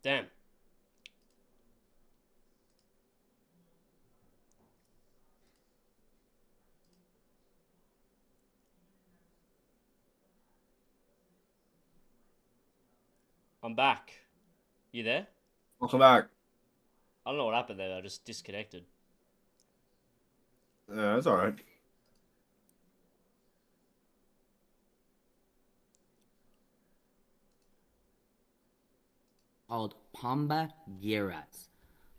Damn. I'm back. You there? Welcome back. I don't know what happened there. I just disconnected. Yeah, that's all right. Called Pamba Giras.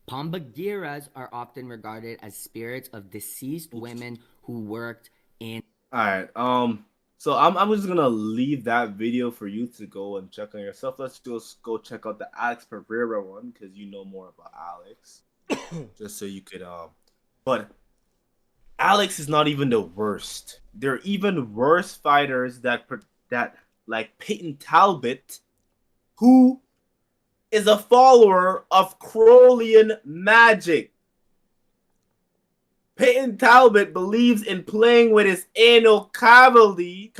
Pamba Giras are often regarded as spirits of deceased women who worked in. All right. So I'm just gonna leave that video for you to go and check on yourself. Let's just go check out the Alex Pereira one because you know more about Alex. Just so you could But Alex is not even the worst. There are even worse fighters that like Peyton Talbot, who is a follower of Crowleyan magic. Peyton Talbot believes in playing with his anal cavity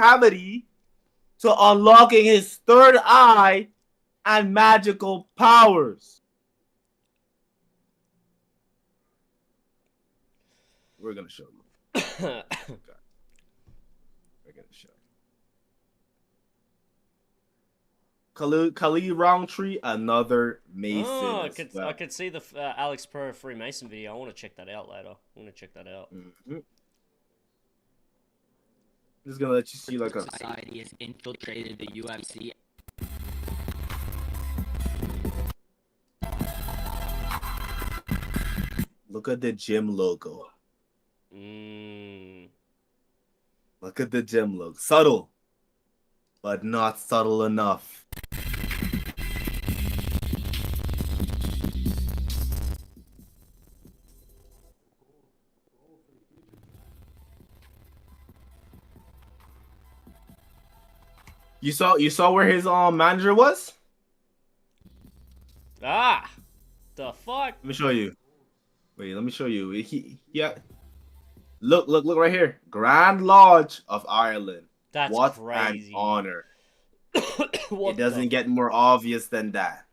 to unlocking his third eye and magical powers. We're gonna show you. Okay. We're gonna show you. Khalid Roundtree, another Mason. Oh, as well. I could see the Alex Pereira Freemason video. I want to check that out later. I want to check that out. Mm-hmm. Just gonna let you see like a society has infiltrated the UFC. Look at the gym logo. Look at the gym logo. Subtle, but not subtle enough. You saw where his manager was? Ah, the fuck? Let me show you. Wait, let me show you. Yeah. Look right here. Grand Lodge of Ireland. That's what crazy. an honor. What It doesn't get more obvious than that.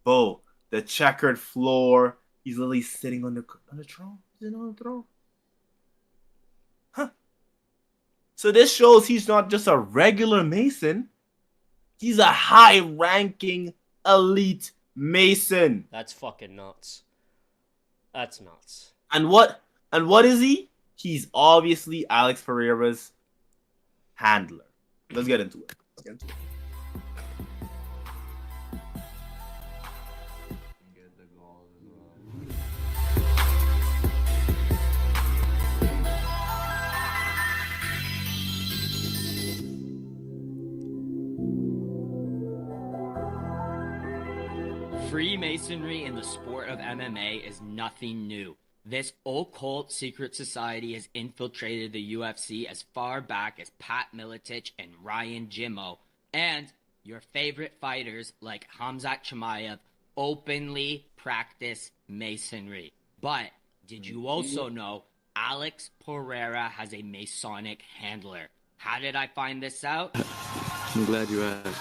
Bo, the checkered floor. He's literally sitting on the throne. Sitting on the throne. Huh. So this shows he's not just a regular Mason. He's a high-ranking elite Mason. That's fucking nuts. That's nuts. And what is he? He's obviously Alex Pereira's handler. Let's get into it. Freemasonry in the sport of MMA is nothing new. This occult secret society has infiltrated the UFC as far back as Pat Miletich and Ryan Jimmo, and your favorite fighters like Khamzat Chimaev openly practice masonry. But did you also know Alex Pereira has a Masonic handler? How did I find this out? I'm glad you asked.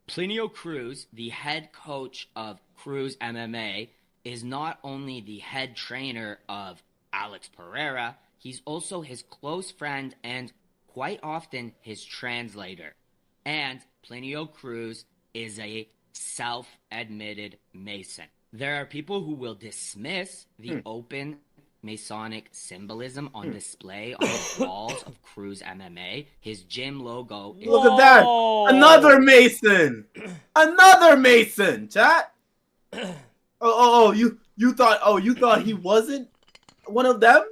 Plinio Cruz, the head coach of Cruz MMA, is not only the head trainer of Alex Pereira, he's also his close friend and quite often his translator. And Plinio Cruz is a self-admitted Mason. There are people who will dismiss the open Masonic symbolism on display on the walls of Cruz MMA. His gym logo is... Look at that! Another Mason! Another Mason, chat! You thought he wasn't one of them?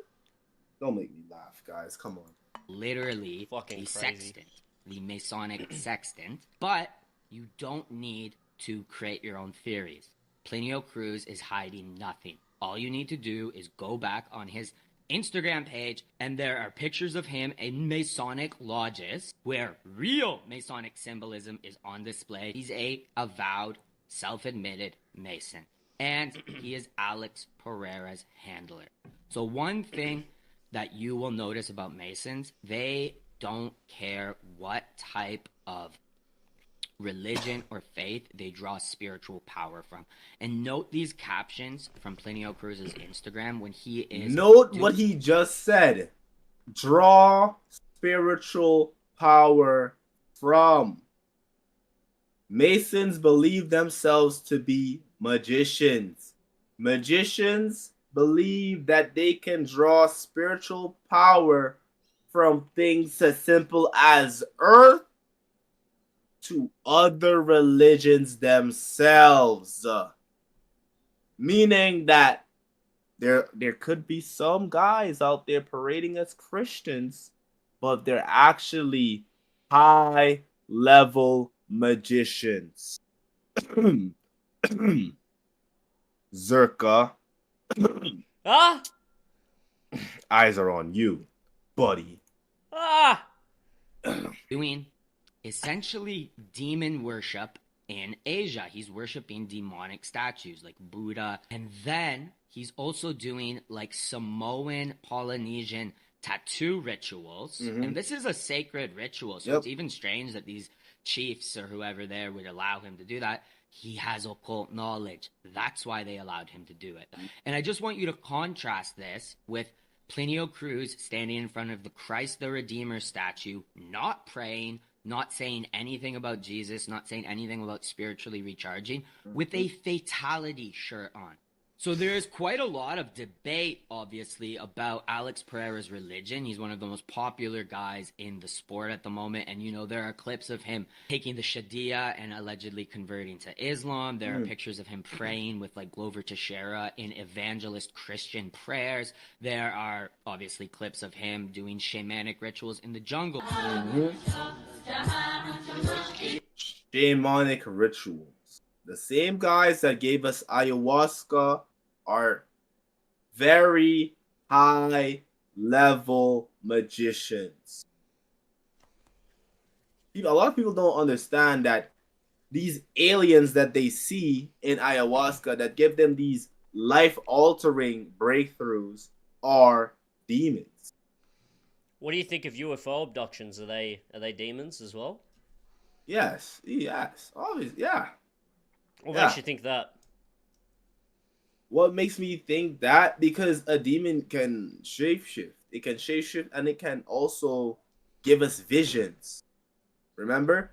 Don't make me laugh, guys. Come on. Literally Fucking the crazy. sextant, the Masonic sextant, but you don't need to create your own theories. Plinio Cruz is hiding nothing. All you need to do is go back on his Instagram page, and there are pictures of him in Masonic lodges where real Masonic symbolism is on display. He's a avowed, self-admitted Mason, and he is Alex Pereira's handler. So one thing that you will notice about Masons, they don't care what type of religion or faith they draw spiritual power from. And note these captions from Plinio Cruz's Instagram when he is... Note what he just said. Draw spiritual power from. Masons believe themselves to be magicians. Magicians believe that they can draw spiritual power from things as simple as earth to other religions themselves. Meaning that there could be some guys out there parading as Christians, but they're actually high-level magicians. Zerka. Ah! Eyes are on you, buddy. Ah! doing essentially demon worship in Asia. He's worshiping demonic statues like Buddha. And then he's also doing like Samoan Polynesian tattoo rituals. And this is a sacred ritual. So it's even strange that these chiefs or whoever there would allow him to do that. He has occult knowledge. That's why they allowed him to do it. And I just want you to contrast this with Plinio Cruz standing in front of the Christ the Redeemer statue, not praying, not saying anything about Jesus, not saying anything about spiritually recharging, with a fatality shirt on. So there is quite a lot of debate, obviously, about Alex Pereira's religion. He's one of the most popular guys in the sport at the moment. And, you know, there are clips of him taking the Sharia and allegedly converting to Islam. There are pictures of him praying with, like, Glover Teixeira in evangelist Christian prayers. There are, obviously, clips of him doing shamanic rituals in the jungle. Shamanic rituals. The same guys that gave us ayahuasca are very high level magicians. You know, a lot of people don't understand that these aliens that they see in ayahuasca that give them these life altering breakthroughs are demons. What do you think of UFO abductions? Are they demons as well? Yes, obviously, yeah. What makes you think that? What makes me think that? Because a demon can shapeshift. It can shapeshift and it can also give us visions. Remember?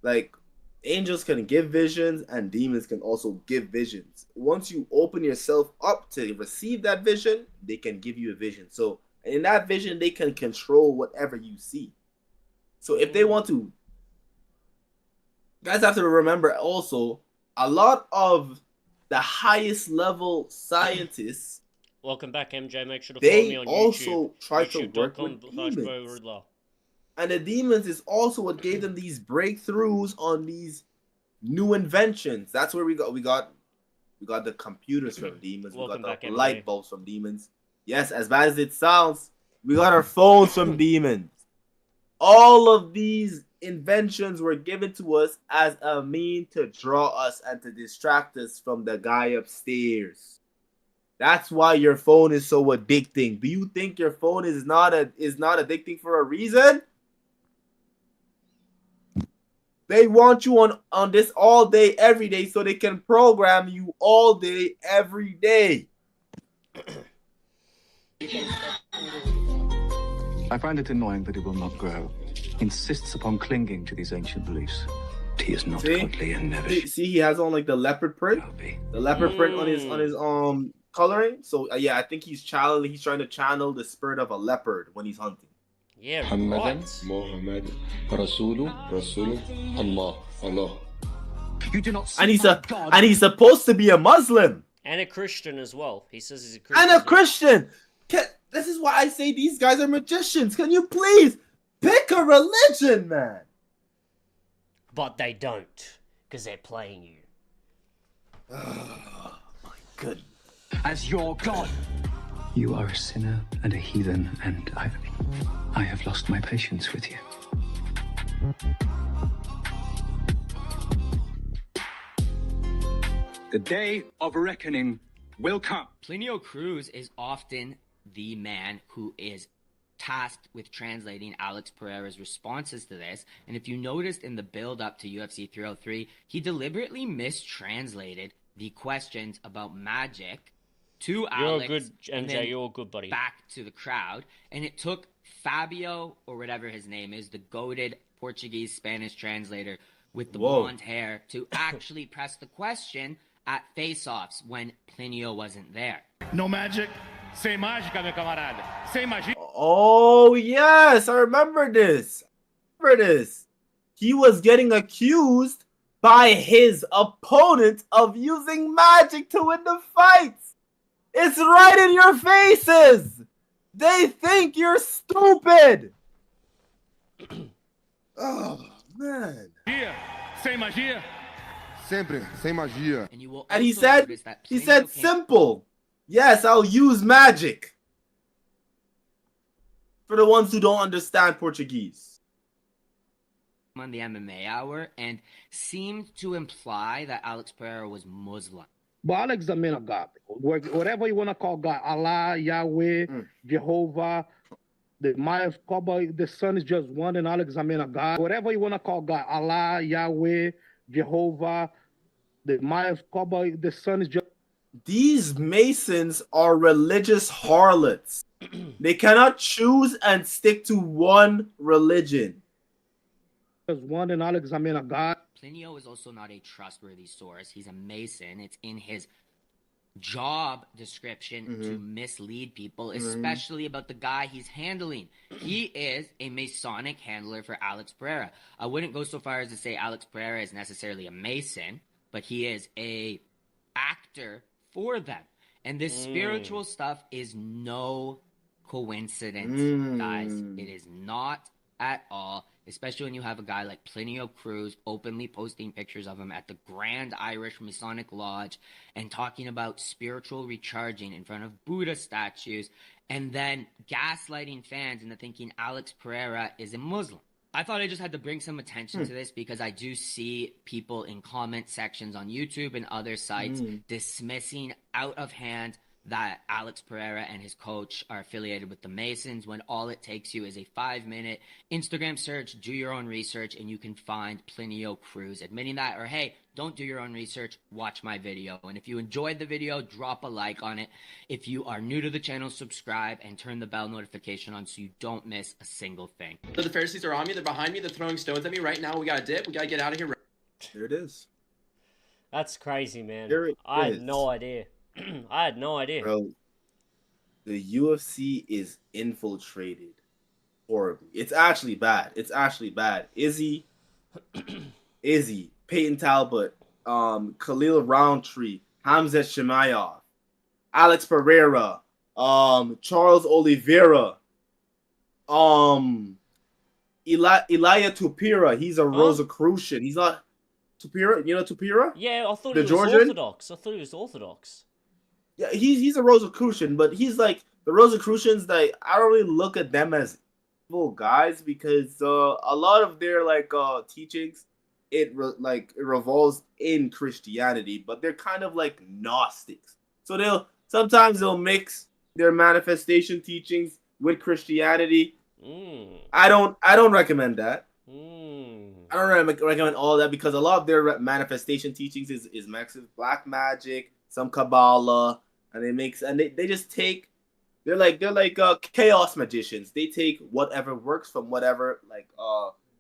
Like, angels can give visions and demons can also give visions. Once you open yourself up to receive that vision, they can give you a vision. So, in that vision, they can control whatever you see. So, if they want to... You guys have to remember also, a lot of the highest level scientists, welcome back, MJ. Make sure to follow me on YouTube. They also try to work with demons. And the demons is also what gave them these breakthroughs on these new inventions. That's where we got the computers from demons. Welcome we got back, the MJ. light bulbs from demons. Yes, as bad as it sounds, we got our phones from demons. All of these inventions were given to us as a mean to draw us and to distract us from the guy upstairs. That's why your phone is so addicting. Do you think your phone is not addicting for a reason? They want you on this all day, every day, so they can program you all day, every day. I find it annoying that he will not grow. Insists upon clinging to these ancient beliefs. He is not godly and never. See, he has on like the leopard print. The leopard print on his coloring. So yeah, I think he's trying to channel the spirit of a leopard when he's hunting. Yeah, right. Muhammad, Rasulu, Allah, Allah. You do not. And he's supposed to be a Muslim And a Christian as well. He says he's a Christian. and a Christian. This is why I say these guys are magicians. Can you please pick a religion, man? But they don't, because they're playing you. Oh my goodness. As your god. You are a sinner and a heathen, and I have lost my patience with you. The day of reckoning will come. Plinio Cruz is often the man who is tasked with translating Alex Pereira's responses to this. And if you noticed in the build-up to UFC 303, he deliberately mistranslated the questions about magic to You're Alex. good, and MJ. then You're good, buddy. back to the crowd. And it took Fabio, or whatever his name is, the goated Portuguese-Spanish translator with the blonde hair, to actually press the question at face-offs when Plinio wasn't there. No magic, sem mágica, meu camarada. Sem magia. Oh, yes. I remember this. He was getting accused by his opponent of using magic to win the fights. It's right in your faces. They think you're stupid. Oh, man. Sem magia. Sempre, sem magia. And you will And he also said, notice that Plinio came simple. Yes, I'll use magic. For the ones who don't understand Portuguese. on the MMA Hour and seemed to imply that Alex Pereira was Muslim. But Alex is a man of God. Whatever you want to call God, Allah, Yahweh, Jehovah, the Maya, the sun is just one, and Alex is a man of God. Whatever you want to call God, Allah, Yahweh, Jehovah, the Maya, the sun is just. These Masons are religious harlots. They cannot choose and stick to one religion. Just one, and Alex is a man of God. Plinio is also not a trustworthy source. He's a Mason. It's in his job description to mislead people, especially about the guy he's handling. He is a Masonic handler for Alex Pereira. I wouldn't go so far as to say Alex Pereira is necessarily a Mason, but he is a actor for them. And this spiritual stuff is no coincidence, guys. It is not at all. Especially when you have a guy like Plinio Cruz openly posting pictures of him at the Grand Irish Masonic Lodge and talking about spiritual recharging in front of Buddha statues, and then gaslighting fans into thinking Alex Pereira is a Muslim. I thought I just had to bring some attention to this because I do see people in comment sections on YouTube and other sites dismissing out of hand that Alex Pereira and his coach are affiliated with the Masons, when all it takes you is a 5-minute Instagram search, do your own research, and you can find Plinio Cruz admitting that. Or, hey, don't do your own research, watch my video. And if you enjoyed the video, drop a like on it. If you are new to the channel, subscribe and turn the bell notification on so you don't miss a single thing. The Pharisees are on me, they're behind me, they're throwing stones at me right now. We gotta dip, we gotta get out of here. There it is. That's crazy, man. There it I is. had no idea. I had no idea. Bro, the UFC is infiltrated horribly. It's actually bad. Izzy, Peyton Talbot, Khalil Roundtree, Hamzat Shemaev, Alex Pereira, Charles Oliveira, Elia Tupira. He's a Rosicrucian. He's not Tupira. You know Tupira? Yeah, I thought The he was Georgian? Orthodox. I thought he was Orthodox. Yeah, he's a Rosicrucian, but he's like the Rosicrucians that I don't really look at them as evil guys, because a lot of their teachings it revolves in Christianity, but they're kind of like Gnostics. So they'll sometimes mix their manifestation teachings with Christianity. I don't recommend that. I don't recommend all that, because a lot of their manifestation teachings is massive black magic, some Kabbalah, and they just take, they're like chaos magicians. They take whatever works from whatever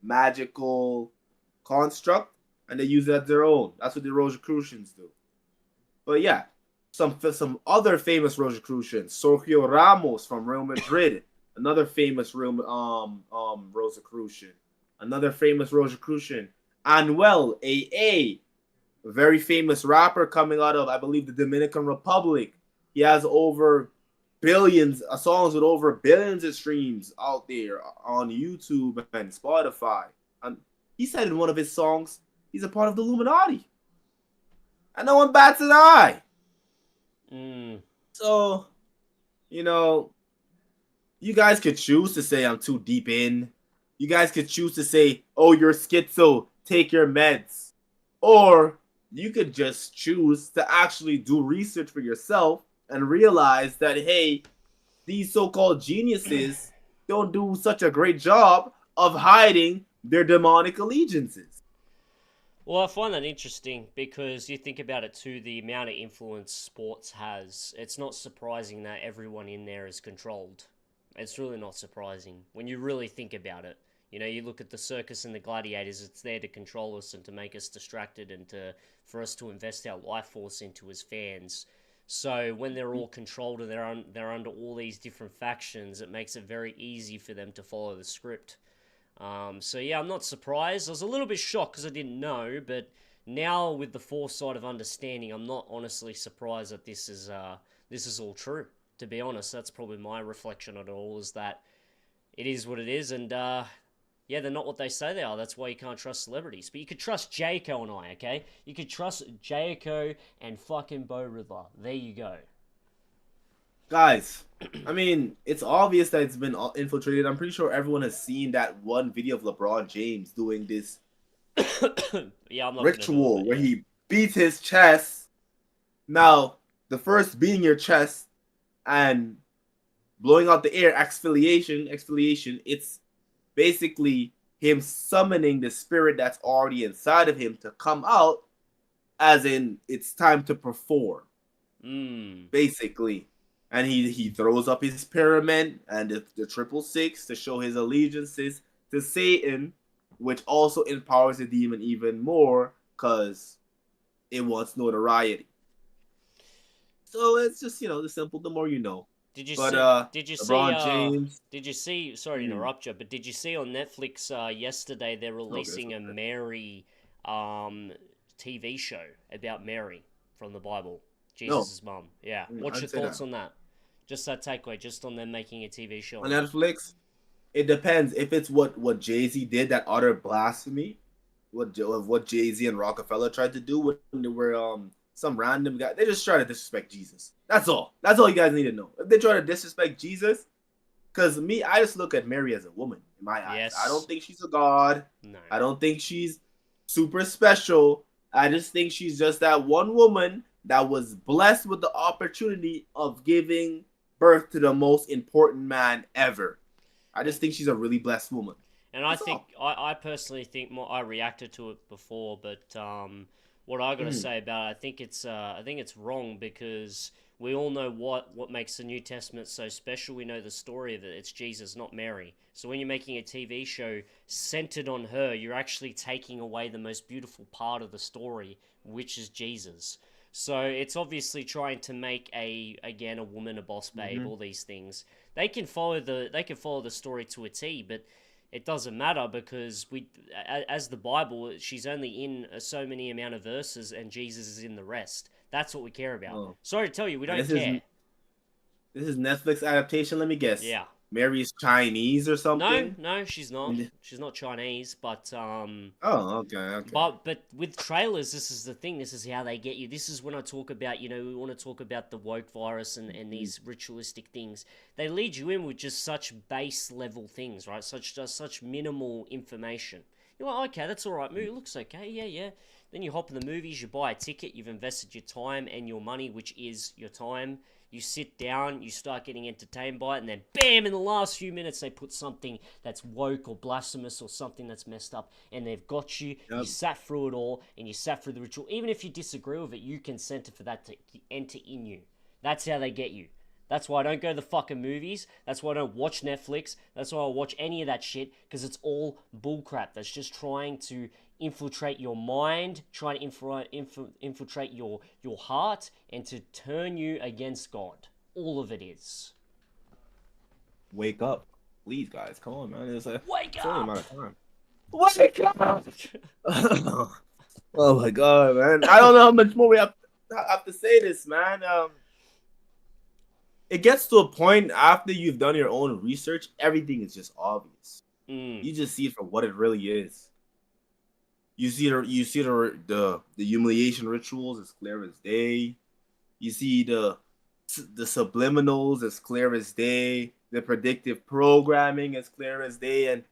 magical construct, and they use it as their own. That's what the Rosicrucians do. But yeah, some other famous Rosicrucians, Sergio Ramos from Real Madrid, another famous Rosicrucian. Another famous Rosicrucian, Anuel AA, a very famous rapper coming out of, I believe, the Dominican Republic. He has over billions of songs with over billions of streams out there on YouTube and Spotify. And he said in one of his songs, he's a part of the Illuminati. And no one bats an eye. So, you know, you guys could choose to say I'm too deep in. You guys could choose to say, oh, you're schizo, take your meds. Or you could just choose to actually do research for yourself and realize that, hey, these so-called geniuses don't do such a great job of hiding their demonic allegiances. Well, I find that interesting because you think about it too, the amount of influence sports has. It's not surprising that everyone in there is controlled. It's really not surprising when you really think about it. You know, you look at the circus and the gladiators, it's there to control us and to make us distracted and for us to invest our life force into as fans. So when they're all controlled and they're under all these different factions, it makes it very easy for them to follow the script. So yeah, I'm not surprised. I was a little bit shocked because I didn't know, but now with the foresight of understanding, I'm not honestly surprised that this is all true. To be honest, that's probably my reflection on it all, is that it is what it is, and yeah, they're not what they say they are. That's why you can't trust celebrities. But you could trust Jayco and I, okay? You could trust Jayco and fucking Bo Riddler. There you go. Guys, I mean, it's obvious that it's been infiltrated. I'm pretty sure everyone has seen that one video of LeBron James doing this Yeah, I'm not ritual where he beats his chest. Now, the first beating your chest and blowing out the air, exfoliation, it's basically him summoning the spirit that's already inside of him to come out, as in it's time to perform. Basically. And he throws up his pyramid and the 666 to show his allegiances to Satan, which also empowers the demon even more because it wants notoriety. So it's just, the simple, the more you know. Did you LeBron James. Did you see? Sorry to interrupt you, but did you see on Netflix yesterday they're releasing a Mary TV show about Mary from the Bible, Jesus' mum. Yeah, what's your thoughts on that? Just that takeaway, just on them making a TV show on Netflix. It depends if it's what Jay-Z did, that utter blasphemy, what Jay-Z and Rockefeller tried to do when they were some random guy. They just try to disrespect Jesus. That's all. That's all you guys need to know. If they try to disrespect Jesus, because I just look at Mary as a woman in my eyes. Yes. I don't think she's a god. No. I don't think she's super special. I just think she's just that one woman that was blessed with the opportunity of giving birth to the most important man ever. I just think she's a really blessed woman. And I personally think more. I reacted to it before, but what I got to say about it, I think it's wrong because we all know what makes the New Testament so special. We know the story of it. It's Jesus, not Mary. So when you're making a TV show centered on her, you're actually taking away the most beautiful part of the story, which is Jesus. So it's obviously trying to make a woman a boss babe, all these things. They can follow the story to a T, but it doesn't matter because as the Bible, she's only in so many amount of verses and Jesus is in the rest. That's what we care about. Oh. Sorry to tell you, we don't care. This is Netflix adaptation, let me guess. Yeah. Mary's Chinese or something? No, she's not. She's not Chinese, but Oh, okay. But with trailers, this is the thing. This is how they get you. This is when I talk about, we want to talk about the woke virus and these ritualistic things. They lead you in with just such base level things, right? Such minimal information. You're like, okay, that's all right. Movie looks okay. Yeah. Then you hop in the movies, you buy a ticket, you've invested your time and your money, which is your time. You sit down, you start getting entertained by it, and then bam, in the last few minutes, they put something that's woke or blasphemous or something that's messed up, and they've got you. Yep. You sat through it all, and you sat through the ritual. Even if you disagree with it, you consented for that to enter in you. That's how they get you. That's why I don't go to the fucking movies. That's why I don't watch Netflix. That's why I watch any of that shit, because it's all bullcrap. That's just trying to infiltrate your mind, trying to infiltrate your heart, and to turn you against God. All of it is. Wake up. Please, guys. Come on, man. Wake up! Only amount of time. Wake up! Oh, my God, man. I don't know how much more we have to say this, man. It gets to a point after you've done your own research, everything is just obvious. You just see it for what it really is. You see the humiliation rituals as clear as day. You see the The subliminals as clear as day. The predictive programming as clear as day. And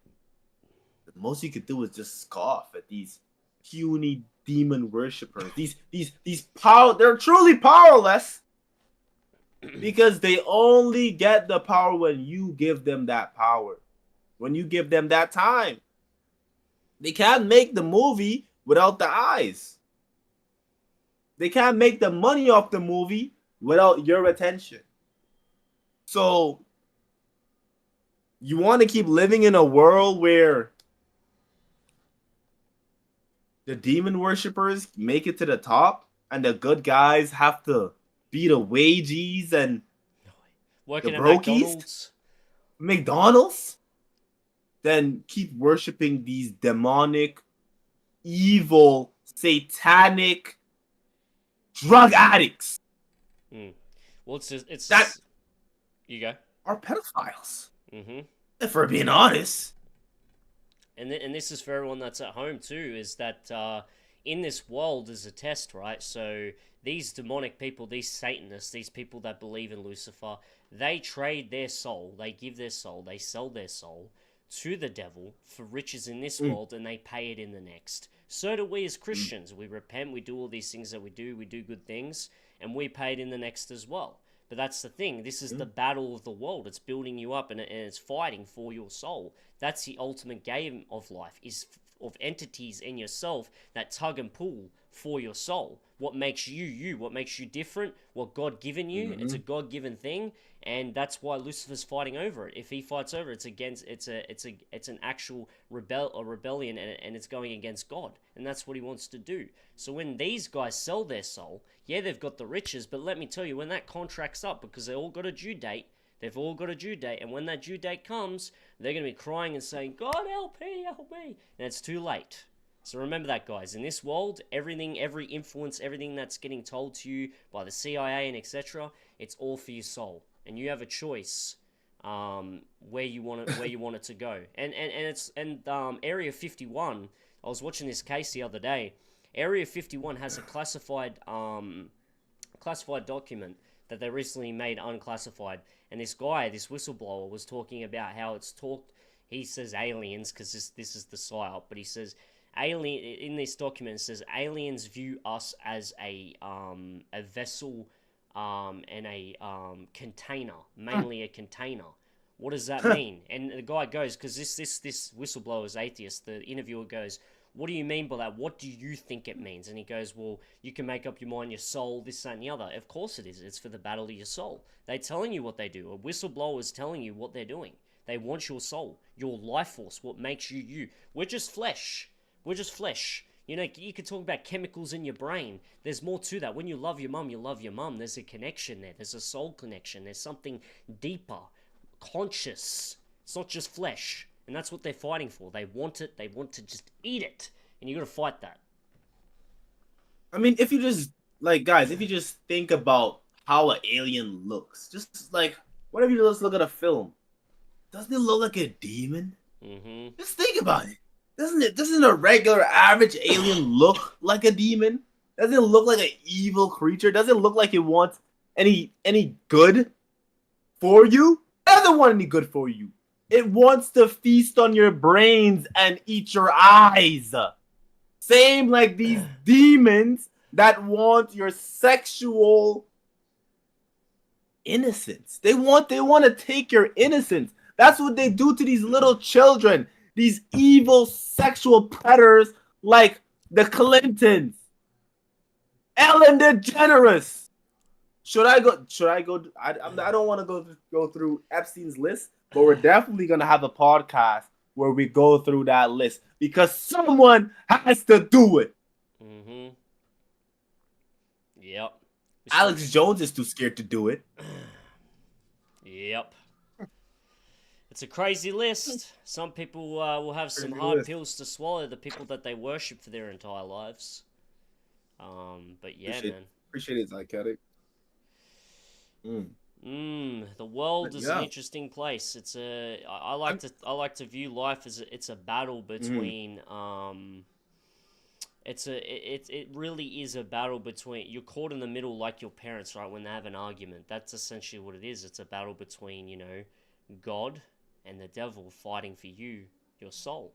the most you could do is just scoff at these puny demon worshippers. These power. They're truly powerless because they only get the power when you give them that power. When you give them that time. They can't make the movie without the eyes. They can't make the money off the movie without your attention. So, you want to keep living in a world where the demon worshippers make it to the top and the good guys have to be the wages and working the at brokies? McDonald's? Then keep worshiping these demonic, evil, satanic drug addicts. Well, it's that you go. Are pedophiles. Mm-hmm. If we're being honest. And this is for everyone that's at home too, is that in this world is a test, right? So these demonic people, these Satanists, these people that believe in Lucifer, they trade their soul, they give their soul, they sell their soul to the devil for riches in this world, and they pay it in the next. So do we as Christians. We repent, we do all these things that we do good things, and we pay it in the next as well. But that's the thing. This is the battle of the world. It's building you up, and it's fighting for your soul. That's the ultimate game of life, is of entities in yourself that tug and pull for your soul. What makes you you? What makes you different? What God given you? It's a God given thing, and that's why Lucifer's fighting over it. If he fights over it, it's an actual rebellion, and it's going against God, and that's what he wants to do. So when these guys sell their soul, yeah, they've got the riches, but let me tell you, when that contract's up, because they all got a due date. They've all got a due date, and when that due date comes, they're going to be crying and saying, God help me, and it's too late. So remember that, guys. In this world, everything, every influence, everything that's getting told to you by the CIA and etc., it's all for your soul, and you have a choice where you want it to go. And Area 51. I was watching this case the other day. Area 51 has a classified document that they recently made unclassified, and this guy, this whistleblower, was talking about how it's talked. He says aliens because this is the psyop, but he says alien in this document. It says aliens view us as a vessel and a container, mainly a container. What does that mean? And the guy goes, because this whistleblower is atheist. The interviewer goes, what do you mean by that? What do you think it means? And he goes, well, you can make up your mind, your soul, this, that, and the other. Of course it is. It's for the battle of your soul. They're telling you what they do. A whistleblower is telling you what they're doing. They want your soul, your life force, what makes you you. We're just flesh. We're just flesh. You know, you could talk about chemicals in your brain. There's more to that. When you love your mum, you love your mum. There's a connection there. There's a soul connection. There's something deeper, conscious. It's not just flesh. And that's what they're fighting for. They want it. They want to just eat it. And you got to fight that. I mean, if you just, guys, if you just think about how an alien looks, just whenever you just look at a film, doesn't it look like a demon? Mm-hmm. Just think about it. Doesn't a regular average alien look like a demon? Doesn't it look like an evil creature? Doesn't it look like it wants any good for you? It doesn't want any good for you. It wants to feast on your brains and eat your eyes. Same like these demons that want your sexual innocence. They want to take your innocence. That's what they do to these little children. These evil sexual predators like the Clintons, Ellen DeGeneres. Should I go? I don't want to go through Epstein's list, but we're definitely gonna have a podcast where we go through that list because someone has to do it. Mm-hmm. Yep. Alex Jones is too scared to do it. Yep. It's a crazy list. Some people will have some hard pills to swallow, the people that they worship for their entire lives. But yeah, man. Appreciate it, Psychotic. The world is an interesting place. It's I like to view life as it's a battle between It really is a battle between, you're caught in the middle like your parents, right? When they have an argument, that's essentially what it is. It's a battle between, you know, God and the devil fighting for you, your soul.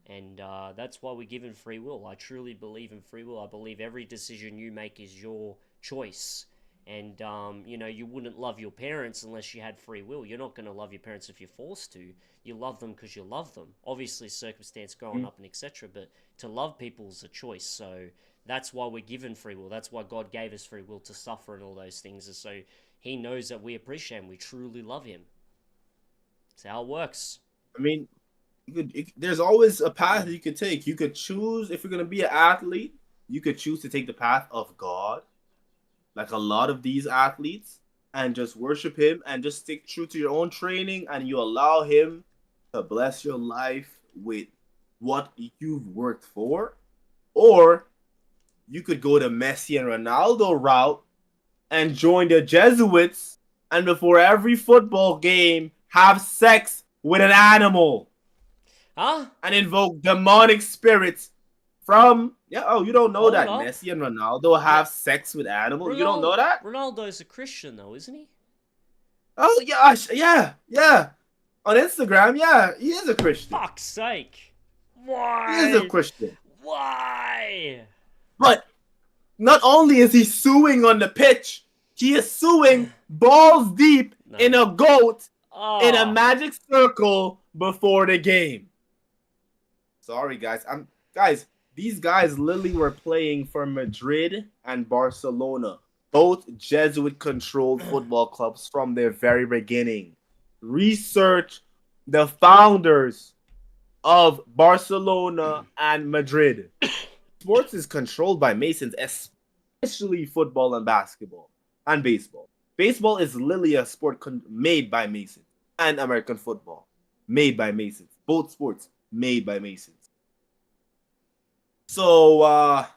And that's why we're given free will. I truly believe in free will. I believe every decision you make is your choice. And, you know, you wouldn't love your parents unless you had free will. You're not going to love your parents if you're forced to. You love them because you love them. Obviously, circumstance growing up and etc. But to love people is a choice. So that's why we're given free will. That's why God gave us free will to suffer and all those things. And so he knows that we appreciate him. We truly love him. That's how it works. I mean, there's always a path you could take. You could choose, if you're going to be an athlete, you could choose to take the path of God, like a lot of these athletes, and just worship him and just stick true to your own training, and you allow him to bless your life with what you've worked for. Or you could go the Messi and Ronaldo route and join the Jesuits, and before every football game have sex with an animal. Huh? And invoke demonic spirits from... Yeah, oh, you don't know Hold that up. Messi and Ronaldo have sex with animals? You don't know that? Ronaldo's a Christian, though, isn't he? Oh, yeah. On Instagram, yeah, he is a Christian. Fuck's sake. Why? He is a Christian. Why? But not only is he suing on the pitch, he is suing balls deep in a goat in a magic circle before the game. Sorry, guys. These guys literally were playing for Madrid and Barcelona, both Jesuit-controlled football clubs from their very beginning. Research the founders of Barcelona and Madrid. Sports is controlled by Masons, especially football and basketball and baseball. Baseball is literally a sport made by Masons, and American football made by Masons. Both sports made by Masons. So,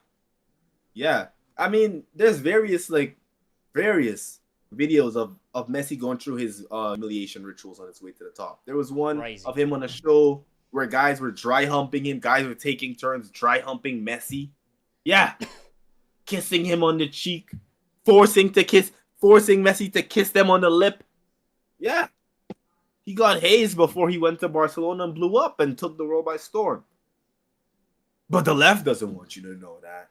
yeah. I mean, there's various videos of Messi going through his humiliation rituals on his way to the top. There was one of him on a show where guys were dry humping him. Guys were taking turns dry humping Messi. Yeah. Kissing him on the cheek. Forcing Messi to kiss them on the lip. Yeah. He got hazed before he went to Barcelona and blew up and took the world by storm. But the left doesn't want you to know that.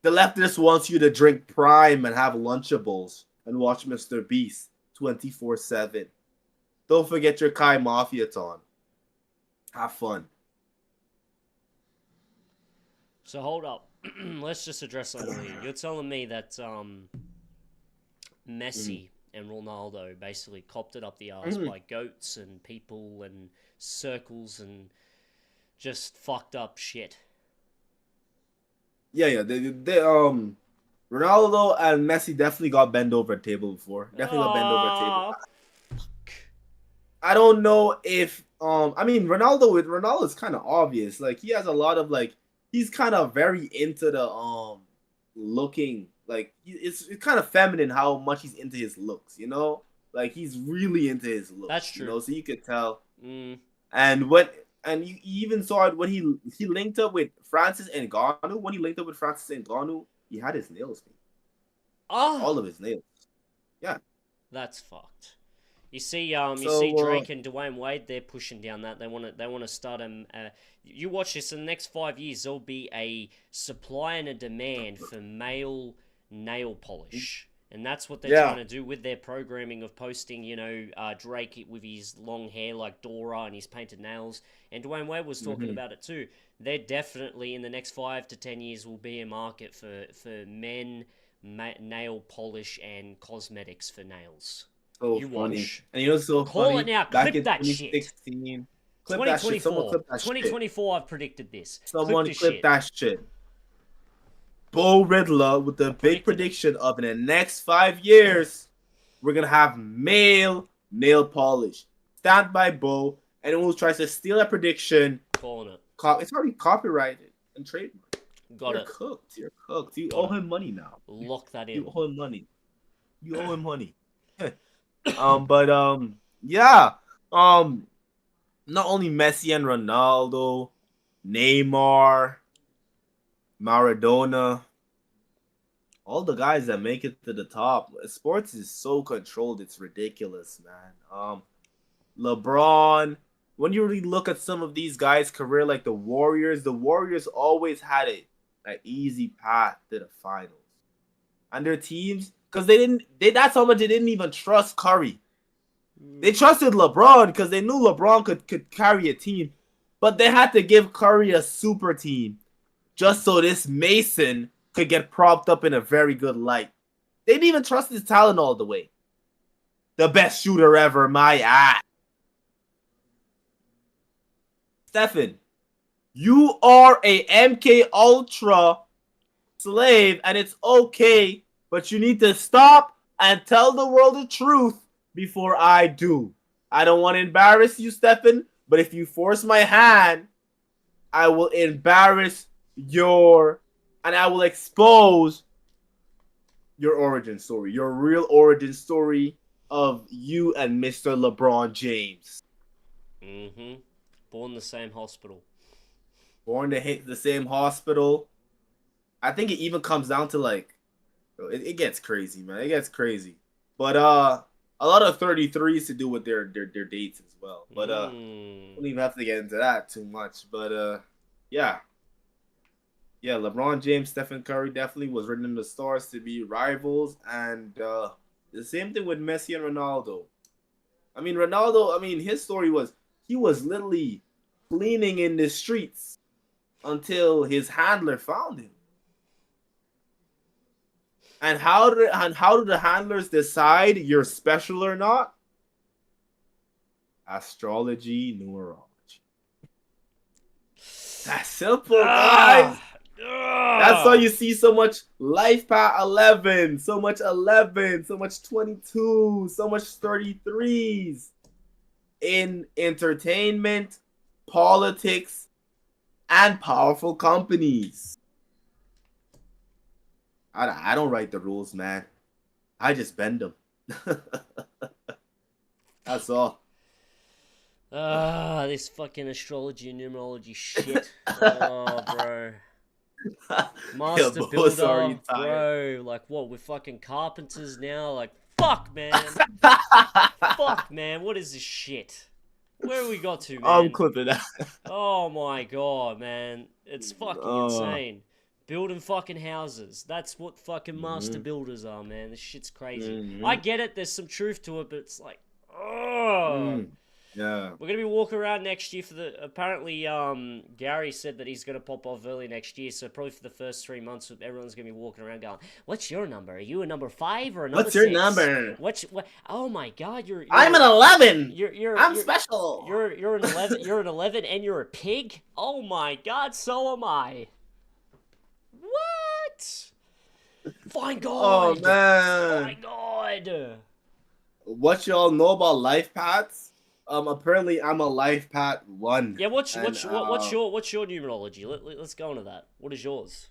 The left just wants you to drink Prime and have Lunchables and watch Mr. Beast 24/7. Don't forget your Kai Mafia-ton. Have fun. So hold up. Let's just address something here. You're telling me that Messi and Ronaldo basically copped it up the arse by goats and people and circles and just fucked up shit. Yeah. They Ronaldo and Messi definitely got bent over a table before. Definitely got bent over a table. I don't know if I mean Ronaldo is kind of obvious. Like he has a lot of he's kind of very into the looking, like it's kind of feminine how much he's into his looks, you know? Like he's really into his looks. That's true. You know, so you could tell. And you even saw it when he linked up with Francis Ngannou. When he linked up with Francis Ngannou, he had his nails made. Oh, all of his nails. Yeah, that's fucked. You see, see Drake and Dwayne Wade. They're pushing down that. They want to start you watch this. In the next 5 years, there'll be a supply and a demand for male nail polish. And that's what they're trying to do with their programming of posting, Drake with his long hair like Dora and his painted nails. And Dwayne Wade was talking about it too. They're definitely, in the next 5 to 10 years, will be a market for men, nail polish and cosmetics for nails. So you funny. watch. And you know, so Call funny. it now. Back Clip in that 2016, shit. Clip that shit. 2024, I've predicted this. Someone clip that shit. Bo Riddler with the big prediction of in the next 5 years, we're going to have male nail polish. Stand by Bo. Anyone who tries to steal that prediction, calling it. It's already copyrighted and trademarked. You're cooked. You owe him money now. Lock that in. You owe him money. Not only Messi and Ronaldo, Neymar, Maradona, all the guys that make it to the top. Sports is so controlled, it's ridiculous, man. LeBron, when you really look at some of these guys' career, like the Warriors always had an easy path to the finals. And their teams, because that's how much they didn't even trust Curry. They trusted LeBron because they knew LeBron could carry a team, but they had to give Curry a super team just so this Mason could get propped up in a very good light. They didn't even trust his talent all the way. The best shooter ever, my ass. Stephen, you are a MK Ultra slave, and it's okay, but you need to stop and tell the world the truth before I do. I don't want to embarrass you, Stephen, but if you force my hand, I will embarrass and I will expose your origin story, your real origin story of you and Mr. LeBron James. Mm-hmm. Born in the same hospital. Born to hit the same hospital. I think it even comes down to like, it gets crazy, man. It gets crazy. But a lot of 33s to do with their dates as well. But don't even have to get into that too much. But yeah. Yeah, LeBron James, Stephen Curry definitely was written in the stars to be rivals. And the same thing with Messi and Ronaldo. I mean, his story was he was literally cleaning in the streets until his handler found him. And how do the handlers decide you're special or not? Astrology, numerology. That's simple, guys. That's why you see so much life path 11, so much 11, so much 22, so much 33s in entertainment, politics, and powerful companies. I don't write the rules, man. I just bend them. That's all. This fucking astrology and numerology shit. Oh, bro. Master builder, bro. Like, what? We're fucking carpenters now? Like, fuck, man. Fuck, man. What is this shit? Where have we got to, man? I'm clipping that. Oh my god, man. It's fucking insane. Building fucking houses. That's what fucking master builders are, man. This shit's crazy. I get it. There's some truth to it, but it's like, yeah. We're gonna be walking around next year for the. Apparently, Gary said that he's gonna pop off early next year. So probably for the first 3 months, everyone's gonna be walking around going, "What's your number? Are you a number 5 or a number 6? What's your number? What? Oh my god, you're I'm an 11. I'm you're special. You're an 11. You're an 11, and you're a pig. Oh my god, so am I. What? Fine God. Oh man. My God. What y'all know about life paths? Apparently I'm a life path 1. Yeah, what's your numerology? Let's go into that. What is yours?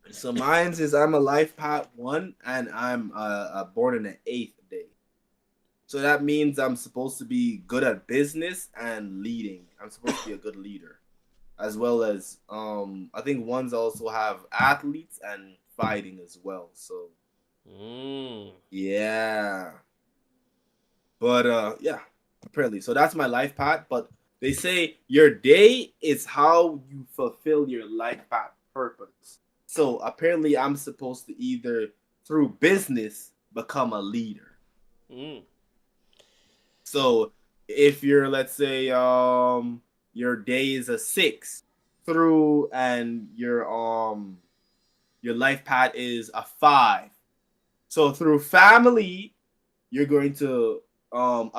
So mine's is I'm a life path 1, and I'm born in the 8th day. So that means I'm supposed to be good at business and leading. I'm supposed to be a good leader, as well as I think ones also have athletes and fighting as well. So yeah, but yeah. Apparently, so that's my life path. But they say your day is how you fulfill your life path purpose. So apparently, I'm supposed to either through business become a leader. So if you're, let's say, your day is a 6 through, and your life path is a 5. So through family, you're going to what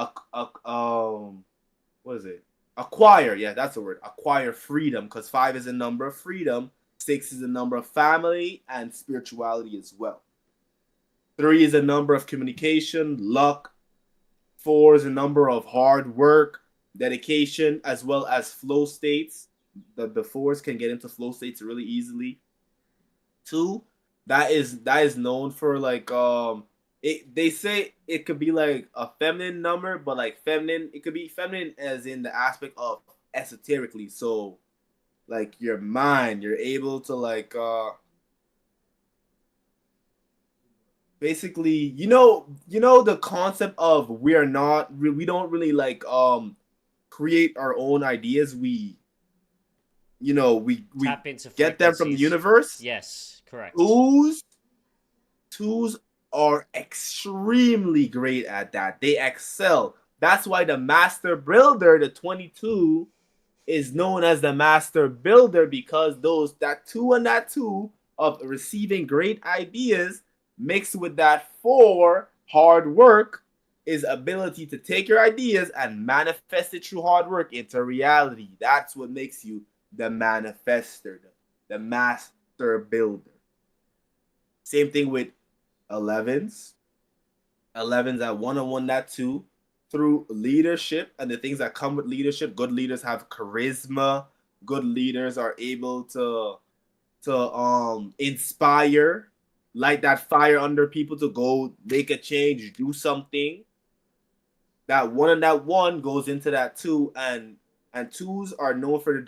is it? Acquire, yeah, that's the word. Acquire freedom, because 5 is a number of freedom, 6 is a number of family and spirituality as well. 3 is a number of communication, luck. 4 is a number of hard work, dedication, as well as flow states. The 4s can get into flow states really easily. 2, that is known for like they say it could be like a feminine number, but like feminine, it could be feminine as in the aspect of esoterically. So like your mind. You're able to like basically, the concept of we don't really like create our own ideas. We Tap into get them from the frequencies. universe. Yes, correct. Twos are extremely great at that. They excel. That's why the master builder, the 22, is known as the master builder, because that two of receiving great ideas mixed with that 4 hard work is ability to take your ideas and manifest it through hard work into reality. That's what makes you the manifester, the master builder. Same thing with 11s. 11s at 1-on-1, that 2. Through leadership and the things that come with leadership. Good leaders have charisma. Good leaders are able to inspire, light that fire under people to go make a change, do something. That 1 and that 1 goes into that 2, and 2s are known for the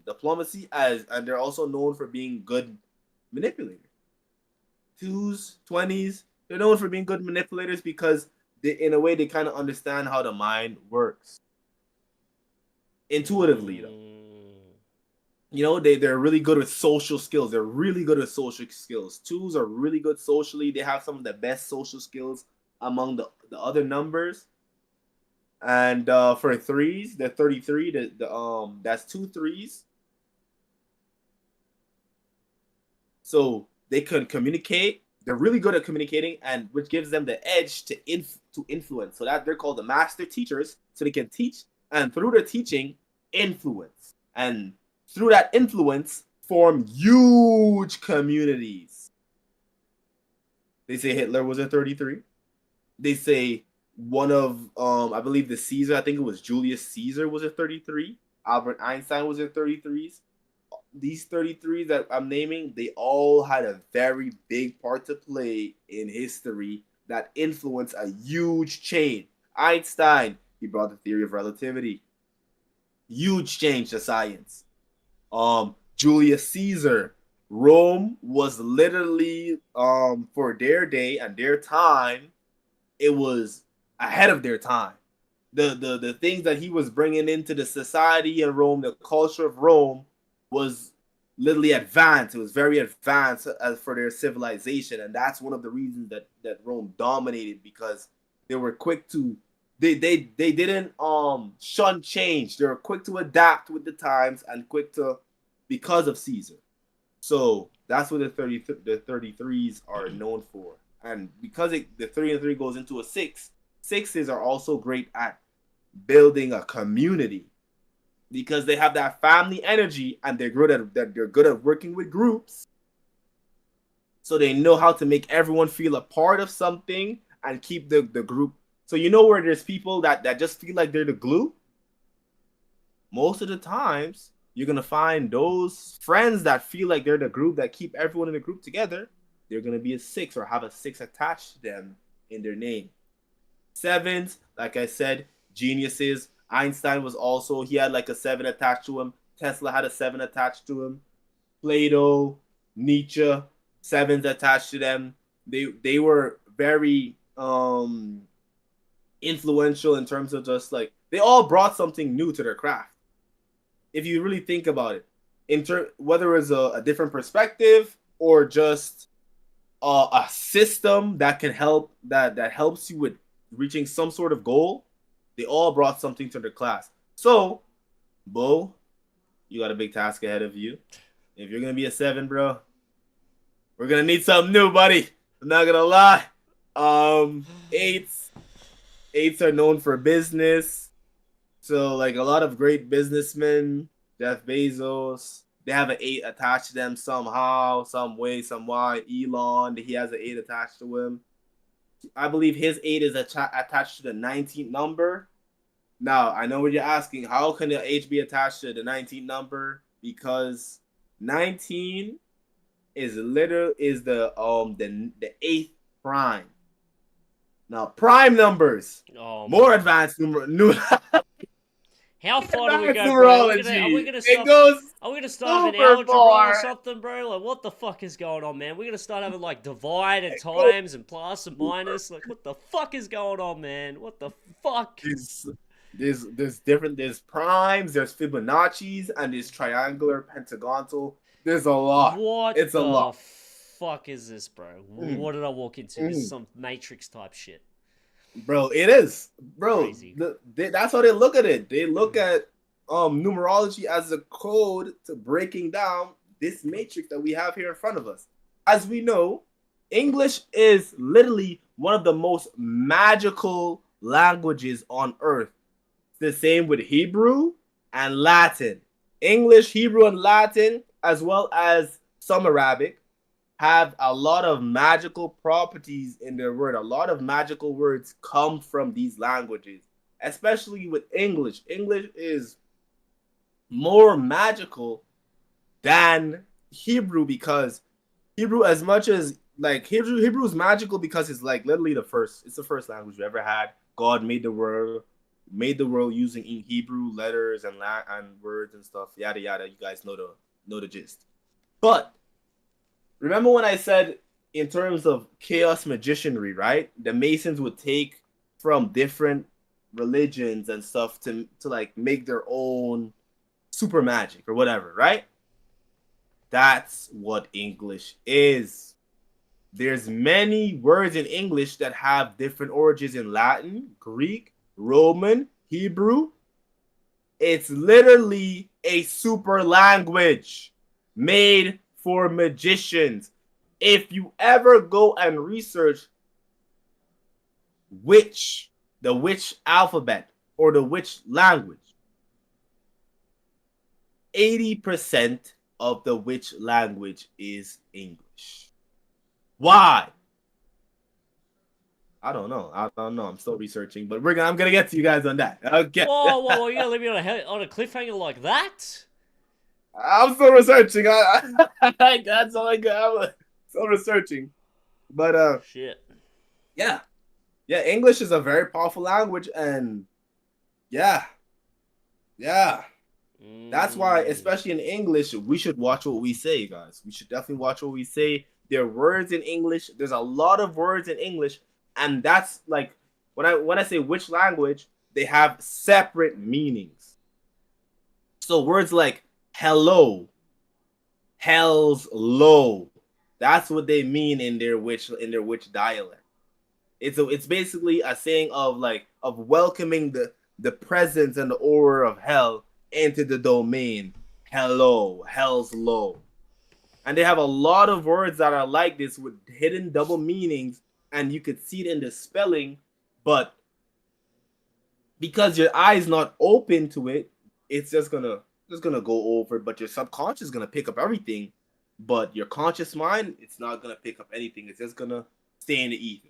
diplomacy, and they're also known for being good manipulators. 2s, 20s, they're known for being good manipulators because in a way they kind of understand how the mind works intuitively, though. They're really good with social skills. 2s are really good socially. They have some of the best social skills among the other numbers. And for 3s, the 33, that's 2 3s. So they can communicate. They're really good at communicating, and which gives them the edge to influence. So that they're called the master teachers. So they can teach, and through their teaching, influence, and through that influence, form huge communities. They say Hitler was a 33. They say one of I believe the Caesar. I think it was Julius Caesar was a 33. Albert Einstein was a 33s. These 33s that I'm naming, they all had a very big part to play in history that influenced a huge change. Einstein, he brought the theory of relativity. Huge change to science. Julius Caesar, Rome was literally for their day and their time, it was ahead of their time. The things that he was bringing into the society in Rome, the culture of Rome, was literally advanced. It was very advanced as for their civilization, and that's one of the reasons that Rome dominated, because they were quick to they didn't shun change. They were quick to adapt with the times and quick to, because of Caesar. So that's what the 33s are known for, and because the 3 and 3 goes into a 6, 6s are also great at building a community, because they have that family energy and they're good at working with groups. So they know how to make everyone feel a part of something and keep the group. So where there's people that just feel like they're the glue, most of the times you're gonna find those friends that feel like they're the group that keep everyone in the group together. They're gonna be a 6 or have a 6 attached to them in their name. 7s, like I said, geniuses. Einstein was also, he had like a 7 attached to him. Tesla had a 7 attached to him. Plato, Nietzsche, 7s attached to them. They were very influential in terms of just like, they all brought something new to their craft. If you really think about it, whether it's a different perspective or just a system that can help that helps you with reaching some sort of goal, they all brought something to their class. So, Bo, you got a big task ahead of you. If you're gonna be a 7, bro, we're gonna need something new, buddy. I'm not gonna lie. 8s are known for business. So, like a lot of great businessmen, Jeff Bezos, they have an 8 attached to them somehow, some way, some why. Elon, he has an 8 attached to him. I believe his 8 is attached to the 19th number. Now, I know what you're asking. How can the H be attached to the 19th number? Because 19 is the 8th prime. Now, prime numbers, more advanced How far do we That's go, bro? Are we numerology. gonna It stop? goes Are we gonna start having super algebra or far. something, bro? Like, what the fuck is going on, man? We're gonna start having like divide and It goes times and plus and minus. Like, what the fuck is going on, man? What the fuck? There's primes, there's Fibonacci's, and there's triangular, pentagonal. There's a lot. What It's a the lot. fuck is this, bro? Mm. What did I walk into? This is some Matrix type shit. Bro, it is. Bro, Crazy. that's how they look at it. They look at numerology as a code to breaking down this matrix that we have here in front of us. As we know, English is literally one of the most magical languages on earth. The same with Hebrew and Latin. English, Hebrew, and Latin, as well as some Arabic, have a lot of magical properties in their word. A lot of magical words come from these languages, especially with English. English is more magical than Hebrew because Hebrew, as much as like Hebrew is magical because it's like literally it's the first language we ever had. God made the world using Hebrew letters and words and stuff, yada yada. You guys know the gist. But remember when I said in terms of chaos magicianry, right? The Masons would take from different religions and stuff to like make their own super magic or whatever, right? That's what English is. There's many words in English that have different origins in Latin, Greek, Roman, Hebrew. It's literally a super language made for magicians. If you ever go and research the witch alphabet or the witch language, 80% of the witch language is English. Why? I don't know. I'm still researching, but I'm gonna get to you guys on that. Okay. Whoa! You gonna leave me on a cliffhanger like that? I'm still researching. That's all I got. I'm still researching. But shit. Yeah. English is a very powerful language, and yeah. That's why, especially in English, we should watch what we say, guys. We should definitely watch what we say. There are words in English. There's a lot of words in English, and that's like when I say which language, they have separate meanings. So words like hello, hell's low. That's what they mean in their witch dialect. It's basically a saying of welcoming the presence and the aura of hell into the domain. Hello, hell's low. And they have a lot of words that are like this with hidden double meanings, and you could see it in the spelling, but because your eye is not open to it, it's just gonna go over, but your subconscious is gonna pick up everything, but your conscious mind, it's not gonna pick up anything. It's just gonna stay in the ether.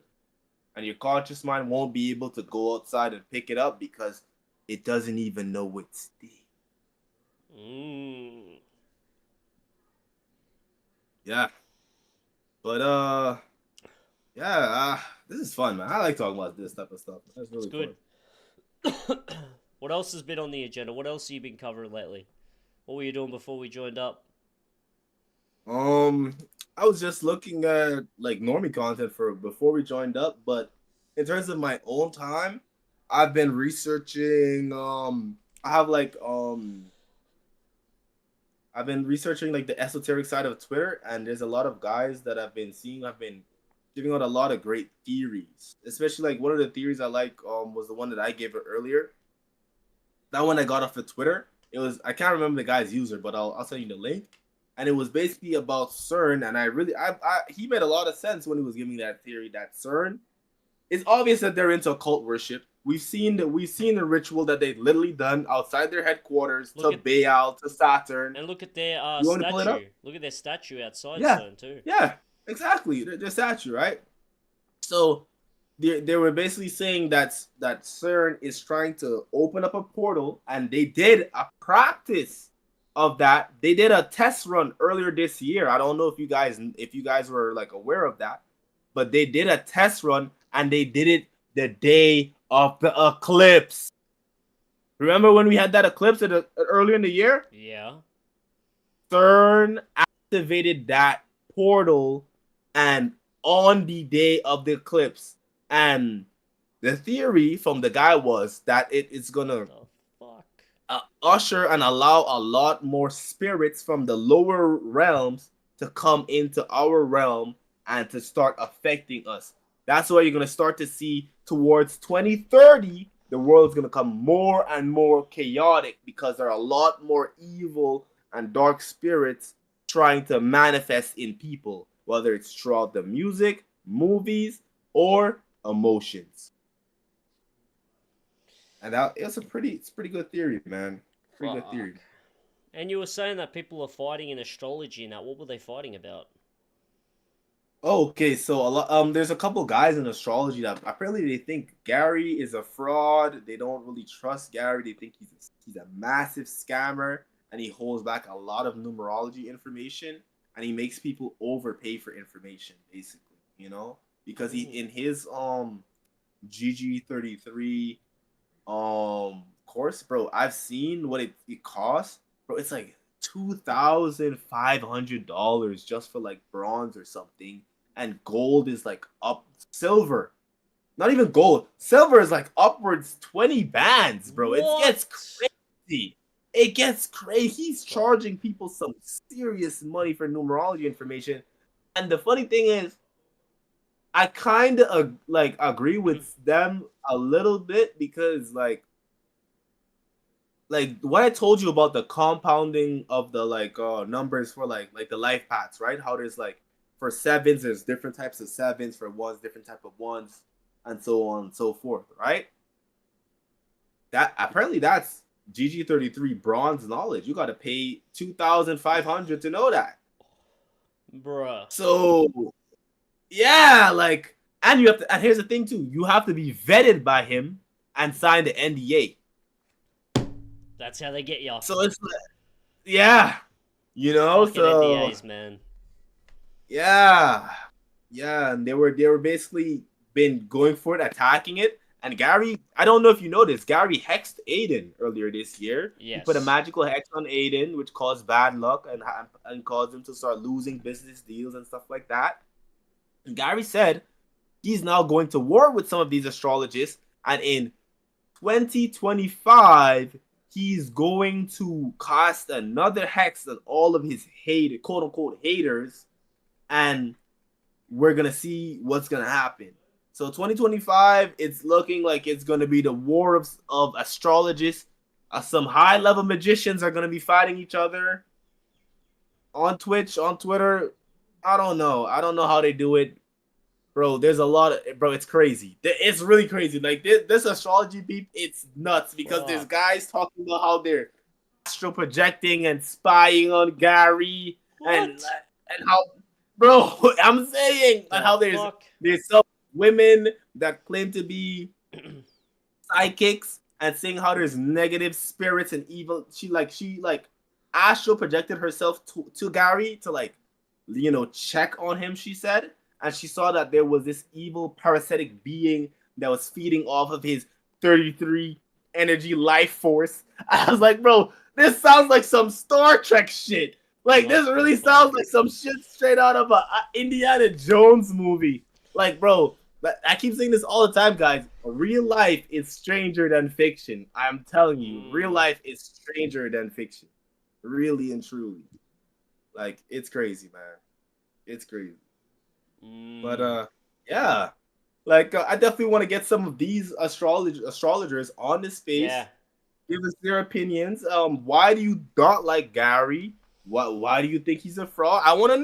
And your conscious mind won't be able to go outside and pick it up because it doesn't even know it's there. Yeah. But this is fun, man. I like talking about this type of stuff. That's really good. What else has been on the agenda? What else have you been covering lately? What were you doing before we joined up? I was just looking at like normie content for before we joined up, but in terms of my own time, I've been researching. I've been researching like the esoteric side of Twitter, and there's a lot of guys that I've been seeing. I've been giving out a lot of great theories, especially like one of the theories I like was the one that I gave it earlier. That one I got off of Twitter. It was, I can't remember the guy's user, but I'll send you the link. And it was basically about CERN, and he made a lot of sense when he was giving that theory that CERN, it's obvious that they're into occult worship. We've seen the ritual that they've literally done outside their headquarters to Baal, to Saturn. And look at their you want to pull it up? statue. Look at their statue outside Yeah. CERN too. Yeah, exactly. Their statue, right? So they were basically saying that CERN is trying to open up a portal, and they did a practice of that. They did a test run earlier this year. I don't know if you guys were like aware of that, but they did a test run, and they did it the day of the eclipse. Remember when we had that eclipse earlier in the year? Yeah. CERN activated that portal, and on the day of the eclipse, and the theory from the guy was that it's gonna usher and allow a lot more spirits from the lower realms to come into our realm and to start affecting us. That's why you're gonna start to see towards 2030, the world's gonna come more and more chaotic because there are a lot more evil and dark spirits trying to manifest in people, whether it's throughout the music, movies, or emotions. And it's pretty good theory, man. Pretty good theory. And you were saying that people are fighting in astrology and that. What were they fighting about? Okay, so there's a couple guys in astrology that apparently they think Gary is a fraud. They don't really trust Gary. They think he's a massive scammer, and he holds back a lot of numerology information, and he makes people overpay for information, basically, because he in his GG33 course, bro, I've seen what it costs, bro. It's like $2,500 just for like bronze or something, and gold is like silver, not even gold, silver is like upwards 20 bands, bro. It gets crazy. He's charging people some serious money for numerology information, and the funny thing is, I kind of agree with them a little bit, because like what I told you about the compounding of the numbers for like the life paths, right? How there's like for sevens, there's different types of sevens, for ones, different type of ones, and so on and so forth, right? That apparently that's GG33 bronze knowledge. You got to pay $2,500 to know that, bruh. So yeah, and you have to, and here's the thing too, you have to be vetted by him and sign the NDA. That's how they get you. So it's yeah, Fucking so NDAs, man. Yeah, and they were basically been going for it, attacking it. And Gary, I don't know if you noticed, Gary hexed Aiden earlier this year. Yes. He put a magical hex on Aiden, which caused bad luck and caused him to start losing business deals and stuff like that. And Gary said he's now going to war with some of these astrologists, and in 2025, he's going to cast another hex on all of his quote unquote haters, and we're gonna see what's gonna happen. So 2025, it's looking like it's gonna be the war of astrologists. Some high level magicians are gonna be fighting each other on Twitch, on Twitter. I don't know how they do it, bro. There's a lot of, bro. It's crazy. It's really crazy. Like this astrology beef, it's nuts, because there's guys talking about how they're astral projecting and spying on Gary, and how, bro, I'm saying, and how there's some women that claim to be psychics and saying how there's negative spirits and evil. She astral projected herself to Gary to check on him, she said, and she saw that there was this evil parasitic being that was feeding off of his 33 energy life force. I was like, bro, this sounds like some Star Trek shit. Like, this really sounds like some shit straight out of a Indiana Jones movie. Like, bro, I keep saying this all the time, guys. Real life is stranger than fiction. I'm telling you, real life is stranger than fiction. Really and truly. Like, it's crazy, man. It's crazy. But, yeah. Like, I definitely want to get some of these astrologers on this space. Yeah. Give us their opinions. Why do you not like Gary? Why do you think he's a fraud? I want to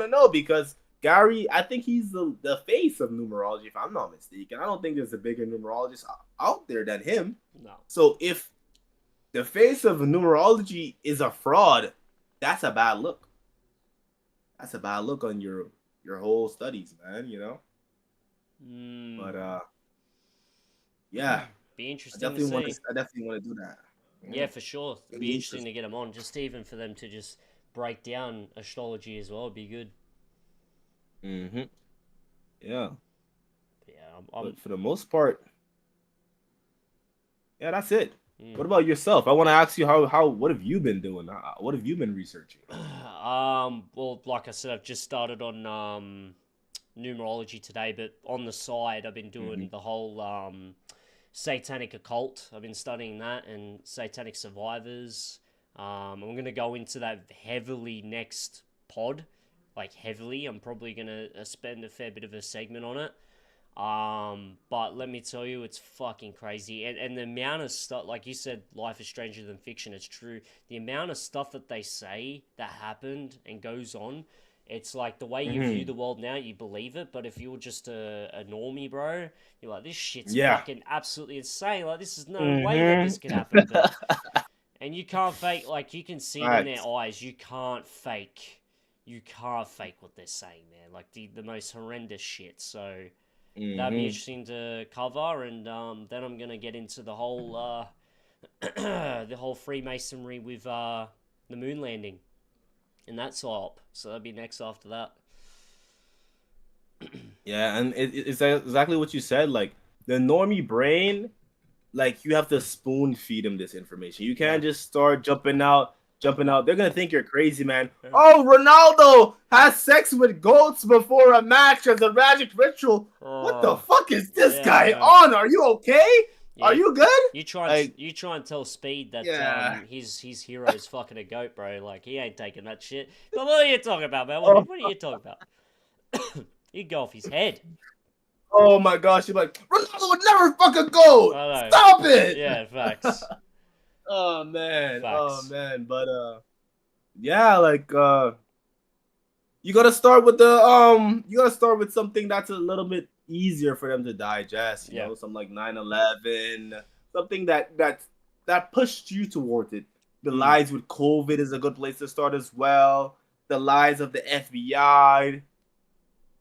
know because Gary, I think he's the face of numerology, if I'm not mistaken. I don't think there's a bigger numerologist out there than him. No. So if the face of numerology is a fraud, that's a bad look. That's a bad look on your whole studies, man, But yeah. Be interesting I definitely to see. I definitely want to do that. Yeah, for sure. It'd be interesting to get them on, just even for them to just break down astrology as well. It'd be good. Yeah. Yeah, but for the most part, yeah, that's it. What about yourself? I want to ask you how what have you been doing? What have you been researching? Well, like I said, I've just started on numerology today, but on the side, I've been doing the whole satanic occult. I've been studying that and satanic survivors. I'm going to go into that heavily next pod, like heavily. I'm probably going to spend a fair bit of a segment on it. But let me tell you, it's fucking crazy. And the amount of stuff, like you said, life is stranger than fiction. It's true. The amount of stuff that they say that happened and goes on, it's like the way you view the world now, you believe it. But if you're just a normie, bro, you're like, this shit's fucking absolutely insane. Like, this is no way that this could happen. But and you can't fake, like, you can see it in their eyes. You can't fake what they're saying, man. Like the most horrendous shit. So that'd be interesting to cover, and then I'm gonna get into the whole the whole Freemasonry with the moon landing, and that's up. So that'd be next after that. Yeah, and it's exactly what you said. Like the normie brain, like you have to spoon feed them this information. You can't just start jumping out. They're gonna think you're crazy, man. Yeah. Oh, Ronaldo has sex with goats before a match as a magic ritual. What the fuck is this guy on? Are you okay? Yeah. Are you good? You try and tell Speed that his hero is fucking a goat, bro. Like he ain't taking that shit. But what are you talking about, man? What are you talking about? He'd go off his head. Oh my gosh, you're like, Ronaldo would never fuck a goat. Stop it. Yeah, facts. Oh man, but yeah, like you gotta start with something that's a little bit easier for them to digest. You know, something like 9/11, something that pushed you towards it. The lies with COVID is a good place to start as well. The lies of the FBI.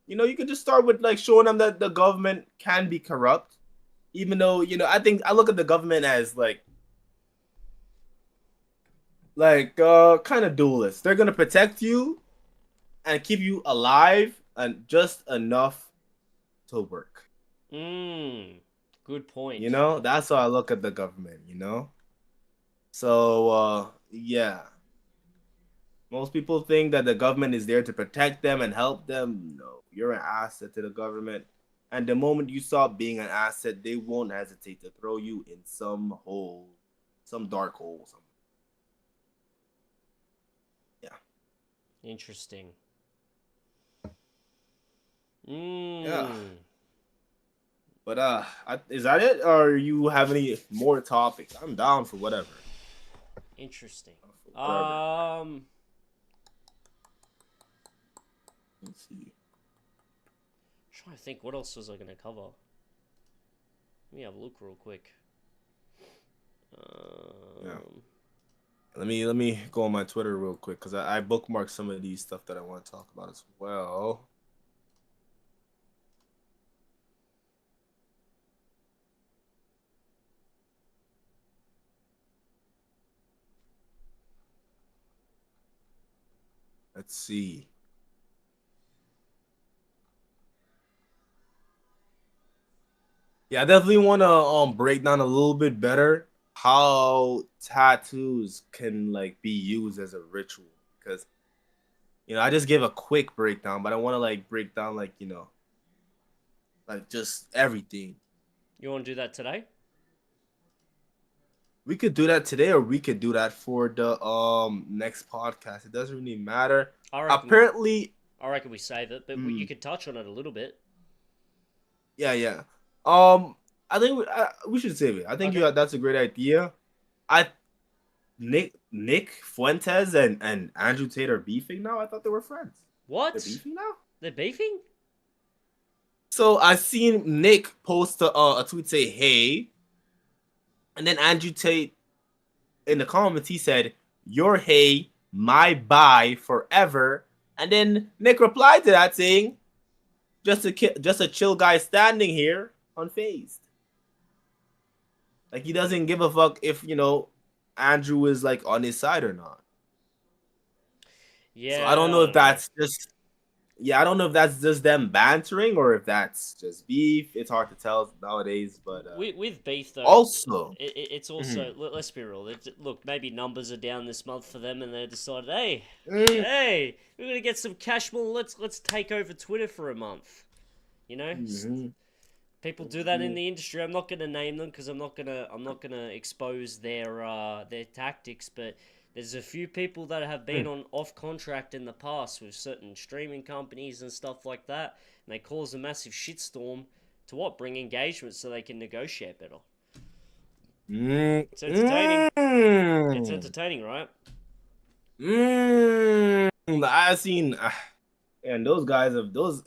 You know, you could just start with like showing them that the government can be corrupt, even though I think I look at the government as kind of duelist. They're gonna protect you and keep you alive and just enough to work. Good point. That's how I look at the government. So yeah, most people think that the government is there to protect them and help them. No, you're an asset to the government, and the moment you stop being an asset, they won't hesitate to throw you in some hole, some dark hole. Interesting. Yeah. But is that it, or you have any more topics? I'm down for whatever. Interesting. Let's see. I'm trying to think, what else was I gonna cover? Let me have a look real quick. Yeah. Let me go on my Twitter real quick because I bookmarked some of these stuff that I want to talk about as well. Let's see. Yeah, I definitely want to break down a little bit better how tattoos can be used as a ritual, because I just gave a quick breakdown, but I want to break down just everything. You want to do that today? We could do that today, or we could do that for the next podcast. It doesn't really matter. I reckon we save it, but you could touch on it a little bit. Yeah. I think we should save it. I think that's a great idea. Nick Fuentes and Andrew Tate are beefing now. I thought they were friends. What? They're beefing now? They're beefing? So I seen Nick post a tweet say, "Hey," and then Andrew Tate in the comments he said, "Your hey, my bye forever." And then Nick replied to that saying, "Just a chill guy standing here, unfazed." He doesn't give a fuck if Andrew is on his side or not. Yeah. So I don't know if that's just yeah, I don't know if that's just them bantering or if that's just beef. It's hard to tell nowadays, but with beef though, also, it's also let's be real. Look, maybe numbers are down this month for them, and they decided, hey, mm, hey, we're gonna get some cash more. Let's take over Twitter for a month. You know, mhm. people do that in the industry. I'm not gonna name them because I'm not gonna expose their tactics, but. There's a few people that have been on off contract in the past with certain streaming companies and stuff like that, and they cause a massive shitstorm to what? Bring engagement so they can negotiate better. It's entertaining. It's entertaining, right? I've seen, and those guys have those.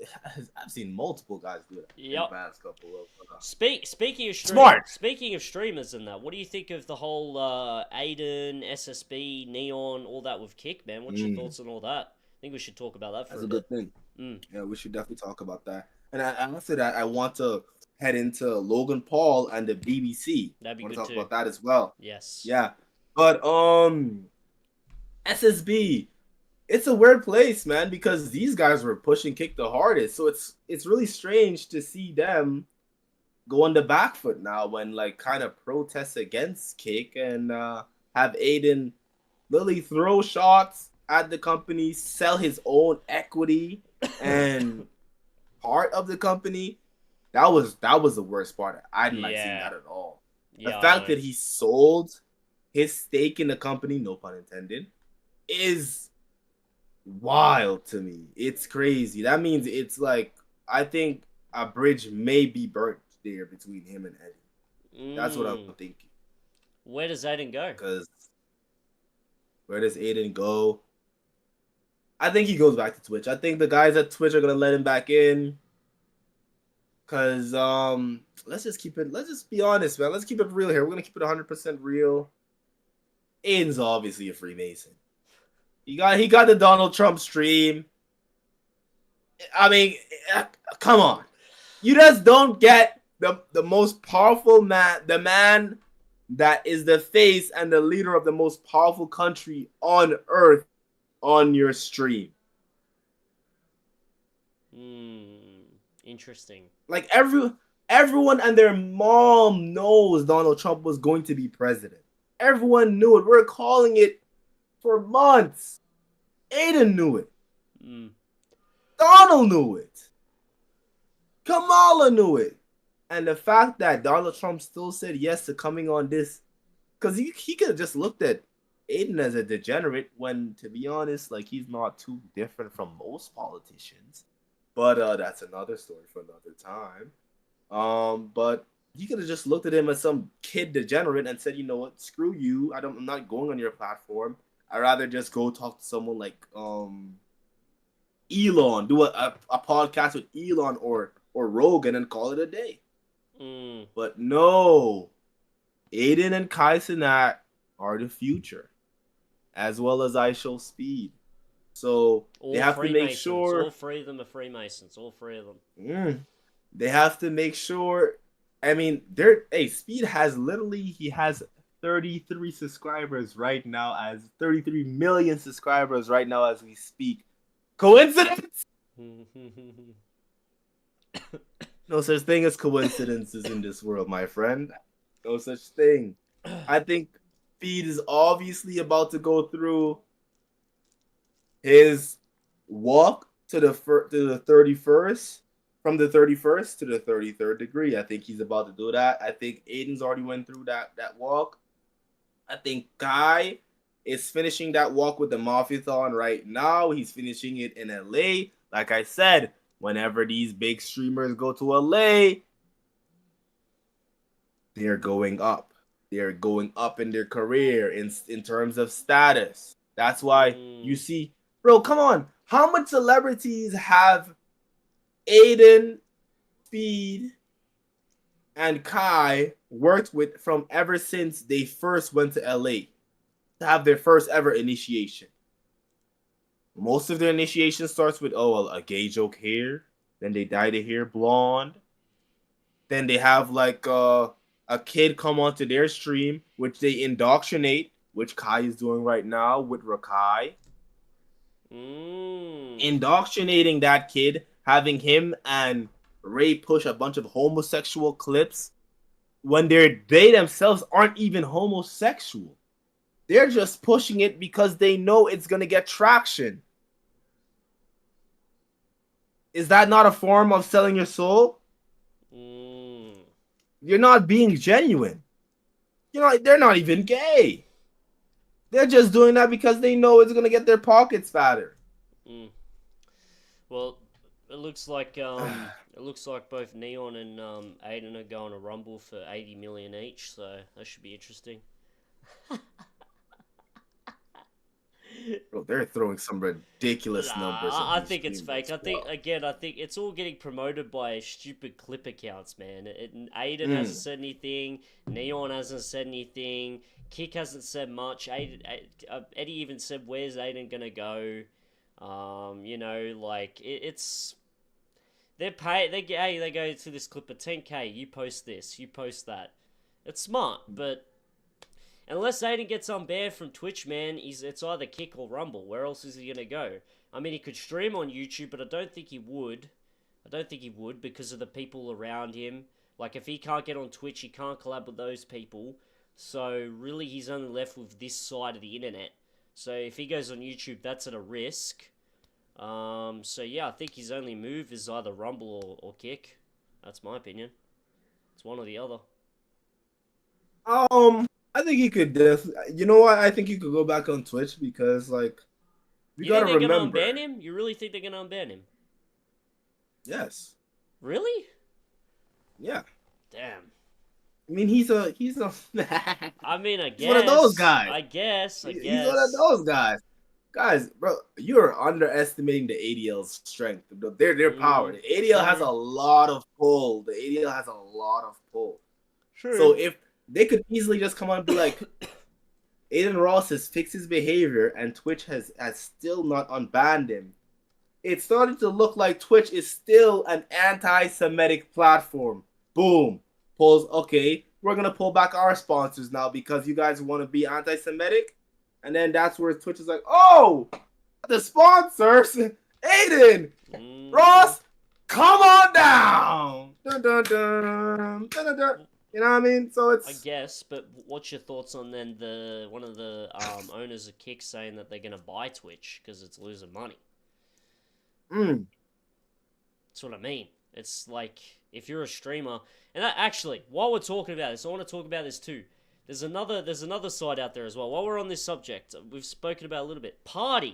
I've seen multiple guys do that in the Yep. past couple of. Speaking of Smart. Speaking of streamers and that, what do you think of the whole Aiden, SSB, Neon, all that with Kick, man? What's your thoughts on all that? I think we should talk about that for That's a a bit. good thing. Yeah, we should definitely talk about that. And after that, I want to head into Logan Paul and the BBC. That'd be I want good to talk too. about that as well. Yes. Yeah, but SSB, it's a weird place, man, because these guys were pushing Kick the hardest. So it's really strange to see them go on the back foot now when like kind of protest against Kick and have Aiden literally throw shots at the company, sell his own equity and part of the company. That was the worst part. I didn't like seeing that at all. The fact that he sold his stake in the company, no pun intended, is wild to me. It's crazy. That means it's like I think a bridge may be burnt there between him and Eddie. That's what I'm thinking. Where does Aiden go? Because where does Aiden go? I think he goes back to Twitch. I think the guys at Twitch are gonna let him back in. Cause let's just be honest, man. Let's keep it real here. We're gonna keep it 100% real. Aiden's obviously a Freemason. He got the Donald Trump stream. I mean, come on. You just don't get the most powerful man, the man that is the face and the leader of the most powerful country on earth on your stream. Interesting. Like everyone and their mom knows Donald Trump was going to be president. Everyone knew it. We're calling it for months. Aiden knew it. Donald knew it. Kamala knew it. And the fact that Donald Trump still said yes to coming on this, because he could have just looked at Aiden as a degenerate when, to be honest, like he's not too different from most politicians. But that's another story for another time. But he could have just looked at him as some kid degenerate and said, you know what, screw you. I'm not going on your platform. I'd rather just go talk to someone like Elon, do a podcast with Elon or Rogan and call it a day. But no, Aiden and Kai Cenat are the future, as well as I Show Speed. So they have to make sure all three of them are Freemasons. All three of them. They have to make sure. I mean, Speed has he has 33 subscribers right now, as 33 million subscribers right now as we speak. Coincidence? No such thing as coincidences in this world, my friend. No such thing. I think Speed is obviously about to go through his walk to the 31st, from the 31st to the 33rd degree. I think he's about to do that. I think Aiden's already went through that walk. I think Kai is finishing that walk with the Mafiathon right now. He's finishing it in LA. Like I said, whenever these big streamers go to LA, they're going up. They're going up in their career in terms of status. That's why you see, bro, come on. How much celebrities have Aiden, Speed, and Kai worked with from ever since they first went to LA to have their first ever initiation? Most of their initiation starts with, a gay joke hair. Then they dye the hair blonde. Then they have like a kid come onto their stream, which they indoctrinate, which Kai is doing right now with Rakai. Indoctrinating that kid, having him and Ray push a bunch of homosexual clips when they themselves aren't even homosexual. They're just pushing it because they know it's gonna get traction. Is that not a form of selling your soul? You're not being genuine. They're not even gay. They're just doing that because they know it's gonna get their pockets fatter. Well, it looks like both Neon and Aiden are going to Rumble for 80 million each, so that should be interesting. Bro, they're throwing some ridiculous numbers. I think it's fake. I think it's all getting promoted by stupid clip accounts, man. Aiden hasn't said anything. Neon hasn't said anything. Kick hasn't said much. Eddie even said, "Where's Aiden gonna go?" It's they're paid. They go to this clip of 10K. You post this. You post that. It's smart, but unless Aiden gets unbanned from Twitch, man, it's either Kick or Rumble. Where else is he gonna go? I mean, he could stream on YouTube, but I don't think he would. Because of the people around him. Like, if he can't get on Twitch, he can't collab with those people. So, really, he's only left with this side of the internet. So, if he goes on YouTube, that's at a risk. So, yeah, I think his only move is either Rumble or Kick. That's my opinion. It's one or the other. I think he could you know what? I think he could go back on Twitch because, like, you gotta think they're remember. gonna unban him? You really think they're gonna unban him? Yes. Really? Yeah. Damn. I mean, he's a. I mean, I guess. He's one of those guys. I guess. He's one of those guys. Guys, bro, you're underestimating the ADL's strength. Their power. The ADL has a lot of pull. Sure. So if they could easily just come on and be like, Aiden Ross has fixed his behavior and Twitch has still not unbanned him. It's starting to look like Twitch is still an anti-Semitic platform. Boom. Pulls, okay, we're going to pull back our sponsors now because you guys want to be anti-Semitic. And then that's where Twitch is like, oh, the sponsors, Aiden, Ross, come on down. Dun, dun, dun, dun, dun, dun. You know what I mean? So it's. I guess, but what's your thoughts on then one of the owners of Kick saying that they're going to buy Twitch because it's losing money? That's what I mean. It's like, if you're a streamer, and actually, while we're talking about this, I want to talk about this too. There's another side out there as well. While we're on this subject, we've spoken about a little bit. Party.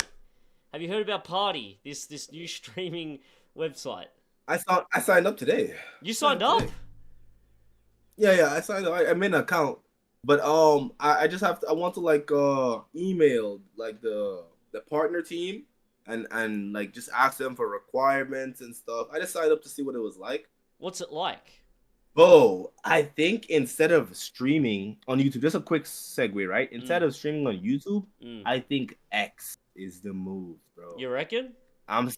Have you heard about Party? This new streaming website. I signed up today. You signed up? Yeah, I signed up. I made an account, but I just have to. I want to like email like the partner team and like just ask them for requirements and stuff. I just signed up to see what it was like. What's it like? Oh, I think instead of streaming on YouTube, just a quick segue, right? Instead of streaming on YouTube, I think X is the move, bro. You reckon? I'm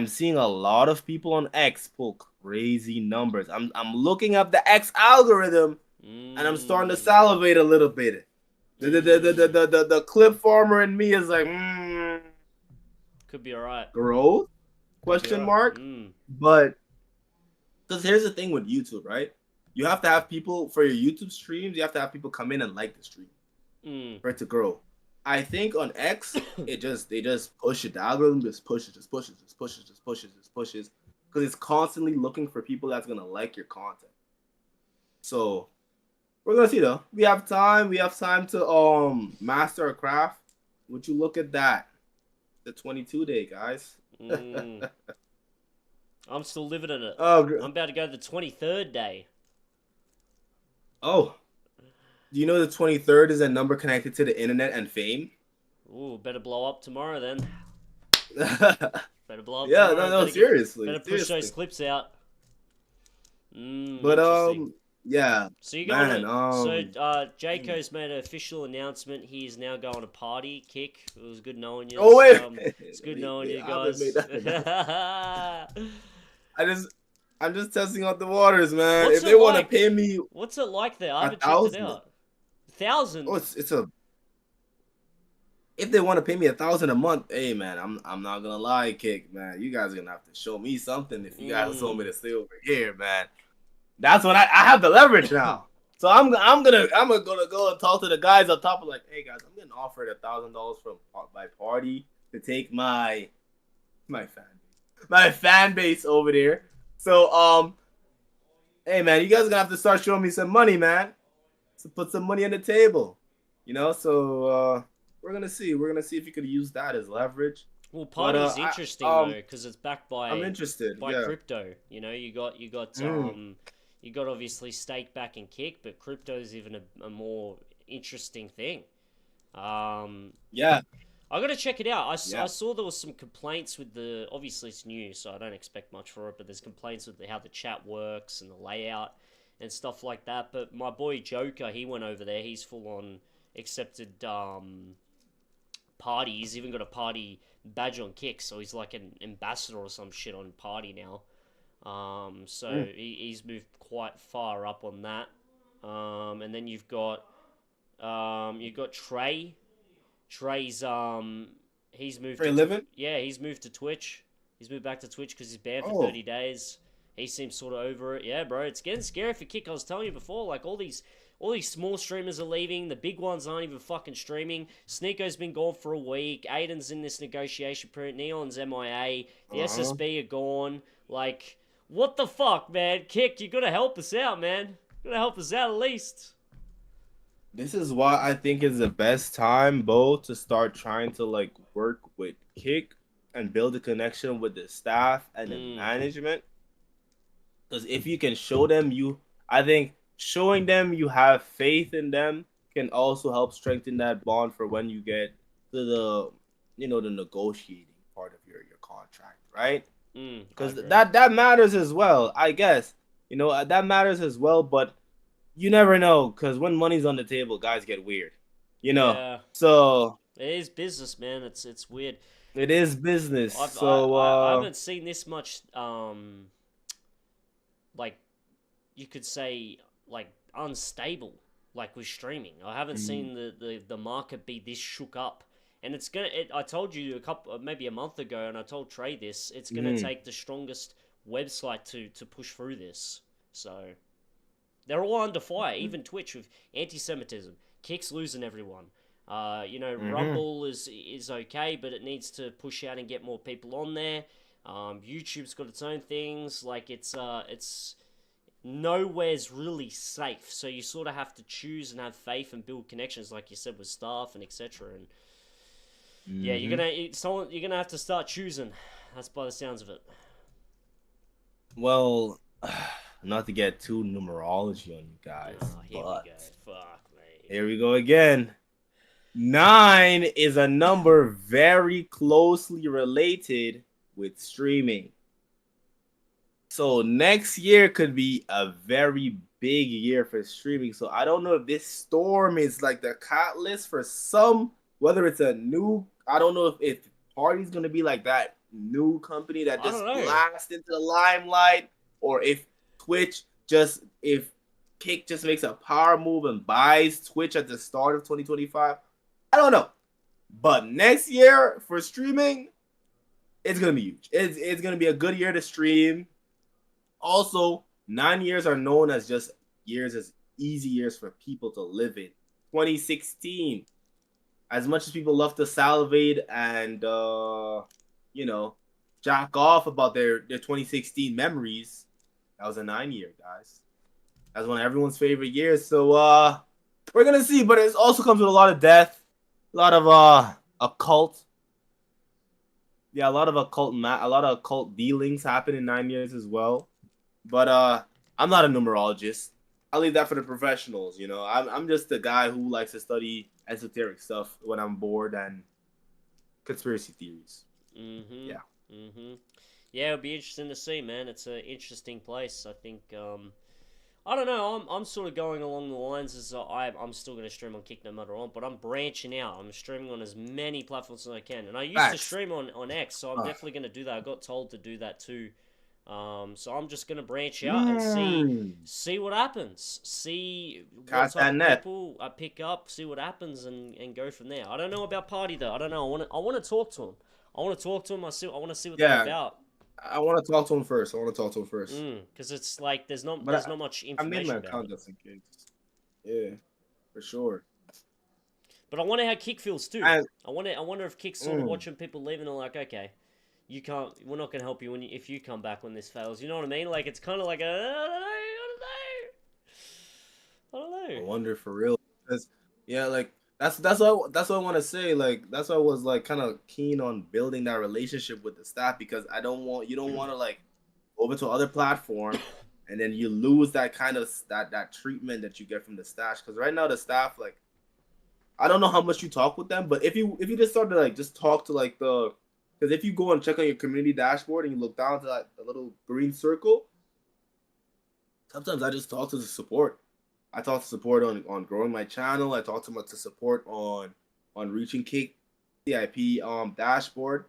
seeing a lot of people on X pull crazy numbers. I'm looking up the X algorithm, and I'm starting to salivate a little bit. The clip farmer in me is like, could be alright. Growth? Question mark? But because here's the thing with YouTube, right? You have to have people for your YouTube streams. You have to have people come in and like the stream for it to grow. I think on X, they just push it. The algorithm just pushes, because it's constantly looking for people that's gonna like your content. So we're gonna see though. We have time. We have time to master our craft. Would you look at that? The 22-day, guys. I'm still living in it. Oh, I'm about to go the 23rd day. Oh. Do you know the 23rd is a number connected to the internet and fame? Ooh, better blow up tomorrow then. Better blow up yeah, tomorrow. no, seriously. Better push those clips out. But, yeah. So you going so Jayco's made an official announcement. He is now going to Party. Kick. It was good knowing you. Oh, wait. It's good knowing you guys. I'm just testing out the waters, man. What's if they want to pay me, what's it like there? I haven't checked it out. 1,000. Oh, it's a. if they want to pay me $1,000 a month, hey man, I'm not gonna lie, Kick, man. You guys are gonna have to show me something if you guys told me to stay over here, man. That's when I have the leverage now. So I'm gonna go and talk to the guys up top. Like, hey guys, I'm getting offered $1,000 from my party to take my fan base over there. So hey man, you guys are gonna have to start showing me some money, man. So put some money on the table, you know. So we're gonna see if you could use that as leverage. Well, party's interesting though, because it's backed by I'm interested by crypto. You know, you got you got obviously stake back and kick, but crypto is even a more interesting thing. Yeah. I got to check it out. I saw there was some complaints with the. Obviously, it's new, so I don't expect much for it. But there's complaints with how the chat works and the layout and stuff like that. But my boy Joker, he went over there. He's full on accepted party. He's even got a party badge on Kick, so he's like an ambassador or some shit on party now. He's moved quite far up on that. And then you've got Trey. Trey's he's moved. Trey Livin? Yeah, he's moved to Twitch. He's moved back to Twitch because he's banned for 30 days. He seems sort of over it. Yeah, bro, it's getting scary for Kick. I was telling you before, like all these small streamers are leaving. The big ones aren't even fucking streaming. Sneako's been gone for a week. Aiden's in this negotiation period. Neon's MIA. The SSB are gone. Like, what the fuck, man? Kick, you gotta help us out, man. You gotta help us out at least. This is why I think is the best time, Bo, to start trying to like work with Kick and build a connection with the staff and the management. Because if you can show them I think showing them you have faith in them can also help strengthen that bond for when you get to the negotiating part of your contract, right? Because that matters as well, I guess. That matters as well, but you never know, because when money's on the table, guys get weird. Yeah. So it is business, man. It's weird. It is business. I haven't seen this much like you could say like unstable like with streaming. I haven't seen the market be this shook up. And I told you maybe a month ago, and I told Trey this, it's gonna take the strongest website to push through this. So they're all under fire, even Twitch with anti-Semitism. Kick's losing everyone. Rumble is okay, but it needs to push out and get more people on there. YouTube's got its own things. Like it's nowhere's really safe. So you sort of have to choose and have faith and build connections, like you said, with staff and etc. And yeah, you're gonna have to start choosing. That's by the sounds of it. Well, not to get too numerology on you guys. Here we go. Fuck, mate. Here we go again. 9 is a number very closely related with streaming. So next year could be a very big year for streaming. So I don't know if this storm is like the catalyst for some, whether it's a new, I don't know if Party's going to be like that new company that just blasts into the limelight, or if Kick just makes a power move and buys Twitch at the start of 2025. I don't know. But next year for streaming, it's going to be huge. It's going to be a good year to stream. Also, 9 years are known as just easy years for people to live in. 2016, as much as people love to salivate and, jack off about their 2016 memories, that was a 9-year, guys. That's one of everyone's favorite years. So we're gonna see, but it also comes with a lot of death, a lot of occult. Yeah, a lot of occult dealings happen in 9 years as well. But I'm not a numerologist. I'll leave that for the professionals. I'm just a guy who likes to study esoteric stuff when I'm bored and conspiracy theories. Yeah. Yeah, it'll be interesting to see, man. It's an interesting place. I think, I don't know, I'm sort of going along the lines as I'm still going to stream on Kick no matter what, but I'm branching out. I'm streaming on as many platforms as I can. And I used to stream on X, so I'm definitely going to do that. I got told to do that too. So I'm just gonna branch out and see what happens. See what Cast type that of net. people I pick up. See what happens and go from there. I don't know about Party though. I don't know. I want to talk to him. I want to talk to him. I want to see what they're about. I want to talk to him first. Because it's like there's not much I made information my about account it. just in case. Yeah, for sure. But I wonder how Kick feels too. And- I wonder if Kick's sort of watching people leave and they're like, okay, you can't. We're not gonna help you if you come back when this fails. You know what I mean? Like it's kind of like I don't know. I wonder for real. Because like that's what I want to say. Like that's why I was like kind of keen on building that relationship with the staff, because you don't want to like go over to other platform and then you lose that kind of that treatment that you get from the staff. Because right now the staff, like, I don't know how much you talk with them, but if you just start to like just talk to like because if you go and check on your community dashboard and you look down to that little green circle, sometimes I just talk to the support. I talk to support on growing my channel. I talk to support on reaching CIP dashboard,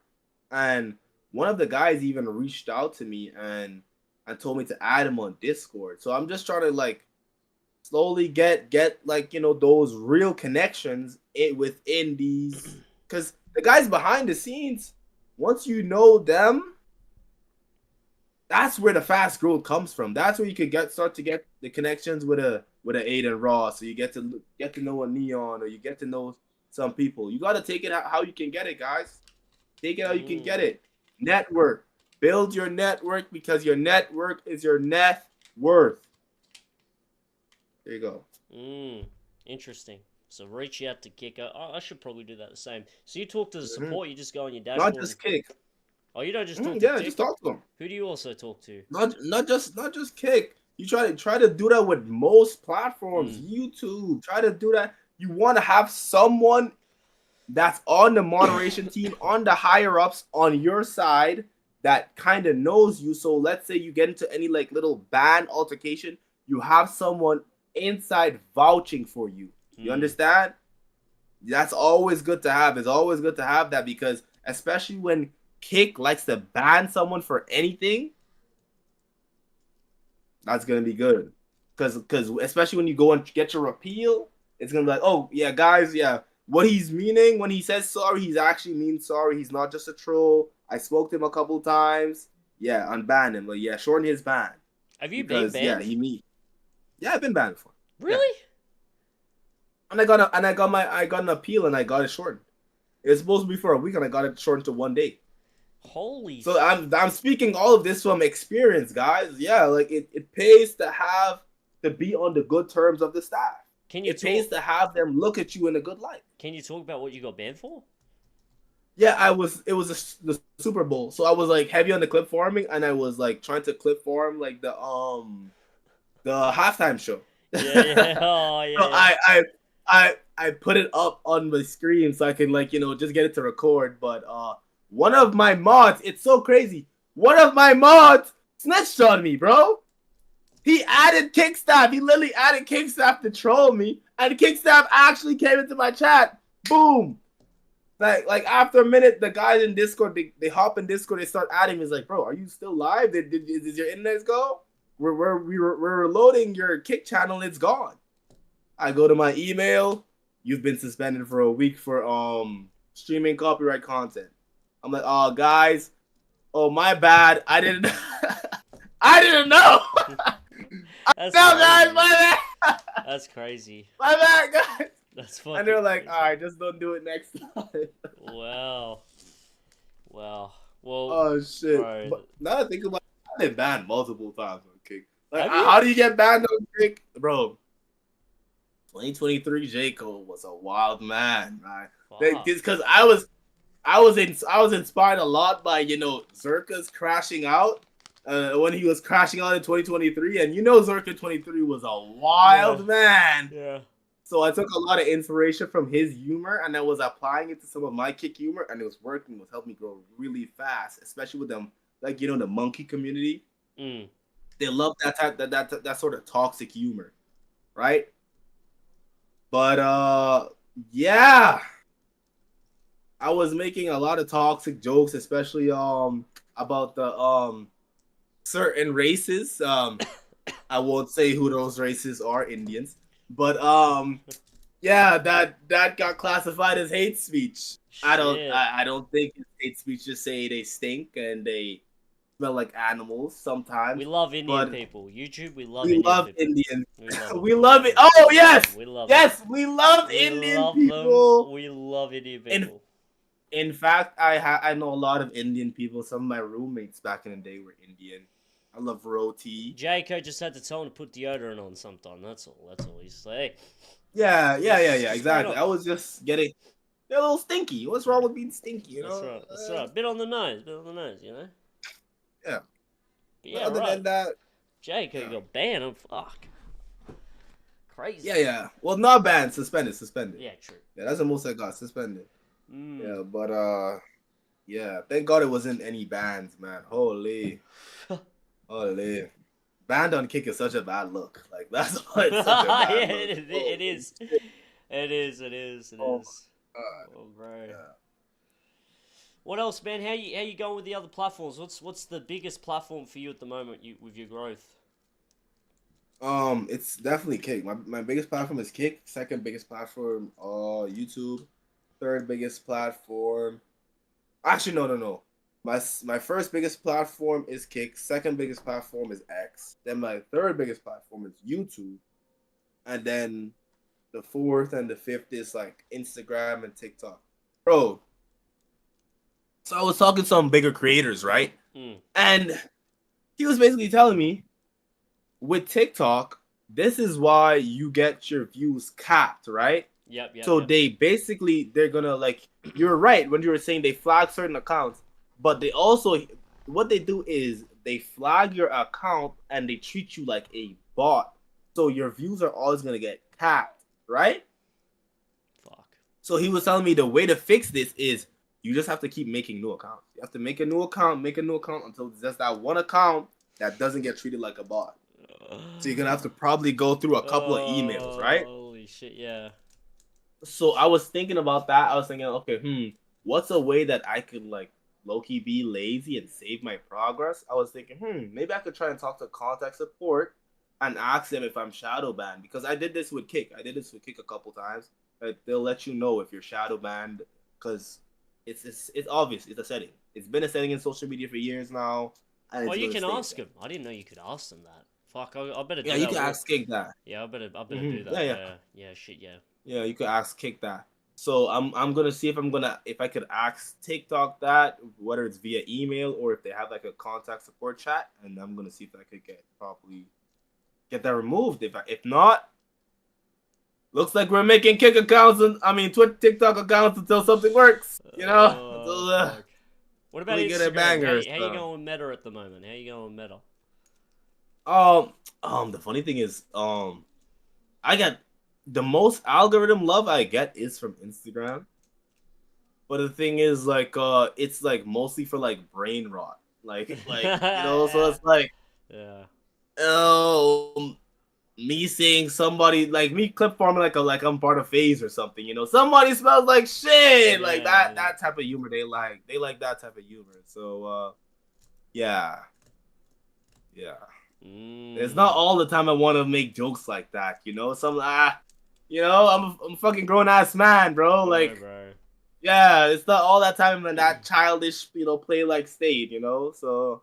and one of the guys even reached out to me and told me to add him on Discord. So I'm just trying to like slowly get like those real connections within these, because the guys behind the scenes, once you know them, that's where the fast growth comes from. That's where you could start to get the connections with a Aiden Ross, so you get to know a Neon, or you get to know some people. You got to take it how you can get it, guys. Take it how you can get it. Network. Build your network, because your network is your net worth. There you go. Interesting. So reach out to Kick. I should probably do that the same. So you talk to the support. You just go on your dashboard. Not just Kick. Oh, you don't just talk to yeah, Kick? just talk to them. Who do you also talk to? Not just Kick. You try to do that with most platforms. YouTube. Try to do that. You want to have someone that's on the moderation team, on the higher ups on your side, that kind of knows you. So let's say you get into any like little ban altercation, you have someone inside vouching for you. You understand? That's always good to have. It's always good to have that, because especially when Kick likes to ban someone for anything, that's gonna be good. Because especially when you go and get your appeal, it's gonna be like, oh yeah, guys, yeah, what he's meaning when he says sorry, he's actually means sorry. He's not just a troll. I spoke to him a couple times. Yeah, unban him. But yeah, shorten his ban. Have you been banned? Yeah, I've been banned before. Really? Yeah. And I got an appeal and I got it shortened. It was supposed to be for a week and I got it shortened to 1 day. Holy. So I'm speaking all of this from experience, guys. Yeah, like it pays to be on the good terms of the staff. It pays to have them look at you in a good light. Can you talk about what you got banned for? Yeah, it was the Super Bowl. So I was like heavy on the clip farming, and I was like trying to clip farm like the halftime show. Yeah. Oh yeah. So I put it up on the screen so I can like just get it to record. But one of my mods, it's so crazy. One of my mods snitched on me, bro. He added Kickstaff. He literally added Kickstaff to troll me, and Kickstaff actually came into my chat. Boom. Like after a minute, the guys in Discord, they hop in Discord, they start adding me. It's like, bro, are you still live? Did your internet go? We're reloading your Kick channel, it's gone. I go to my email. You've been suspended for a week for streaming copyright content. I'm like, oh guys, oh my bad. I didn't know. That's no, crazy. guys, my bad. That's crazy. My bad, guys. That's fucking. And they're like, crazy. all right, just don't do it next time. Wow. Well. Oh shit. Bro. But now that I think about it, I've been banned multiple times on Kick. Like, Have you? how do you get banned on Kick, bro? 2023 J. Cole was a wild man, right? Because I was inspired a lot by Zerka's crashing out when he was crashing out in 2023, and Zerka 23 was a wild man. Yeah. So I took a lot of inspiration from his humor, and I was applying it to some of my Kick humor, and it was working. It was helping me grow really fast, especially with them, like the monkey community. They love that sort of toxic humor, right? But yeah, I was making a lot of toxic jokes, especially about the certain races. I won't say who those races are, Indians, but yeah, that got classified as hate speech. Shit. I don't think it's hate speech to say they stink and they smell like animals sometimes. We love Indian but people. YouTube, we love we Indian love people. Indians. We love them. We love it. Oh yes, We love yes, them. we love We Indian love people. them. We love Indian In people. in fact, I know a lot of Indian people. Some of my roommates back in the day were Indian. I love roti. Jayco just had to tell him to put deodorant on sometime. That's all. That's all he's saying. Yeah, What's exactly. going I on? was just getting they're a little stinky. What's wrong with being stinky? You That's know? right. That's right. Bit on the nose. Bit on the nose. You know. Yeah. But But yeah. other Right. than that, Jayco yeah. got banned. I'm fuck. Crazy. yeah. Well, not banned, suspended. Yeah. True. Yeah, that's the most I got, suspended. Mm. Yeah, but yeah, thank God it wasn't any bans, man. Holy. Banned on kick is such a bad look. Like that's why it's such a bad Yeah, look. it is. It is. Oh, Oh, bro. Yeah. What else, man? How you going with the other platforms? What's the biggest platform for you at the moment? With your growth. It's definitely Kick. My biggest platform is Kick. Second biggest platform, YouTube. Third biggest platform. Actually, no. My first biggest platform is Kick. Second biggest platform is X. Then my third biggest platform is YouTube. And then the fourth and the fifth is like Instagram and TikTok. Bro. So I was talking to some bigger creators, right? And he was basically telling me with TikTok, this is why you get your views capped, right? Yep. So they're gonna like, you're right when you were saying they flag certain accounts, but they also, what they do is they flag your account and they treat you like a bot. So your views are always gonna get capped, right? Fuck. So he was telling me the way to fix this is you just have to keep making new accounts. You have to make a new account until it's just that one account that doesn't get treated like a bot. So you're gonna have to probably go through a couple of emails, right? Holy shit, yeah. So I was thinking about that. I was thinking, okay, what's a way that I could like low-key be lazy and save my progress? I was thinking, maybe I could try and talk to contact support and ask them if I'm shadow banned, because I did this with Kick. A couple times. They'll let you know if you're shadow banned because it's obvious. It's a setting. It's been a setting in social media for years now. And Oh, you can ask them. them. I didn't know you could ask them that. Fuck, I better do Yeah, that. you can ask Kick that. Yeah, I better do that. Yeah, shit, yeah. Yeah, you could ask Kick that. So I'm gonna see if I could ask TikTok that, whether it's via email or if they have like a contact support chat, and I'm gonna see if I could get that removed. If not, looks like we're making Kick accounts TikTok accounts until something works. You know. What about we get a Instagram? banger, How you going with Meta at the moment? How you going with Meta? The funny thing is, I got the most algorithm love I get is from Instagram. But the thing is, like, it's like mostly for like brain rot, like so it's like, yeah, me seeing somebody like me clip farming like I'm part of Phase or something, somebody smells like shit, like that type of humor they like that type of humor. So yeah. It's not all the time I want to make jokes like that, I'm a fucking grown ass man, bro. Like, bro. Yeah, it's not all that time when that childish, play like state, So,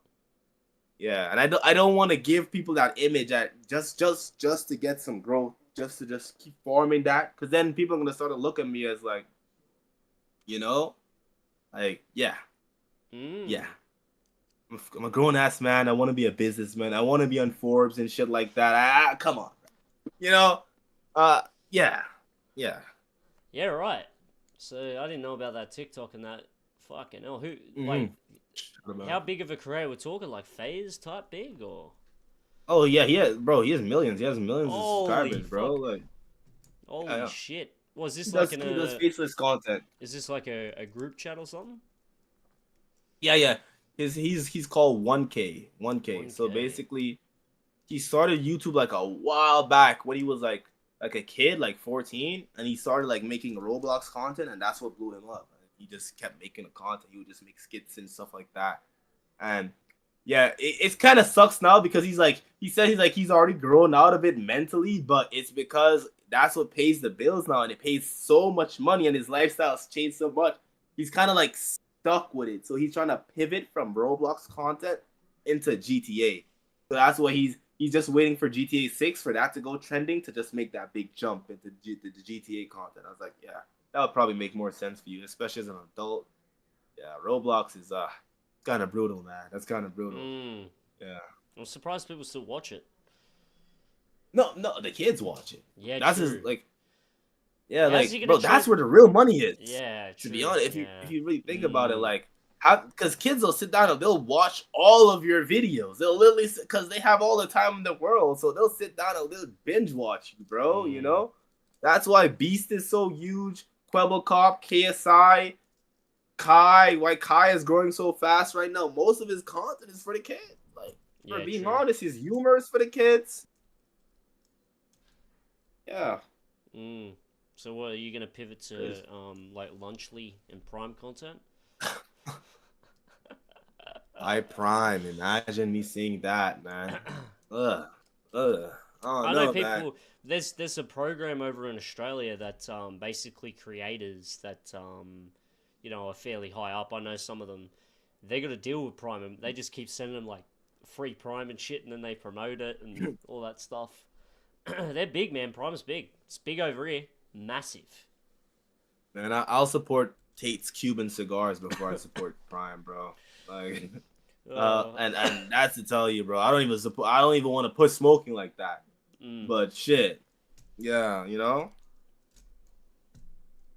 yeah, and I don't want to give people that image at just to get some growth, just to keep forming that, because then people are gonna start to look at me as like, like yeah. I'm a grown ass man. I want to be a businessman. I want to be on Forbes and shit like that. Come on, yeah. Yeah, right. So I didn't know about that TikTok and that. Fucking hell, like, how big of a career we're talking? Like Phase type big or? Oh yeah, bro. He has millions. He has millions of subscribers, fuck. bro. Like, holy shit. Was this he like does faceless content? Is this like a group chat or something? Yeah. He's called 1K. 1K. So basically, he started YouTube like a while back when he was like a kid, like 14, and he started like making Roblox content, and that's what blew him up. He just kept making the content. He would just make skits and stuff like that. And yeah, it's kind of sucks now because he said he's already grown out of it mentally, but it's because that's what pays the bills now, and it pays so much money, and his lifestyle's changed so much. He's kind of like stuck with it, so he's trying to pivot from Roblox content into GTA. So that's why he's just waiting for GTA 6 for that to go trending to just make that big jump into the GTA content. I was like, yeah, that would probably make more sense for you, especially as an adult. Yeah, Roblox is kind of brutal, man. That's kind of brutal. Yeah. I'm surprised people still watch it. No, the kids watch it. Yeah, that's true. his like. Yeah, How's he like, gonna bro, that's where the real money is. Yeah, to true. be honest, if Yeah. you really think about it, like, how, because kids will sit down and they'll watch all of your videos. They'll literally, because they have all the time in the world, so they'll sit down and they'll binge watch you, bro. You know, that's why Beast is so huge. Quebble Cop, KSI, Kai. Why Kai is growing so fast right now? Most of his content is for the kids. Like, for being true. honest, his humor is for the kids. Yeah. So what are you gonna pivot to? Like Lunchly and Prime content? Prime. Imagine me seeing that, man. Ugh. Oh, I no, know people. man. There's a program over in Australia that basically creators that you know are fairly high up. I know some of them. They got to deal with Prime, and they just keep sending them like free Prime and shit, and then they promote it and all that stuff. They're big, man. Prime's big. It's big over here. Massive. Man, I'll support Tate's Cuban cigars before I support Prime, bro. Like, and that's to tell you, bro. I don't even want to put smoking like that. But shit, yeah, you know.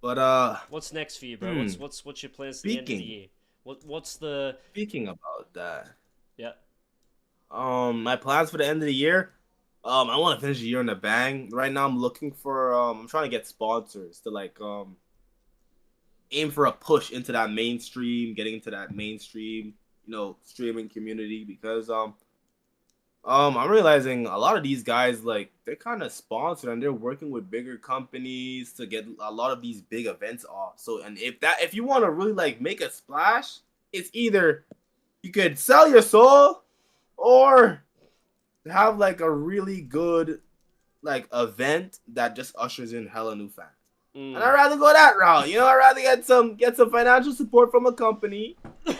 But what's next for you, bro? What's your plans at the end of the year? What's the speaking about that? Yeah. My plans for the end of the year. I want to finish the year in a bang. Right now, I'm looking for. I'm trying to get sponsors to like aim for a push into that mainstream, getting into that mainstream, you know, streaming community because I'm realizing a lot of these guys like they're kind of sponsored and they're working with bigger companies to get a lot of these big events off. So and if you want to really like make a splash, it's either you could sell your soul or have like a really good like event that just ushers in hella new fans. And I'd rather go that route. You know, I'd rather get some financial support from a company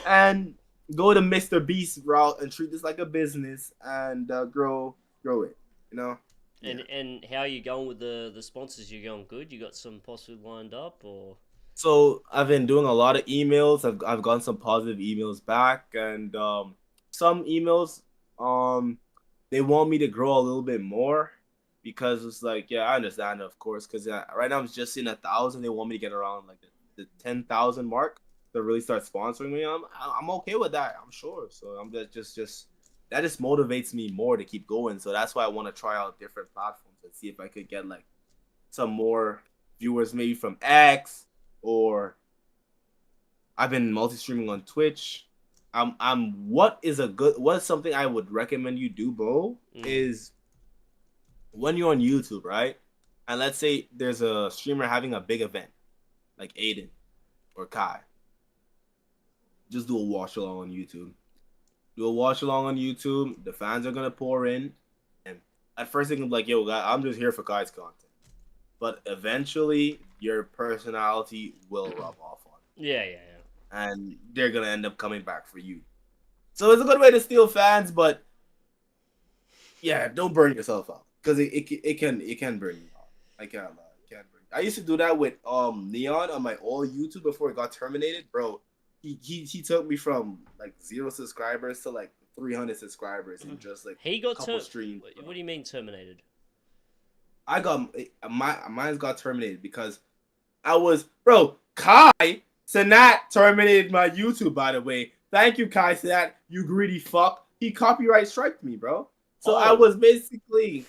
and go the Mr. Beast route and treat this like a business and grow it. You know. And how are you going with the sponsors? You going good? You got some possibly lined up or? So I've been doing a lot of emails. I've gotten some positive emails back, and some emails they want me to grow a little bit more. Because it's like, yeah, I understand, of course. Because right now I'm just seeing 1,000. They want me to get around like the 10,000 mark to really start sponsoring me. I'm okay with that. I'm sure. So I'm just that just motivates me more to keep going. So that's why I want to try out different platforms and see if I could get like some more viewers, maybe from X or I've been multi-streaming on Twitch. What is something I would recommend you do, bro? Is when you're on YouTube, right? And let's say there's a streamer having a big event, like Aiden or Kai. Just do a watch along on YouTube. Do a watch along on YouTube. The fans are gonna pour in, and at first they can be like, "Yo, guy, I'm just here for Kai's content," but eventually your personality will rub off on it. Yeah. And they're gonna end up coming back for you. So it's a good way to steal fans, but yeah, don't burn yourself out. Because it can burn you out. I can't lie. It can burn you. I used to do that with Neon on my old YouTube before it got terminated, bro. He took me from like 0 subscribers to like 300 subscribers in just like he got a couple streams. What do you mean terminated? I got mine got terminated because I was Kai Sanat terminated my YouTube, by the way. Thank you, Kai Sanat, you greedy fuck. He copyright striked me, bro. So I was basically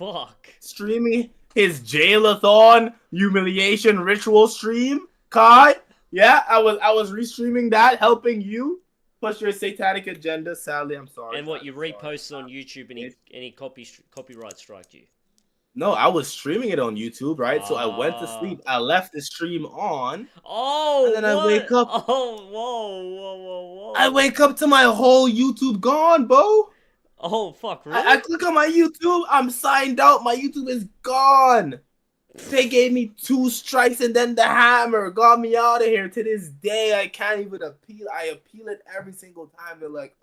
streaming his Jailathon humiliation ritual stream, Kai. Yeah, I was restreaming that, helping you push your satanic agenda. Sadly, I'm sorry. And what you repost on YouTube and any copyright strike you? No, I was streaming it on YouTube, right? So I went to sleep. I left the stream on, Oh, and then I wake what? up. Oh, whoa. I wake up to my whole YouTube gone, bro. Oh, fuck, I really? click on my YouTube. I'm signed out. My YouTube is gone. They gave me 2 strikes and then the hammer got me out of here. To this day, I can't even appeal. I appeal it every single time. They're like,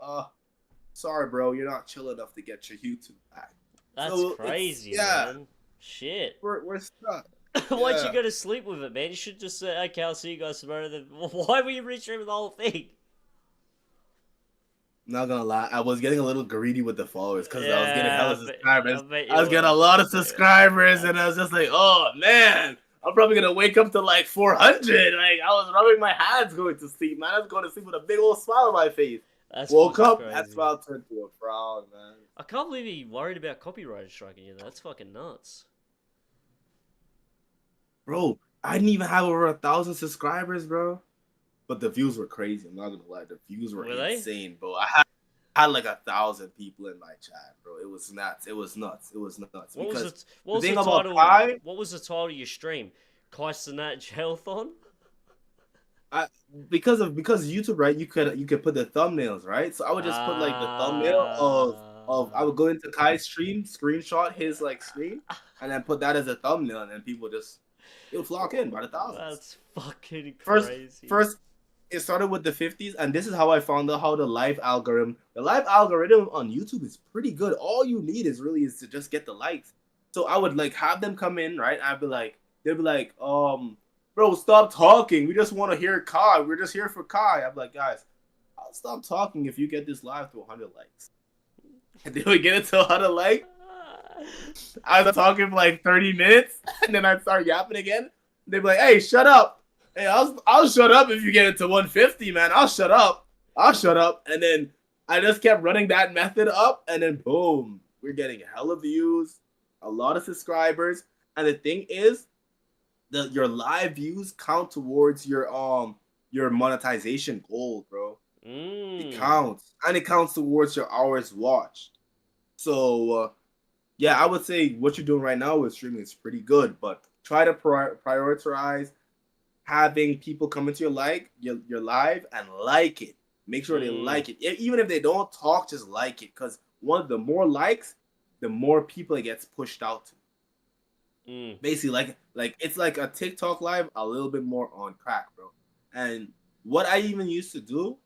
sorry, bro, you're not chill enough to get your YouTube back. That's So crazy, yeah, man. Shit. we're stuck. Why'd Yeah. you go to sleep with it, man? You should just say, okay, I'll see you guys tomorrow. Then why were you restreaming the whole thing? Not gonna lie, I was getting a little greedy with the followers because I was getting Yeah, hella I bet subscribers. you I was getting a was. lot of subscribers, and I was just like, oh man, I'm probably gonna wake up to like 400. Like I was rubbing my hands going to sleep, man. I was going to sleep with a big old smile on my face. That's Woke fucking up, crazy. that smile turned to a frown, man. I can't believe he worried about copyright striking you. That's fucking nuts. Bro, I didn't even have over 1,000 subscribers, bro. But the views were crazy. I'm not gonna lie, the views were they? insane, bro. I had like 1,000 people in my chat, bro. It was nuts. It was nuts. It was nuts. What Because was the thing about title? Kai- What was the title of your stream? Kai Sanat Jailthon? because YouTube, right? You could put the thumbnails, right? So I would just put like the thumbnail of I would go into Kai's stream, screenshot his like screen, and then put that as a thumbnail, and then people just it would flock in by the thousands. That's fucking First, crazy. it started with the 50s, and this is how I found out how the live algorithm on YouTube is pretty good. All you need is to just get the likes. So I would like have them come in, right? They'd be like, bro, stop talking. We just want to hear Kai. We're just here for Kai. I'm like, guys, I'll stop talking if you get this live to 100 likes. And they would get it to 100 likes. I was talking for like 30 minutes, and then I'd start yapping again. They'd be like, hey, shut up. Hey, I'll shut up if you get it to 150, man. I'll shut up. And then I just kept running that method up, and then boom, we're getting hella views, a lot of subscribers. And the thing is, your live views count towards your monetization goal, bro. It counts, and it counts towards your hours watched. So yeah, I would say what you're doing right now with streaming is pretty good, but try to prioritize having people come into your live and like it. Make sure they like it. Even if they don't talk, just like it. Because the more likes, the more people it gets pushed out to. Basically, like it's like a TikTok live, a little bit more on crack, bro. And what I even used to do,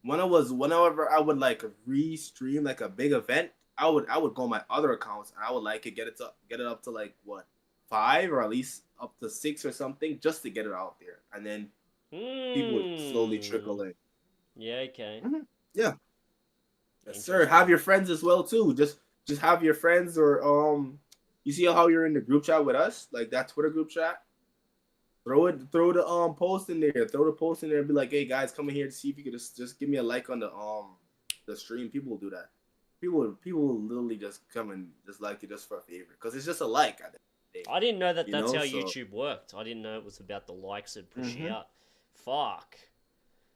whenever I would like re-stream like a big event, I would go on my other accounts and I would like get it up to like what 5 or at least up to 6 or something, just to get it out there, and then people would slowly trickle in. Yeah, okay. Yeah. Yes, sir. Have your friends as well too. Just have your friends, or you see how you're in the group chat with us, like that Twitter group chat. Throw the post in there. Throw the post in there and be like, hey guys, come in here to see if you could just give me a like on the stream. People will do that. People will literally just come and just like it just for a favor, because it's just a like. I didn't know that's how YouTube worked. I didn't know it was about the likes and push out. Fuck.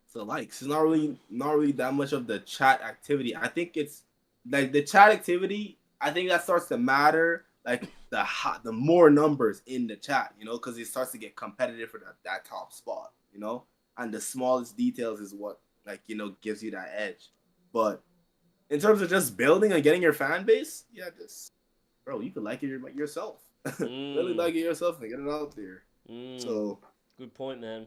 So likes, it's not really that much of the chat activity. I think it's like the chat activity. I think that starts to matter, like the more numbers in the chat, because it starts to get competitive for that top spot, and the smallest details is what gives you that edge. But in terms of just building and getting your fan base, yeah, bro, you can like it yourself. Really like it yourself and get it out there. So good point, man.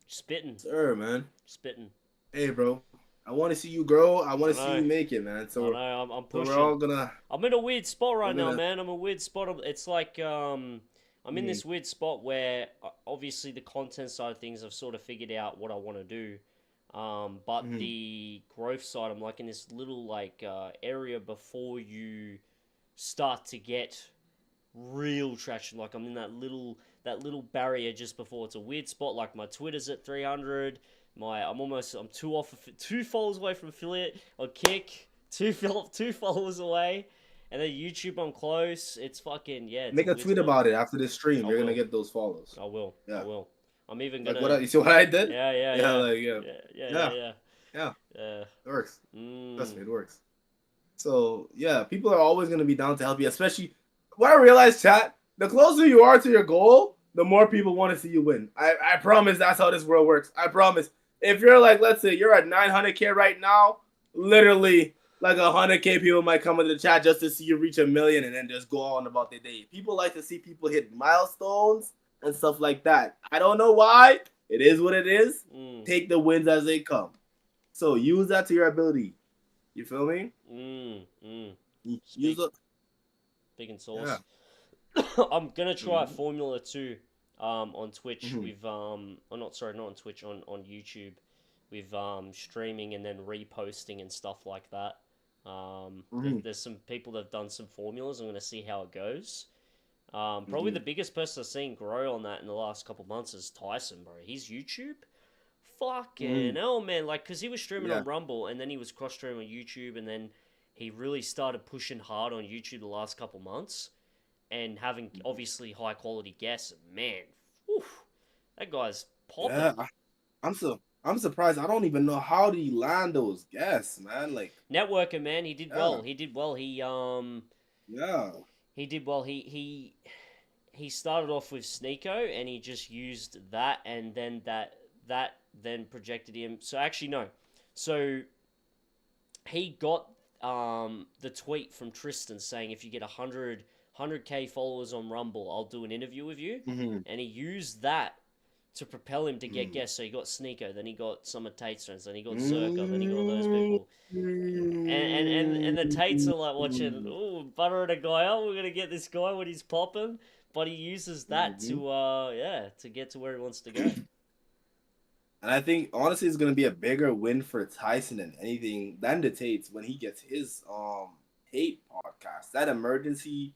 Spitting. Sir, man. Spitting. Hey, bro. I want to see you grow. I want to see you make it, man. So I'm pushing. So we're all gonna. I'm in a weird spot right now, man. I'm a weird spot. It's like I'm in this weird spot where obviously the content side of things I've sort of figured out what I want to do. But the growth side, I'm like in this little like area before you start to get real traction. Like I'm in that little barrier just before. It's a weird spot. Like my Twitter's at 300. I'm 2 followers away from affiliate on Kick. 2 followers away, and then YouTube I'm close. It's fucking it's make a tweet about it after this stream. You're gonna get those follows. I will. Yeah. I will. I'm even gonna. You see what I did? Yeah. It works. Trust me, it works. So yeah, people are always gonna be down to help you, especially. what I realized, chat, the closer you are to your goal, the more people want to see you win. I promise that's how this world works. I promise. If you're like, let's say you're at 900K right now, literally like 100K people might come into the chat just to see you reach 1 million and then just go on about their day. People like to see people hit milestones and stuff like that. I don't know why. It is what it is. Take the wins as they come. So use that to your ability. You feel me? Use it. Big and sauce. Yeah. I'm gonna try Formula 2 on Twitch with or not on Twitch, on YouTube with streaming and then reposting and stuff like that. There's some people that have done some formulas. I'm gonna see how it goes. Probably the biggest person I've seen grow on that in the last couple months is Tyson, bro. His YouTube, fucking hell, man. Like, cause he was streaming on Rumble and then he was cross streaming on YouTube, and then he really started pushing hard on YouTube the last couple months, and having obviously high quality guests. Man, that guy's popping. Yeah, I'm surprised. I don't even know how did he land those guests, man. Like, networking, man. He did well. He did well. He did well. He started off with Sneeko, and he just used that, and then that then projected him. So actually, no. So he got the tweet from Tristan saying, if you get 100K followers on Rumble, I'll do an interview with you. And he used that to propel him to get guests. So he got Sneeko, then he got some of Tate's friends, then he got Circa, then he got all those people. And the Tates are like watching, buttering a guy up, we're gonna get this guy when he's popping. But he uses that to get to where he wants to go. And I think honestly it's gonna be a bigger win for Tyson than anything than the Tates when he gets his Tate podcast, that emergency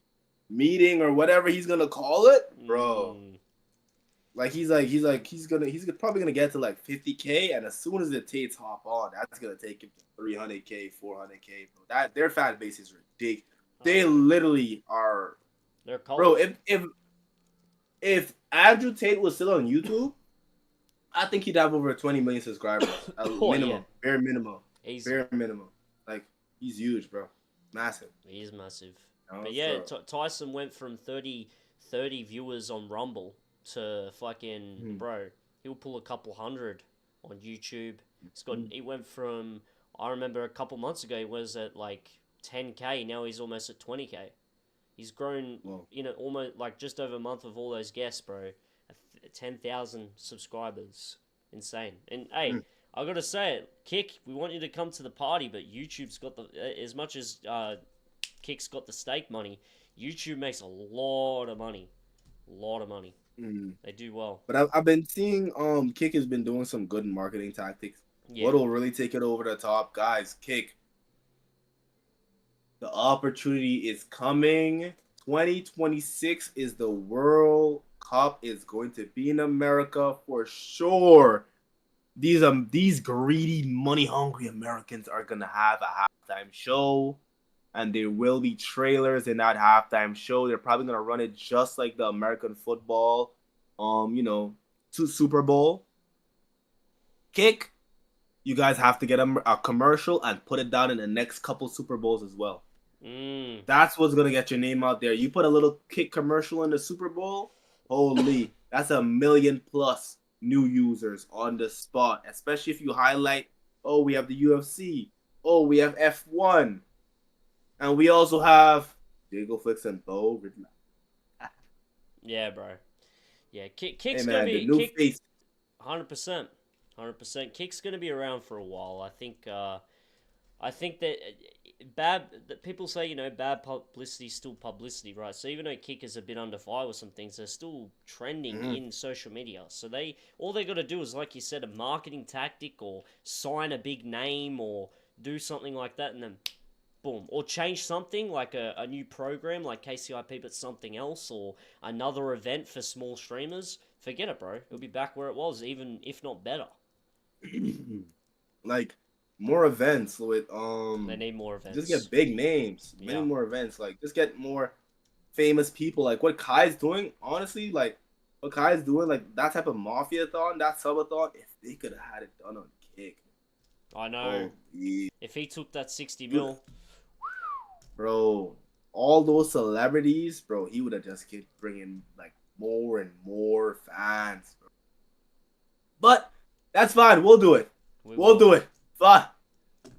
meeting or whatever he's gonna call it, bro. Like he's probably gonna get to like 50K, and as soon as the Tates hop on, that's gonna take him to 300K, 400K. Bro, that their fan base is ridiculous. They literally are. They're cold. Bro, if Andrew Tate was still on YouTube, I think he'd have over 20 million subscribers. Minimum, bare minimum, bare minimum. Like, he's huge, bro, massive. He is massive. But yeah, Tyson went from 30 viewers on Rumble to fucking bro. He'll pull a couple hundred on YouTube. He went from, I remember a couple months ago he was at like 10K. Now he's almost at 20K. He's grown almost like just over a month of all those guests, bro. 10,000 subscribers, insane. And hey, I gotta say it, Kick, we want you to come to the party, but YouTube's got as much as Kick's got the stake money. YouTube makes a lot of money. They do well. But I've been seeing Kick has been doing some good marketing tactics. What'll really take it over the top, guys? Kick, the opportunity is coming. 2026 is the World Cup. Is going to be in America for sure. These greedy, money-hungry Americans are gonna have a halftime show, and there will be trailers in that halftime show. They're probably gonna run it just like the American football, to Super Bowl. Kick, you guys have to get a commercial and put it down in the next couple Super Bowls as well. That's what's gonna get your name out there. You put a little Kick commercial in the Super Bowl, holy, that's 1 million plus new users on the spot. Especially if you highlight, we have the UFC, we have F1, and we also have Diego Flicks and Bo. Yeah, bro. Yeah, Kick's gonna be new face. 100%. Kick's gonna be around for a while. I think that that people say, bad publicity is still publicity, right? So even though Kick is a bit under fire with some things, they're still trending in social media. So all they got to do is, like you said, a marketing tactic, or sign a big name, or do something like that, and then boom, or change something like a new program like KCIP, but something else, or another event for small streamers. Forget it, bro. It'll be back where it was, even if not better. Like, more events with they need more events. Just get big names. Many more events. Like, just get more famous people. Like what Kai's doing, honestly, like what Kai's doing, like that type of mafia-thon, that subathon, if they could have had it done on Kick. I know. If he took that 60 mil. Bro, all those celebrities, bro, he would have just kept bringing like more and more fans. Bro. But that's fine. We'll do it. We'll do it. Fine.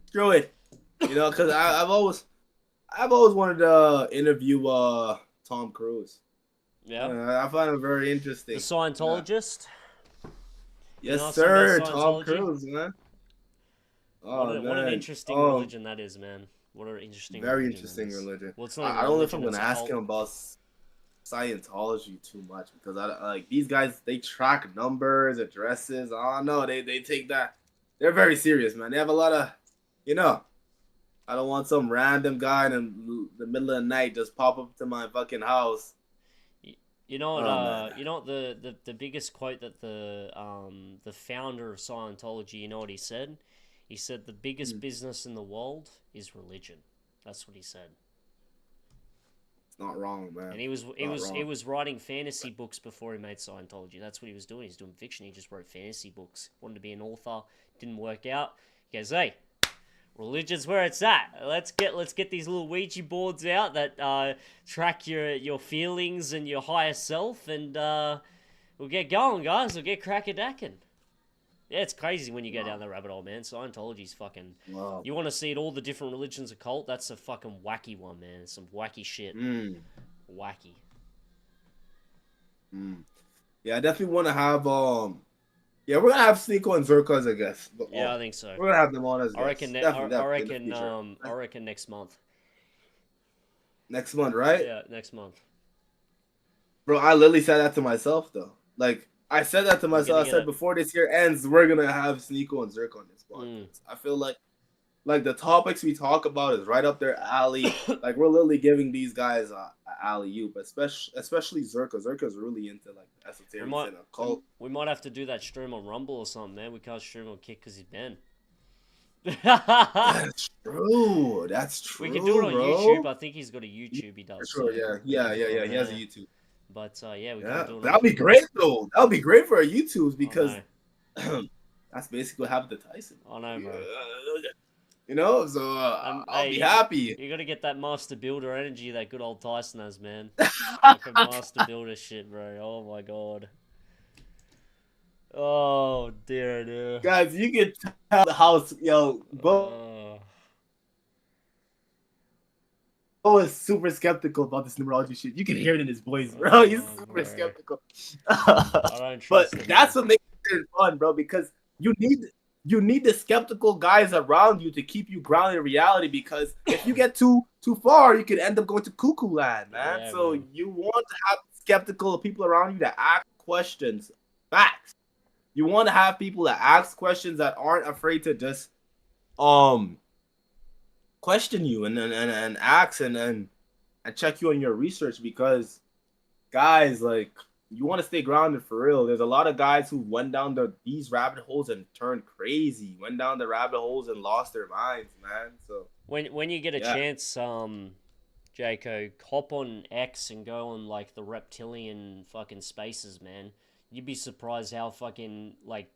Screw it. You know, because I've always wanted to interview Tom Cruise. Yeah. I find him very interesting. The Scientologist. Yes, You know sir. about Tom Scientology? Cruise, man. Oh, What an interesting religion that is, man. What an interesting very religion interesting that is. religion. Well, it's not I don't know if I'm religion, gonna it's a ask cult. him about Scientology too much because I like these guys. They track numbers, addresses. I don't know. They take that. They're very serious, man. They have a lot of, you know. I don't want some random guy in the middle of the night just pop up to my fucking house. You know what? Oh, you know what the biggest quote that the founder of Scientology. You know what he said? He said the biggest business in the world is religion. That's what he said. It's not wrong, man. And he was writing fantasy books before he made Scientology. That's what he was doing. He's doing fiction. He just wrote fantasy books. Wanted to be an author. Didn't work out. He goes, hey, religion's where it's at. Let's get these little Ouija boards out that track your feelings and your higher self, and we'll get going, guys. We'll get crack-a-dacking. Yeah, it's crazy when you go down the rabbit hole, man. Scientology's fucking... Wow. You want to see it, all the different religions occult? That's a fucking wacky one, man. It's some wacky shit. Wacky. Yeah, I definitely want to have... Yeah, we're going to have Sneeko and Zerka, I guess. But, Yeah, I think so. We're going to have them on as I reckon, guests. I reckon next month. Next month, right? Yeah, next month. Bro, I literally said that to myself, though. Like, I said that to myself. I said before this year ends, we're gonna have Sneeko and Zerk on this podcast. I feel like the topics we talk about is right up their alley. Like we're literally giving these guys a alley-oop, especially Zerka. Zerka's really into like esoteric and occult. We might have to do that stream on Rumble or something, man. We can't stream on Kick because he's banned. That's true. That's true. We can do it on YouTube. I think he's got a YouTube. He does. For sure. So, yeah. He has a YouTube. But yeah, we can do it. That'll be great though. That'll be great for our YouTubes because that's basically what happened to Tyson. I know, bro. You know, so I'll be happy. You got to get that Master Builder energy that good old Tyson has, man. Fucking Master Builder shit, bro. Oh my god. Oh dear. Guys, you can tell the house, yo, Bo is super skeptical about this numerology shit. You can hear it in his voice, bro. He's super skeptical. But that's what makes it fun, bro, because you need the skeptical guys around you to keep you grounded in reality, because if you get too far, you could end up going to cuckoo land, man. Yeah, so man. You want to have skeptical people around you that ask questions, facts. You want to have people that ask questions that aren't afraid to just question you and ask and check you on your research, because guys, like, you want to stay grounded for real. There's a lot of guys who went down these rabbit holes and turned crazy, went down the rabbit holes and lost their minds, man. So when you get a chance, Jaco, hop on X and go on like the reptilian fucking spaces, man. You'd be surprised how fucking like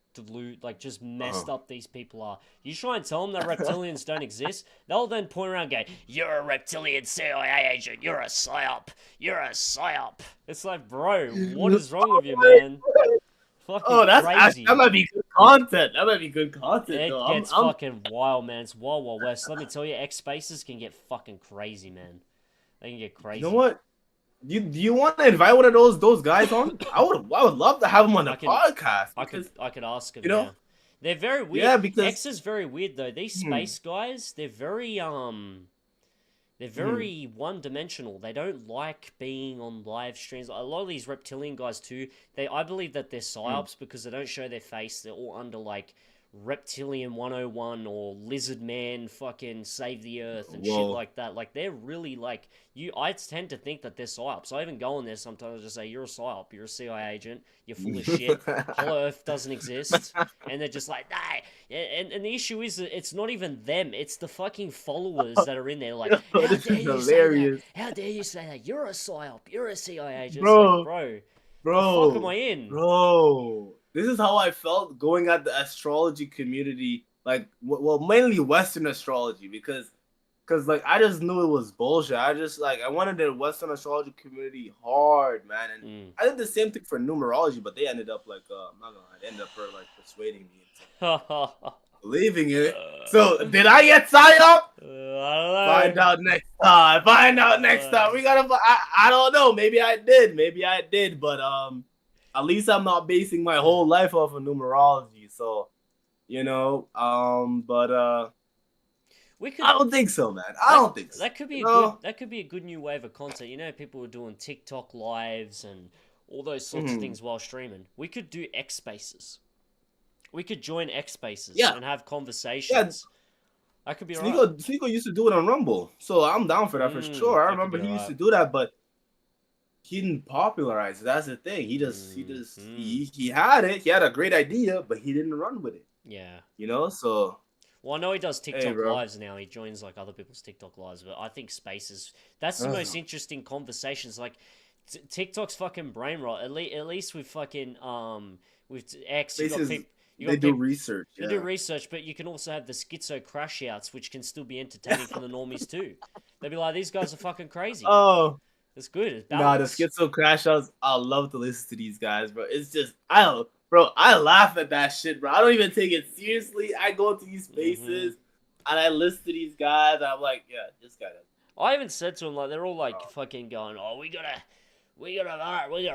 just messed up these people are. You try and tell them that reptilians don't exist, they'll then point around and go, "You're a reptilian CIA agent. You're a psyop. You're a psyop." It's like, bro, what is wrong with you, man? Fucking crazy. That might be good content. It though. gets fucking wild, man. It's wild west. Let me tell you, X spaces can get fucking crazy, man. They can get crazy. You know what? Do you want to invite one of those guys on? I would love to have them on the podcast. I could ask them. You know, they're very weird. Yeah, because X is very weird though. These space guys, they're very one-dimensional. They don't like being on live streams. A lot of these reptilian guys too. I believe that they're psyops because they don't show their face. They're all under like Reptilian 101 or Lizard Man fucking Save the Earth and shit like that. Like, they're really like I tend to think that they're psyops. I even go on there sometimes and just say, "You're a psyop, you're a CIA agent, you're full of shit, Hollow Earth doesn't exist." And they're just like, "Nah." And the issue is that it's not even them, it's the fucking followers that are in there like, "How dare you say that? How dare you say that? You're a psyop, you're a CIA agent." Bro, like, bro, the fuck am I in? Bro, this is how I felt going at the astrology community, like, well, mainly Western astrology, because Cause like I just knew it was bullshit. I wanted the Western astrology community hard, man. And I did the same thing for numerology, but they ended up like I'm not gonna lie, they ended up persuading me into believing in it. So did I get signed up? I don't know. Find out next time. We gotta. I don't know. Maybe I did. But at least I'm not basing my whole life off of numerology. So, I don't think so, man. I don't think so. That could be a good new wave of content. You know, people are doing TikTok lives and all those sorts of things while streaming. We could do X Spaces. We could join X Spaces and have conversations. Yeah. That could be right. Sneeko used to do it on Rumble, so I'm down for that for sure. I remember he used to do that, but he didn't popularize it. That's the thing. He had it. He had a great idea, but he didn't run with it. Yeah. So. Well, I know he does TikTok lives now. He joins like other people's TikTok lives, but I think Spaces. That's the most interesting conversations. Like TikTok's fucking brain rot. At least with fucking with X. Spaces. They do research. They do research, but you can also have the schizo crash outs, which can still be entertaining for the normies too. They'd be like, these guys are fucking crazy. Oh. It's good. It's balanced. The schizo crash outs, I love to listen to these guys, bro. It's just, I laugh at that shit, bro. I don't even take it seriously. I go to these spaces and I listen to these guys. And I'm like, yeah, this guy does. I even said to them, like, they're all like fucking going, oh, we gotta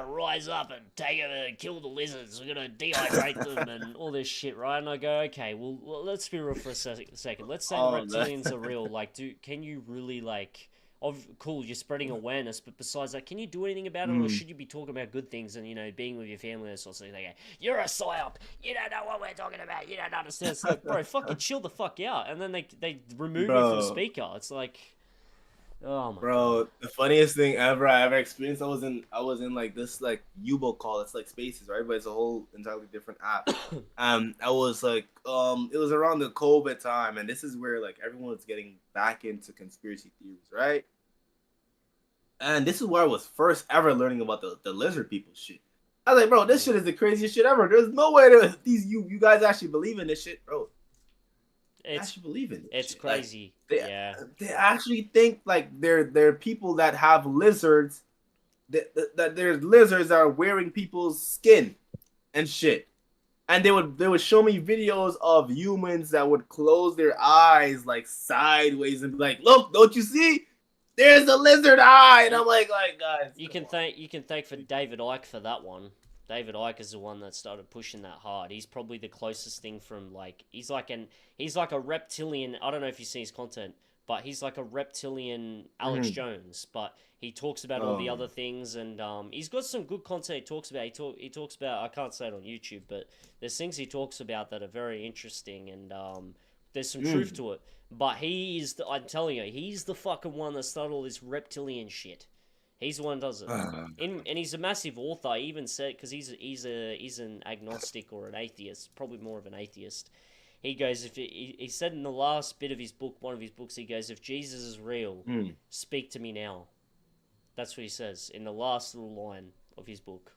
rise up and take them and kill the lizards. We're gonna dehydrate them and all this shit, right? And I go, okay, well let's be real for a second. Let's say reptilians are real. Like, can you really like? Cool, you're spreading awareness, but besides that, can you do anything about it, or should you be talking about good things and being with your family or something? They go, you're a psyop. You don't know what we're talking about. You don't understand. It's like, bro, fucking chill the fuck out. And then they remove you from speaker. It's like. Oh my God. The funniest thing I ever experienced, I was in like this like U-boat call. It's like Spaces, right? But it's a whole entirely different app. I was like, it was around the COVID time, and this is where like everyone was getting back into conspiracy theories, right? And this is where I was first ever learning about the lizard people shit. I was like, bro, this shit is the craziest shit ever. There's no way that you guys actually believe in this shit, bro. Actually believe in it. It's crazy. Like, they actually think like they're people that have lizards, that there's lizards that are wearing people's skin and shit. And they would show me videos of humans that would close their eyes like sideways and be like, look, don't you see? There's a lizard eye. And I'm like guys. You can thank for David Icke for that one. David Icke is the one that started pushing that hard. He's probably the closest thing from like he's like a reptilian. I don't know if you see his content, but he's like a reptilian Alex Jones. But he talks about all the other things, and he's got some good content. He talks about he talks about. I can't say it on YouTube, but there's things he talks about that are very interesting, and there's some truth to it. But I'm telling you, he's the fucking one that started all this reptilian shit. He's the one that does it, and he's a massive author. I even said, because he's an agnostic or an atheist, probably more of an atheist. He goes, he said in the last bit of his book, one of his books, he goes, if Jesus is real, speak to me now. That's what he says in the last little line of his book.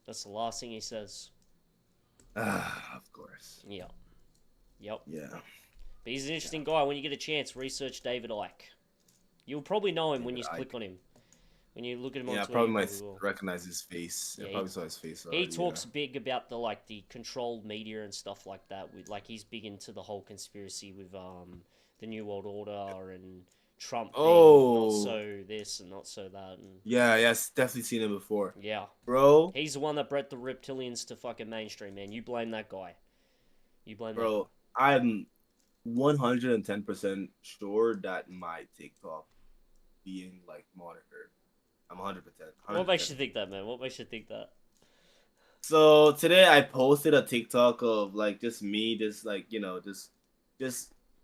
That's the last thing he says. Of course. Yeah. Yep. Yeah. But he's an interesting guy. When you get a chance, research David Icke. You'll probably know him when you click on him. When you look at him on Twitter, I probably might recognize his face. Yeah, I probably saw his face already, he talks big about the controlled media and stuff like that. With he's big into the whole conspiracy with the New World Order and Trump. Not so this and not so that. And yes, definitely seen him before. Yeah, bro. He's the one that brought the reptilians to fucking mainstream, man. You blame that guy. You blame bro. I'm 110% sure that my TikTok being like monitored. I'm 100%. What makes you think that, man? What makes you think that? So today I posted a TikTok of like just me, just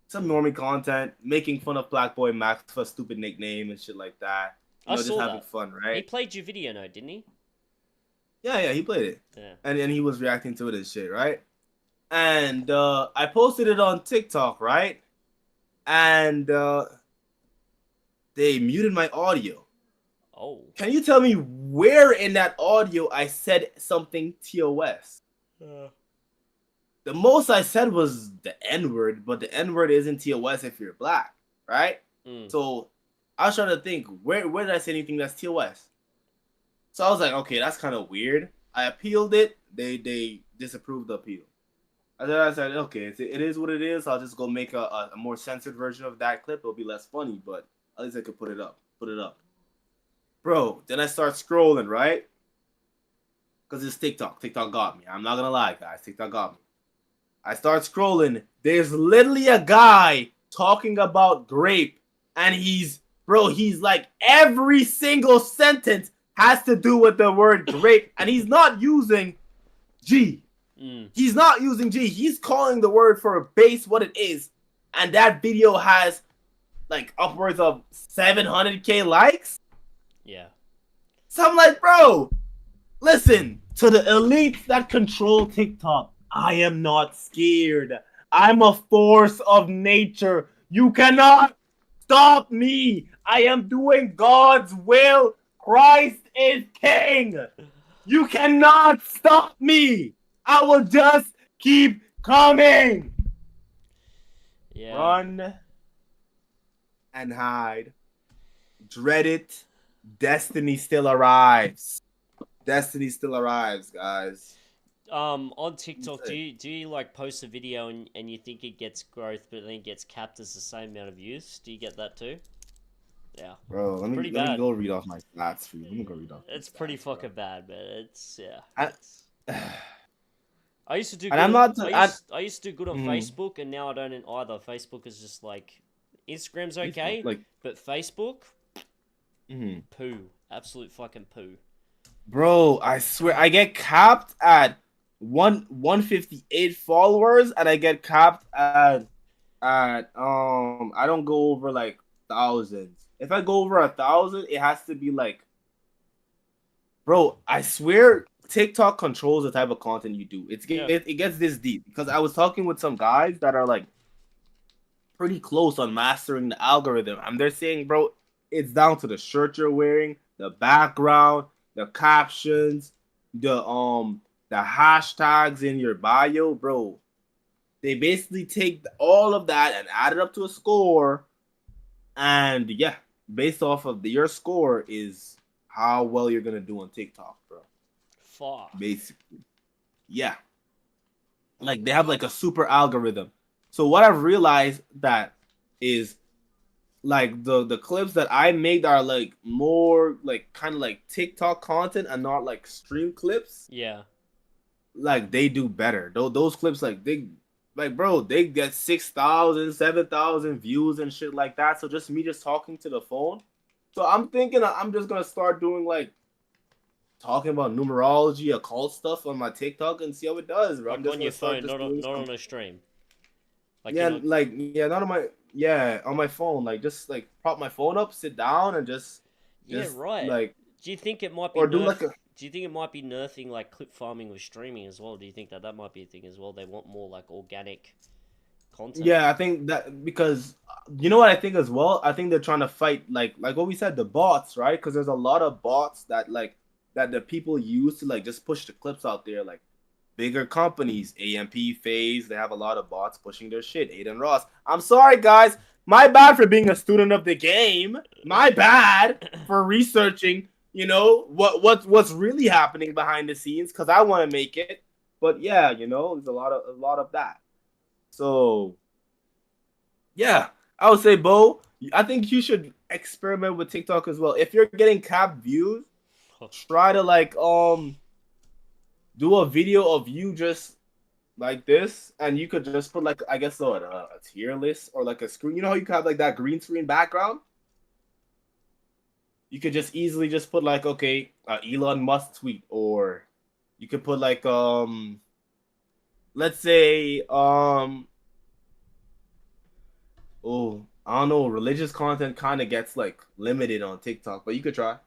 some normie content, making fun of Black Boy Max for a stupid nickname and shit like that. Just having fun, right? He played your video, no, didn't he? Yeah, he played it. Yeah. And he was reacting to it and shit, right? And I posted it on TikTok, right? And they muted my audio. Oh. Can you tell me where in that audio I said something TOS? The most I said was the N-word, but the N-word isn't TOS if you're black, right? Mm. So I was trying to think, where did I say anything that's TOS? So I was like, okay, that's kind of weird. I appealed it. They disapproved the appeal. And then I said, okay, it is what it is. I'll just go make a more censored version of that clip. It'll be less funny, but at least I could put it up. Bro, then I start scrolling, right? Because it's TikTok. TikTok got me. I'm not going to lie, guys. TikTok got me. I start scrolling. There's literally a guy talking about grape. And he's like, every single sentence has to do with the word grape. And he's not using G. He's not using G. He's calling the word for base what it is. And that video has like upwards of 700K likes. Yeah. So I'm like, bro, listen, to the elites that control TikTok, I am not scared. I'm a force of nature. You cannot stop me. I am doing God's will. Christ is king. You cannot stop me. I will just keep coming. Yeah. Run and hide. Dread it. Destiny still arrives. Destiny still arrives, guys. On TikTok, do you like post a video and you think it gets growth, but then it gets capped as the same amount of views? Do you get that too? Yeah. Bro, let me go read off my stats for you. Let me go read off. It's pretty fucking bad, man. It's I used to do. And good I used to do good on Facebook, and now I don't either. Facebook is just like Instagram's okay, but Facebook, poo, absolute fucking poo. Bro, I swear I get capped at 158 followers, and I get capped at I don't go over like thousands. If I go over 1,000, it has to be like, bro, I swear TikTok controls the type of content you do. It gets this deep because I was talking with some guys that are like pretty close on mastering the algorithm, and they're saying, bro, it's down to the shirt you're wearing, the background, the captions, the hashtags in your bio, bro. They basically take all of that and add it up to a score, and yeah, based off of your score is how well you're gonna do on TikTok, bro. Fuck. Basically, yeah. Like they have like a super algorithm. So what I've realized that is like the clips that I make are like more like kind of like TikTok content and not like stream clips. Yeah. Like they do better. Those clips like bro, they get 6,000, 7,000 views and shit like that. So just me talking to the phone. So I'm thinking I'm just gonna start doing like talking about numerology, occult stuff on my TikTok and see how it does, bro. Like on your phone, not on a stream. Like, not on my phone. Like just like prop my phone up, sit down, and just right. Like, do you think it might be do you think it might be nerfing like clip farming with streaming as well? Do you think that might be a thing as well? They want more like organic content. Yeah, I think that because you know what I think as well. I think they're trying to fight like what we said, the bots, right? Because there's a lot of bots that the people use to like just push the clips out there, like bigger companies, AMP, FaZe, they have a lot of bots pushing their shit. Aiden Ross. I'm sorry, guys. My bad for being a student of the game. My bad for researching, what's really happening behind the scenes because I want to make it. But yeah, there's a lot of that. So yeah, I would say, Bo, I think you should experiment with TikTok as well. If you're getting capped views, try to like do a video of you just like this, and you could just put like, I guess a tier list or like a screen. You know how you can have like that green screen background? You could just easily just put like, okay, Elon Musk tweet, or you could put like let's say I don't know, religious content kind of gets like limited on TikTok, but you could try.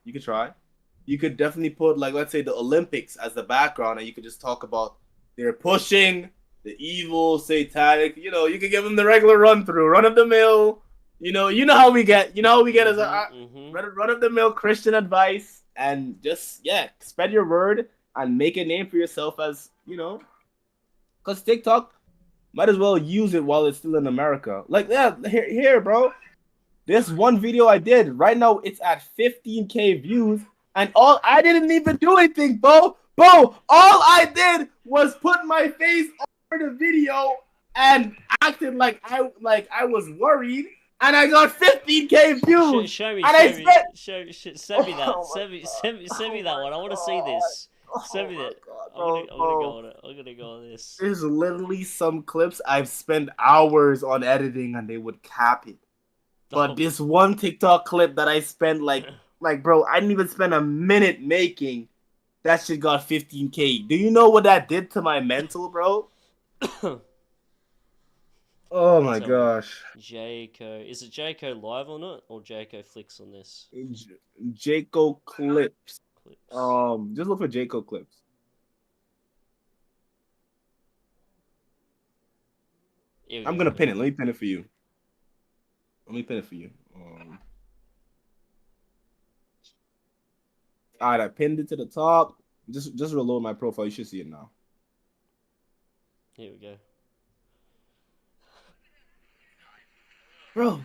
You could definitely put like, let's say the Olympics as the background, and you could just talk about they're pushing the evil satanic. You could give them the regular run of the mill. You know how we get. As a run of the mill Christian advice, and just spread your word and make a name for yourself as because TikTok might as well use it while it's still in America. Like here, bro. this one video I did right now, it's at 15K views, and all I didn't even do anything, bro. All I did was put my face over the video and acted like I was worried, and I got 15K views. Show me, and send me that. Oh Send me that my one. I want to see this. Send me that. I'm gonna go on it. I'm gonna go on this. There's literally some clips I've spent hours on editing, and they would cap it. But this one TikTok clip that I spent like bro, I didn't even spend a minute making. That shit got 15K. Do you know what that did to my mental, bro? Oh my gosh. Jayco. Is it Jayco live or not? Or Jayco flicks on this? Jayco clips. Clips. Just look for Jayco clips. I'm gonna pin it. Let me pin it for you. Alright, I pinned it to the top. Just reload my profile. You should see it now. Here we go. Bro,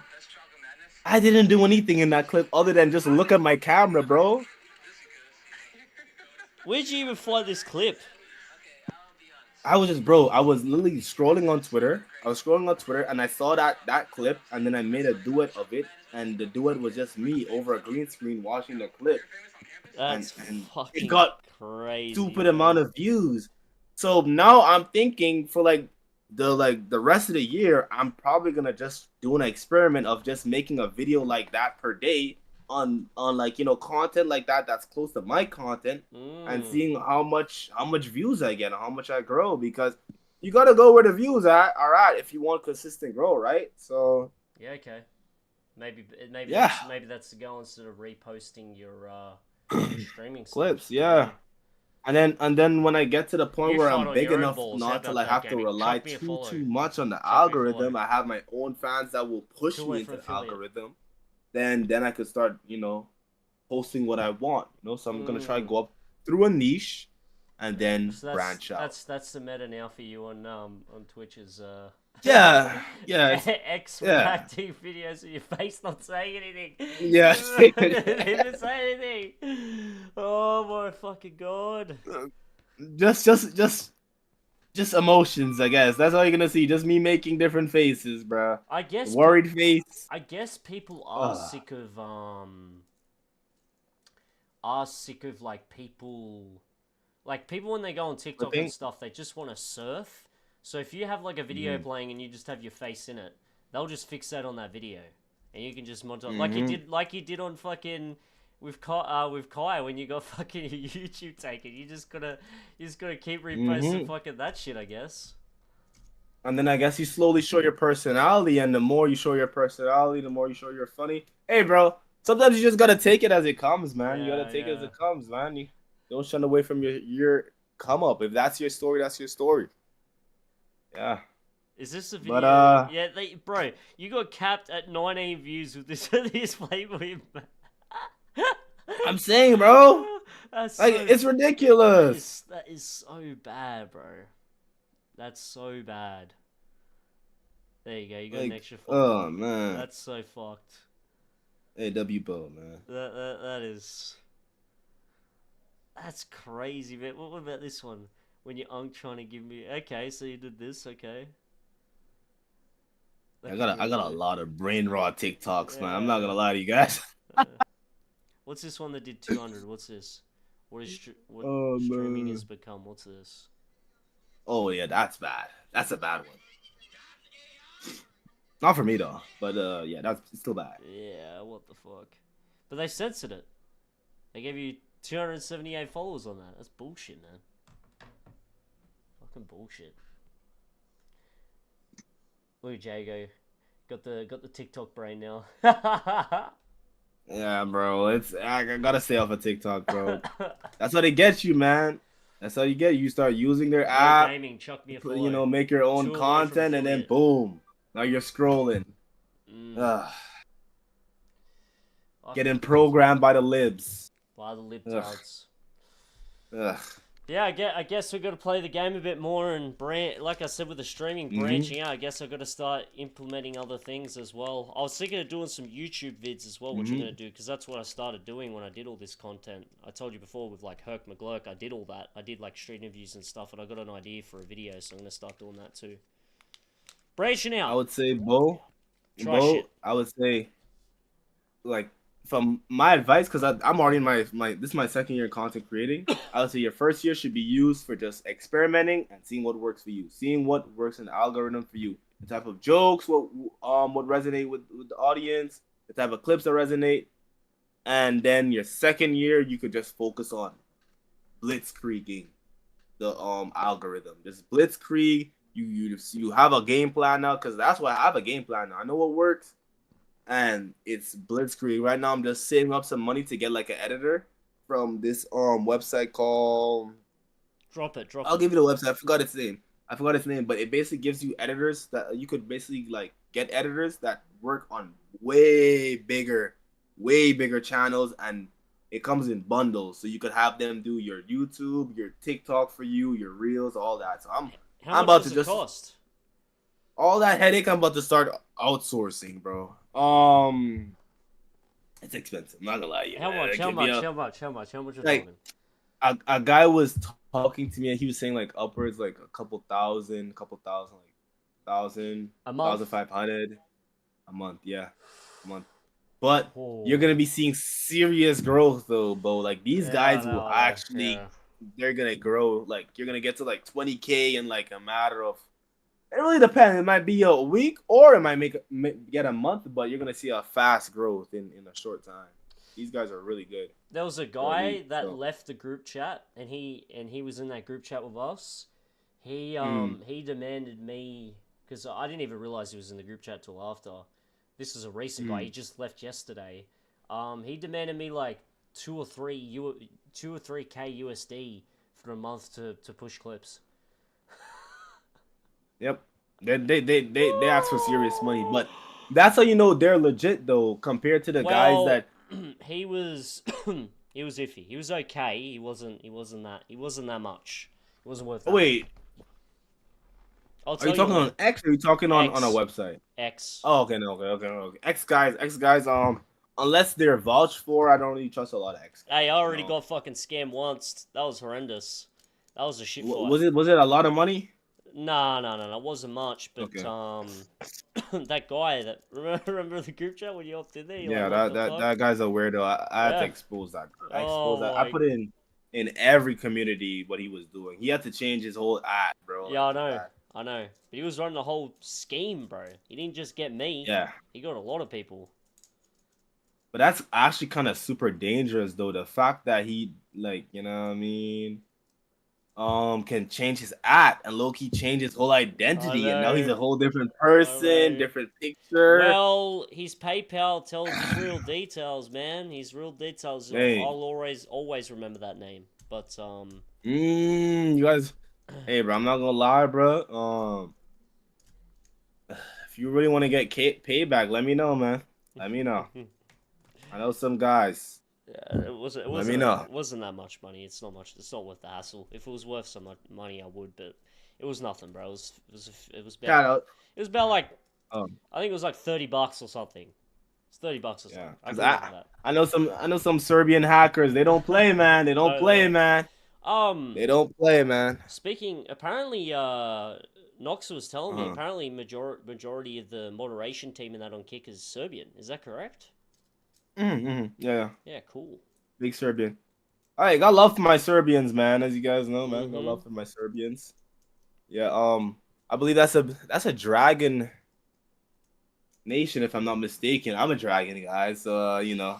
I didn't do anything in that clip other than just look at my camera, bro. Where'd you even find this clip? I was literally scrolling on Twitter. And I saw that clip, and then I made a duet of it, and the duet was just me over a green screen watching the clip. That's and fucking it got crazy. Stupid amount of views. So now I'm thinking for the rest of the year, I'm probably gonna just do an experiment of just making a video like that per day on content like that that's close to my content, and seeing how much views I get and how much I grow, because you gotta go where the views are at if you want consistent growth, right? So yeah, okay, maybe that's the goal instead of reposting your streaming clips, stuff. yeah. And then when I get to the point where I'm big enough not to have to rely too much on the algorithm, I have my own fans that will push me into the algorithm. Then I could start, posting what I want. So I'm gonna try to go up through a niche, and then branch out. That's the meta now for you on Twitch is yeah reacting videos of your face not saying anything. Yeah. Didn't even say anything. Oh my fucking god. Just emotions, I guess. That's all you're gonna see. Just me making different faces, bro. I guess worried face. I guess people are sick of like people when they go on TikTok and stuff, they just want to surf. So if you have like a video playing and you just have your face in it, they'll just fix that on that video, and you can just montage like you did on fucking with Kai when you got fucking your YouTube taken. You just gotta keep reposting fucking that shit, I guess. And then I guess you slowly show your personality, and the more you show your personality, the more you show you're funny. Hey, bro, sometimes you just gotta take it as it comes, man. You gotta take it as it comes, man. You don't shun away from your come up. If that's your story, that's your story. Yeah. Is this a video? Bro, you got capped at 19 views with this Playboy. I'm saying, bro. It's ridiculous. That is so bad, bro. That's so bad. There you go. You got an extra 4. Oh man, that's so fucked. Hey, W Bo, man. That's crazy, man. What about this one? When your unc trying to give me... Okay, so you did this, okay. I got a lot of brain raw TikToks, man. I'm not gonna lie to you guys. What's this one that did 200? What's this? What streaming has become? What's this? Oh yeah, that's bad. That's a bad one. Not for me though, but yeah, that's still bad. Yeah, what the fuck? But they censored it. They gave you 278 followers on that. That's bullshit, man. Fucking bullshit. Look at Jago. Got the TikTok brain now. Yeah, bro. I gotta stay off of TikTok, bro. That's how they get you, man. That's how you get you. Start using their app. Gaming, chuck me a make your own content, and then boom, now you're scrolling. Getting programmed by the libs. By the libtards. Ugh. Yeah, I guess we've got to play the game a bit more and like I said with the streaming, branching out. I guess I've got to start implementing other things as well. I was thinking of doing some YouTube vids as well, which I'm going to do because that's what I started doing when I did all this content. I told you before with like Herc McGlurk, I did all that. I did like street interviews and stuff, and I got an idea for a video, so I'm going to start doing that too. Branching out. I would say, Bo, Try shit. I would say, like, from my advice, because I'm already in my this is my second year in content creating. I would say your first year should be used for just experimenting and seeing what works for you, seeing what works in the algorithm for you, the type of jokes what resonate with the audience, the type of clips that resonate, and then your second year you could just focus on blitzkrieging the algorithm. Just blitzkrieg. You have a game plan now, because that's why I have a game plan now. I know what works. And it's blitzkrieg. Right now I'm just saving up some money to get like an editor from this website called Drop it. I'll give you the website. I forgot its name, but it basically gives you editors that you could basically like get editors that work on way bigger channels, and it comes in bundles, so you could have them do your YouTube, your TikTok for you, your reels, all that. So I'm about to just cost? All that headache I'm about to start outsourcing, bro. It's expensive. I'm not gonna lie to you. How much? How much are like, talking? A guy was talking to me and he was saying like upwards like a couple thousand, like 1,000, a month, 1,500 a month. Yeah, a month. But you're gonna be seeing serious growth though, Bo. Like these guys will actually, they're gonna grow. Like you're gonna get to like 20K in like a matter of. It really depends. It might be a week or it might get a month, but you're gonna see a fast growth in a short time. These guys are really good. There was a guy that left the group chat, and he was in that group chat with us. He demanded me, because I didn't even realize he was in the group chat till after. This is a recent guy. He just left yesterday. He demanded me like 2 or 3K USD for a month to push clips. Yep, they ask for serious money, but that's how you know they're legit though, compared to the guys that he was he was iffy. He was okay. He wasn't that much. It wasn't worth that. Wait. Are you talking on X or are you talking on a website? X. Oh, okay, no, okay. X guys, unless they're vouched for, I don't really trust a lot of X guys. Hey, I already got fucking scammed once. That was horrendous. That was a shit fight. Was it a lot of money? No, it wasn't much, but that guy that remember the group chat when you opted in there? Yeah, like, that guy's a weirdo. I had to expose that. I put in every community what he was doing. He had to change his whole ad, bro. Yeah, I know. But he was running the whole scheme, bro. He didn't just get me. Yeah. He got a lot of people. But that's actually kind of super dangerous, though. The fact that he, like, you know what I mean, can change his act and low-key change his whole identity, and now he's a whole different person, different picture. Well, his PayPal tells his real details, man. His real details. Hey. I'll always remember that name. But you guys, hey, bro, I'm not gonna lie, bro. If you really want to get payback, let me know, man. Let me know. I know some guys. Yeah, it wasn't that much money. It's not much. It's not worth the hassle. If it was worth so much money, I would. But it was nothing, bro. It was about like I think it was like $30 or something. It's $30 or something. Yeah, I know some Serbian hackers. They don't play, man. They don't play, man. They don't play, man. Speaking, apparently, Nox was telling me apparently majority of the moderation team in that on Kick is Serbian. Is that correct? Yeah. Yeah, cool. Big Serbian. I got love for my Serbians, man. As you guys know, man, got love for my Serbians. Yeah. I believe that's a dragon nation, if I'm not mistaken. I'm a dragon, guys. So you know,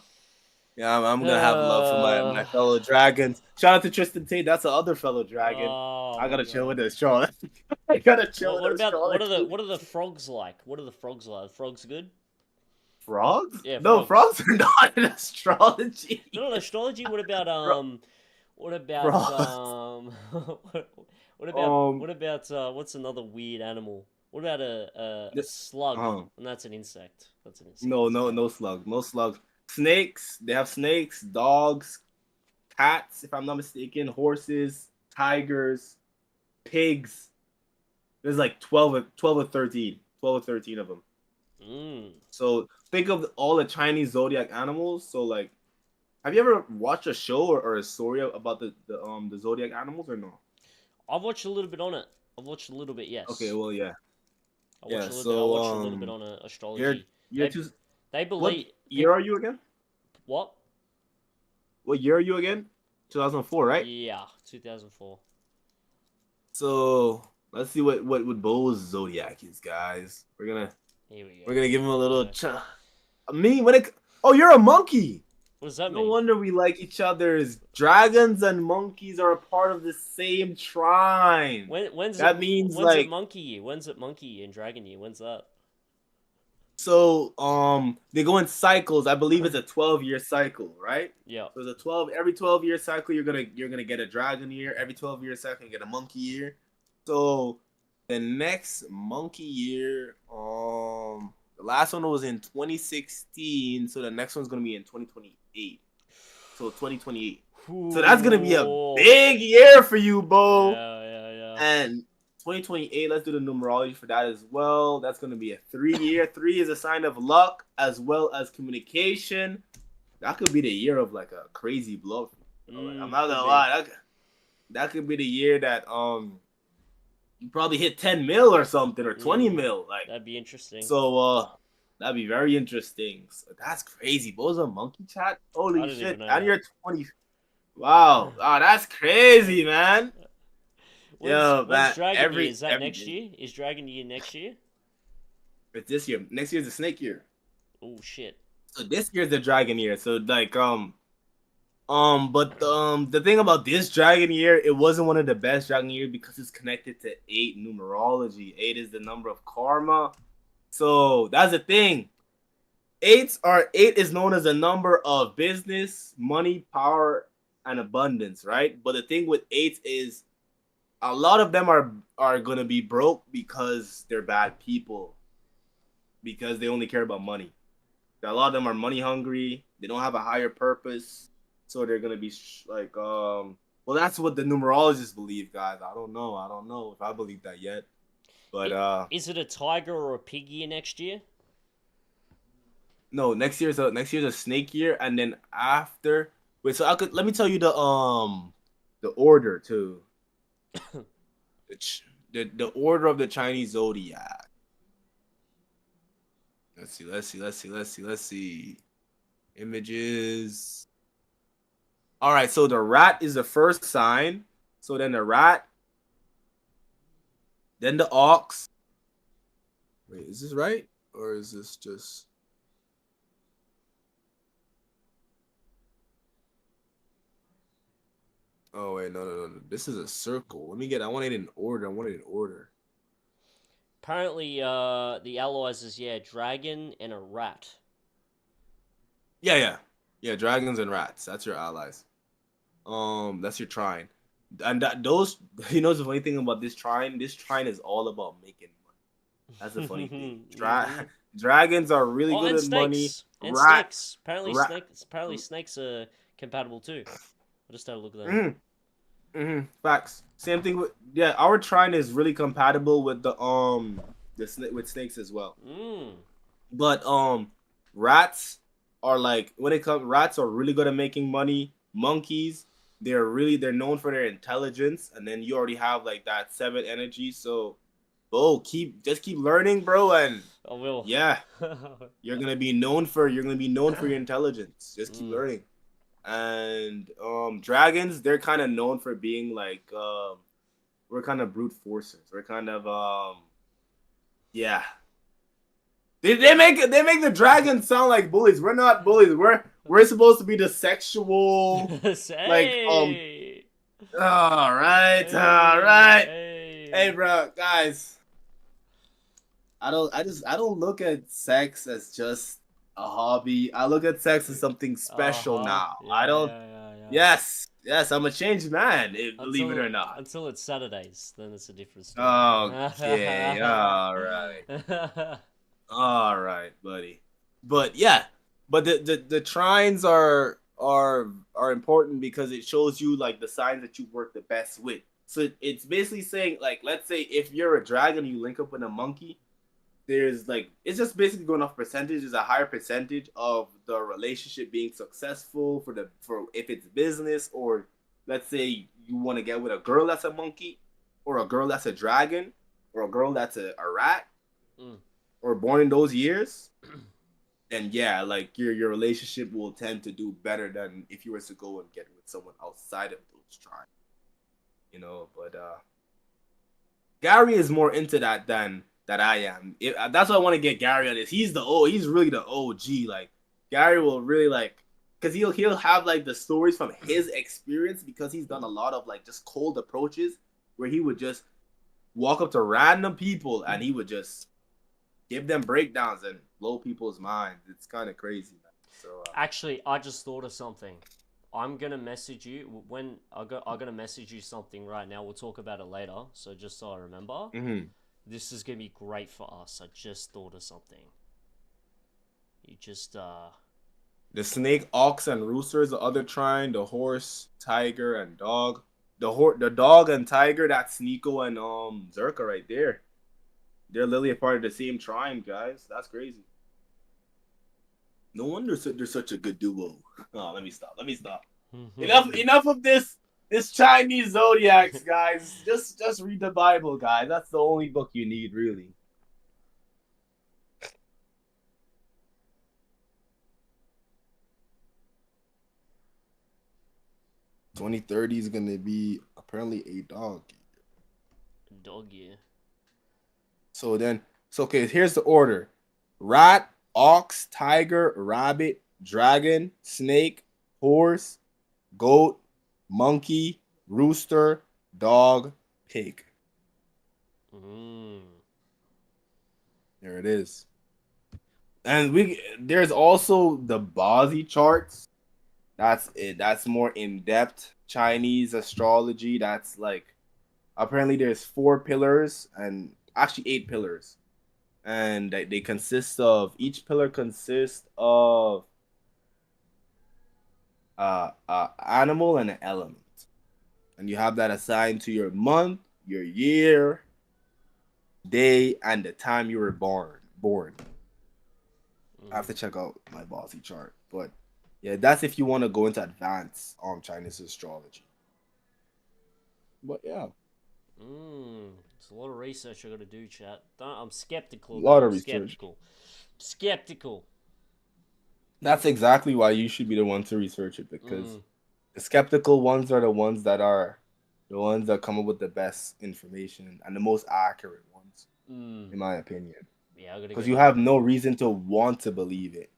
yeah, I'm gonna have love for my fellow dragons. Shout out to Tristan Tate. That's the other fellow dragon. I gotta chill with this, Charlotte. I gotta chill with this. What are the frogs like? What are the frogs like? Are frogs good? Frogs? Yeah, no, frogs are not in astrology. No, astrology. What about what's another weird animal? What about a slug? And that's an insect. No slug. No slug. Snakes. They have snakes, dogs, cats, if I'm not mistaken, horses, tigers, pigs. There's like 12 or 13. 12 or 13 of them. So think of all the Chinese zodiac animals. So like, have you ever watched a show or a story about the zodiac animals or no? I've watched a little bit on it. I've watched a little bit, yes. Okay, well, yeah. I watched a little bit on astrology. They believe. What year are you again? What? What year are you again? 2004, right? Yeah, 2004. So let's see what Bo's zodiac is, guys. Here we go. We're gonna give him a little. Oh, you're a monkey. What does that No mean? wonder we like each other. Dragons and monkeys are a part of the same trine. When's that it, means when's like it monkey year? When's it monkey year and dragon year? When's that? So they go in cycles. I believe it's a 12-year cycle, right? Yeah. So it's a every 12-year cycle you're gonna get a dragon year. Every 12-year cycle you get a monkey year. So the next monkey year, the last one was in 2016. So the next one's gonna be in 2028. So 2028. Ooh. So that's gonna be a big year for you, Bo. Yeah. And 2028, let's do the numerology for that as well. That's going to be a 3-year. 3 is a sign of luck as well as communication. That could be the year of like a crazy blow. I'm not gonna lie. That could be the year that you probably hit 10 mil or something or 20 mil. Like that'd be interesting. So that'd be very interesting. So that's crazy. Bo's a monkey chat. Holy shit! And you're 20. Wow, that's crazy, man. When's Dragon Year? Is that next year? Is Dragon Year next year? It's this year. Next year's the snake year. Oh shit. So this year's the dragon year. So like but the thing about this dragon year, it wasn't one of the best dragon years because it's connected to 8 numerology. 8 is the number of karma. So that's the thing. 8 is known as a number of business, money, power, and abundance, right? But the thing with 8 is a lot of them are gonna be broke because they're bad people. Because they only care about money. A lot of them are money hungry. They don't have a higher purpose, so they're gonna be like, well, that's what the numerologists believe, guys. I don't know if I believe that yet, but is it a tiger or a pig year next year? No, next year's a snake year, and then after. Wait, so let me tell you the order too. the order of the Chinese zodiac. Let's see. Images. All right, so the rat is the first sign. So then the rat, then the ox. Wait, is this right? Or is this just... Oh, wait, no. This is a circle. I want it in order. Apparently, the allies is, dragon and a rat. Yeah, dragons and rats. That's your allies. That's your trine. And those, the funny thing about this trine is all about making money. That's the funny thing. Dragons are really good at money. And snakes. Apparently snakes are compatible too. I just had a look at that. Facts. Same thing with our trine is really compatible with with snakes as well. But rats are like rats are really good at making money. Monkeys, they're known for their intelligence, and then you already have like that 7 energy. So, just keep learning, bro, and I will. Yeah, you're gonna be known for your intelligence. Just keep learning. And dragons, they're kind of known for being like we're kind of brute forces. We're kind of They make the dragons sound like bullies. We're not bullies. We're supposed to be the sexual All right. Hey, bro, guys. I don't look at sex as just a hobby. I look at sex as something special now. I don't. Yes, I'm a changed man. Believe it or not. Until it's Saturdays, then it's a different story. Okay. All right, buddy. But yeah, but the trines are are important because it shows you like the signs that you work the best with. So it's basically saying like, let's say if you're a dragon and you link up with a monkey, there's like it's just basically going off percentage. There's a higher percentage of the relationship being successful for if it's business, or let's say you want to get with a girl that's a monkey, or a girl that's a dragon, or a girl that's a rat, or born in those years. And yeah, like your relationship will tend to do better than if you were to go and get with someone outside of those tribes. You know, but Gary is more into that than that I am. That's why I want to get Gary on this. He's really the OG. Like Gary will really like, because he'll have like the stories from his experience, because he's done a lot of like just cold approaches where he would just walk up to random people and he would just give them breakdowns and blow people's minds. It's kind of crazy, man. So actually, I just thought of something. I'm gonna message you when I'm gonna message you something right now. We'll talk about it later. So just so I remember, this is gonna be great for us. I just thought of something. You just the snake, ox, and rooster is the other trine. The horse, tiger, and dog. The dog and tiger. That's Nico and Zerka right there. They're literally a part of the same trine, guys. That's crazy. No wonder they're such a good duo. Oh, let me stop. Enough of this Chinese zodiacs, guys. Just read the Bible, guys. That's the only book you need, really. "2030 is gonna be apparently a dog." Dog year. So okay, here's the order: rat, ox, tiger, rabbit, dragon, snake, horse, goat, monkey, rooster, dog, pig. There it is. And there's also the Bazi charts. That's it. That's more in-depth Chinese astrology. That's like, apparently there's 4 pillars and actually 8 pillars. And they consist of, each pillar consists of animal and an element. And you have that assigned to your month, your year, day, and the time you were born. I have to check out my Bazi chart. But yeah, that's if you want to go into advanced Chinese astrology. But yeah. It's a lot of research I got to do, chat. I'm skeptical. A lot of research. Skeptical. That's exactly why you should be the one to research it, because the skeptical ones are the ones that come up with the best information and the most accurate ones, in my opinion. Yeah, because you have no reason to want to believe it.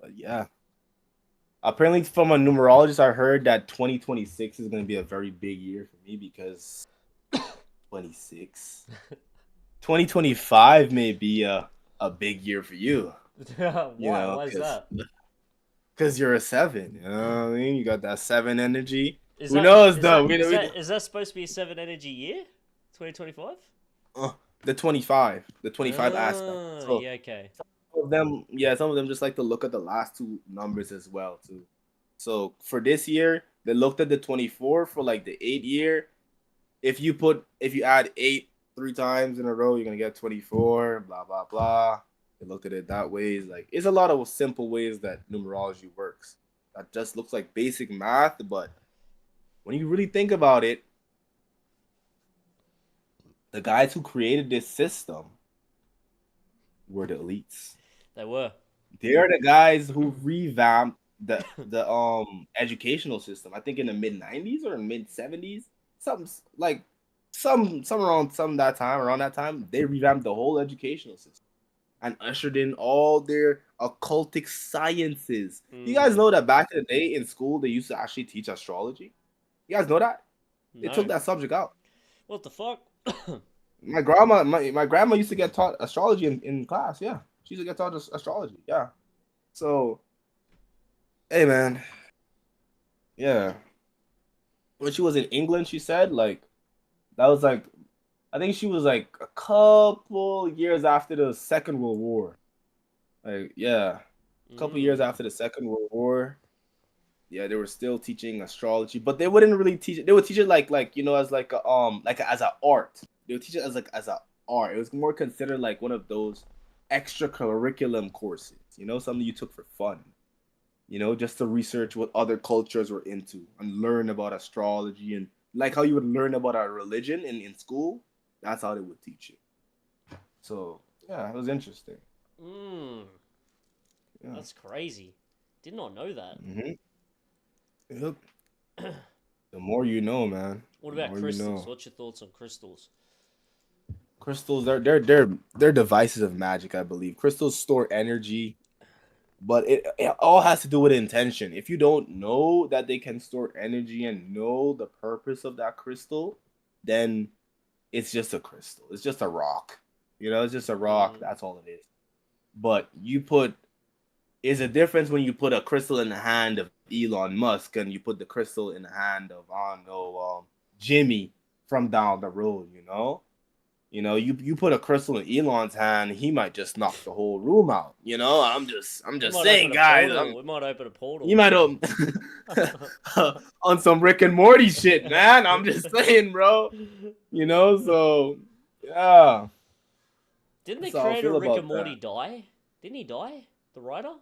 But yeah. Apparently, from a numerologist, I heard that 2026 is going to be a very big year for me, because 2025 may be a big year for you. Why? Why is that? Because you're a 7. You know what I mean? You got that 7 energy. Is that supposed to be a 7 energy year? 2025? The 25 aspect. So, yeah, okay. Some of them just like to look at the last 2 numbers as well too. So for this year, they looked at the 24 for like the 8 year. If you add 8 3 times in a row, you're gonna get 24. Blah blah blah. They looked at it that way. It's a lot of simple ways that numerology works. That just looks like basic math, but when you really think about it, the guys who created this system were the elites. They were. They're the guys who revamped the educational system. I think in the mid 90s or mid 70s, around that time, they revamped the whole educational system and ushered in all their occultic sciences. You guys know that back in the day in school they used to actually teach astrology? You guys know that? They took that subject out. What the fuck? My grandma used to get taught astrology in class. Yeah, she used to get taught astrology. Yeah. So, hey man. Yeah. When she was in England, she said that was I think she was a couple years after the Second World War. Like, yeah, a couple years Mm. after the Second World War, yeah, they were still teaching astrology, but they wouldn't really teach it. They would teach it like as as an art. They would teach it as a art. It was more considered like one of those extra curriculum courses. Something you took for fun. Just to research what other cultures were into and learn about astrology and like how you would learn about our religion in school. That's how they would teach you. So yeah, it was interesting. Mm. Yeah. That's crazy. Did not know that. Mm-hmm. Yep. The more you know, man. What The about more you crystals? know. What's your thoughts on crystals? Crystals, they're devices of magic, I believe. Crystals store energy, but it all has to do with intention. If you don't know that they can store energy and know the purpose of that crystal, then it's just a crystal. It's just a rock. It's just a rock. That's all it is. But is a difference when you put a crystal in the hand of Elon Musk and you put the crystal in the hand of I don't know Jimmy from down the road. You put a crystal in Elon's hand, he might just knock the whole room out. I'm just saying, guys. We might open a portal. You might on some Rick and Morty shit, man. I'm just saying, bro. So yeah. Didn't the That's how I creator feel of Rick about and Morty that. die? Didn't he die? The writer?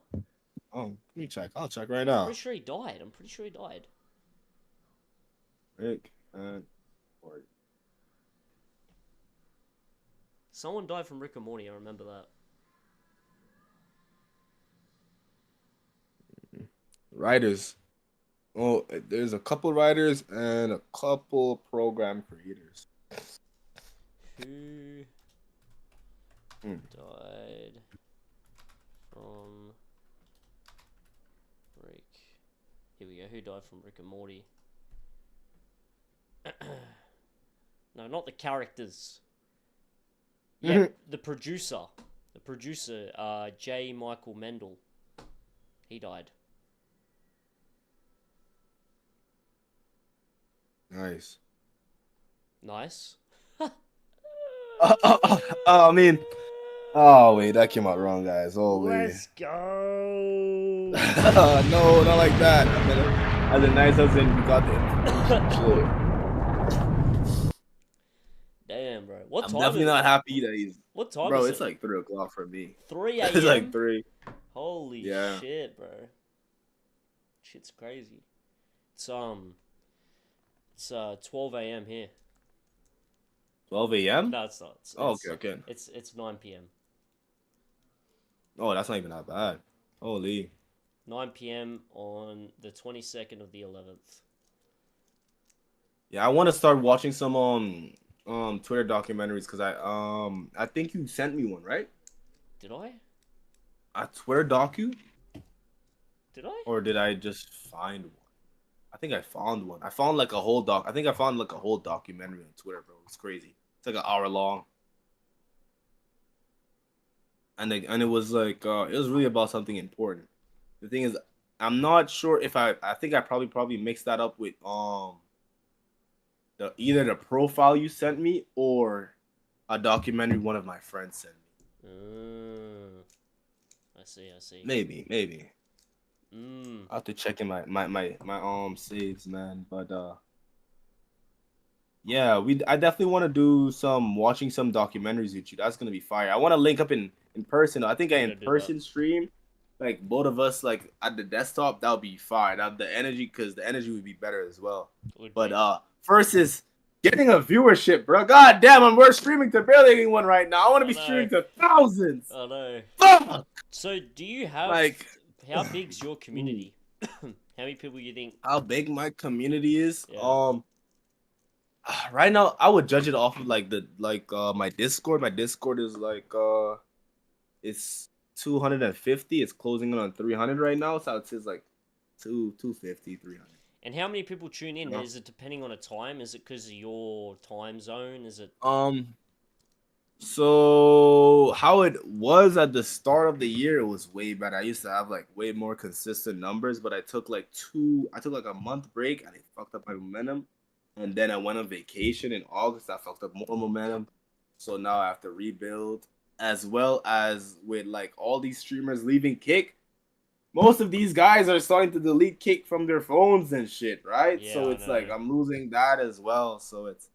Oh, let me check. I'll check right now. Pretty sure he died. I'm pretty sure he died. Rick and Morty. Someone died from Rick and Morty. I remember that. Writers. Oh, there's a couple writers and a couple program creators. Who died from Rick? Here we go. Who died from Rick and Morty? No, not the characters. Yeah, the producer. The producer, J. Michael Mendel. He died. Nice. Nice. I mean, oh wait, that came out wrong, guys. Holy. Let's go. No, not like that. As a nice as in you got the information. Damn, bro. What I'm time definitely is not it? happy that he's. What time Bro, is it's it? like 3 o'clock for me. 3 a.m. It's like 3. Holy Yeah. shit, bro. Shit's crazy. It's 12 a.m. here. 12 a.m. No, it's not. Okay. It's 9 p.m. Oh, that's not even that bad. Holy. 9 p.m. on the 22nd of the 11th. Yeah, I want to start watching some Twitter documentaries because I think you sent me one, right? Did I? A Twitter docu? Did I? Or did I just find one? I think I found one. I found like a whole I think I found like a whole documentary on Twitter, bro. It's crazy. It's like an hour long. And it was like it was really about something important. The thing is, I'm not sure if I think I probably mixed that up with either the profile you sent me or a documentary one of my friends sent me. I see. Maybe. I have to check in my saves, man. But yeah, I definitely want to do watching some documentaries with you. That's gonna be fire. I want to link up in person. I think an in-person stream, like both of us, like at the desktop, that would be fire. That the energy would be better as well. But first is getting a viewership, bro. God damn, we're streaming to barely anyone right now. I want to be streaming to thousands. I know. Fuck! So do you have how big's your community? How many people you think? How big my community is? Yeah. Right now I would judge it off of my Discord. My Discord is it's 250. It's closing in on 300 right now, so it says like 250, 300. And how many people tune in? Is it depending on a time? Is it because of your time zone? Is it So how it was at the start of the year, it was way better. I used to have like way more consistent numbers, but I took like a month break and it fucked up my momentum. And then I went on vacation in August. I fucked up more momentum. So now I have to rebuild. as well as with like all these streamers leaving Kick, most of these guys are starting to delete Kick from their phones and shit, right? Yeah, So I it's know. like I'm losing that as well. So it's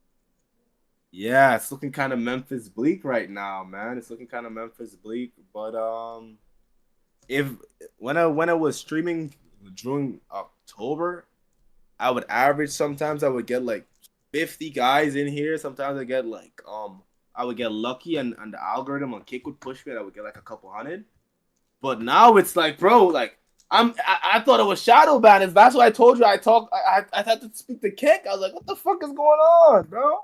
looking kind of Memphis bleak right now, man. It's looking kind of Memphis bleak. But if when I was streaming during October, I would average sometimes I would get like 50 guys in here. Sometimes I would get lucky and the algorithm on Kick would push me and I would get like a couple hundred. But now it's like, bro, like I thought it was shadow banners. That's why I told you I had to speak to Kick. I was like, what the fuck is going on, bro?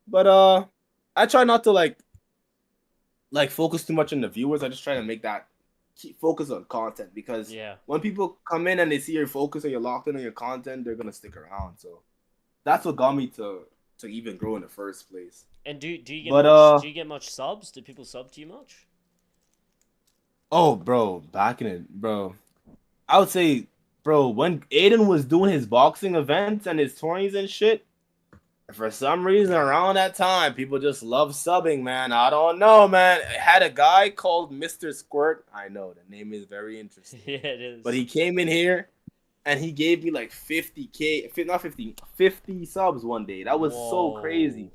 But I try not to like focus too much on the viewers. I just try to make that keep focus on content because when people come in and they see your focus and you're locked in on your content, they're gonna stick around. So that's what got me to even grow in the first place. And do you get do you get much subs? Do people sub to you much? Oh, bro, back in it, bro. I would say, bro, when Aiden was doing his boxing events and his tourneys and shit, for some reason around that time, people just love subbing, man. I don't know, man. I had a guy called Mr. Squirt. I know the name is very interesting. Yeah, it is. But he came in here and he gave me like 50 subs one day. That was so crazy.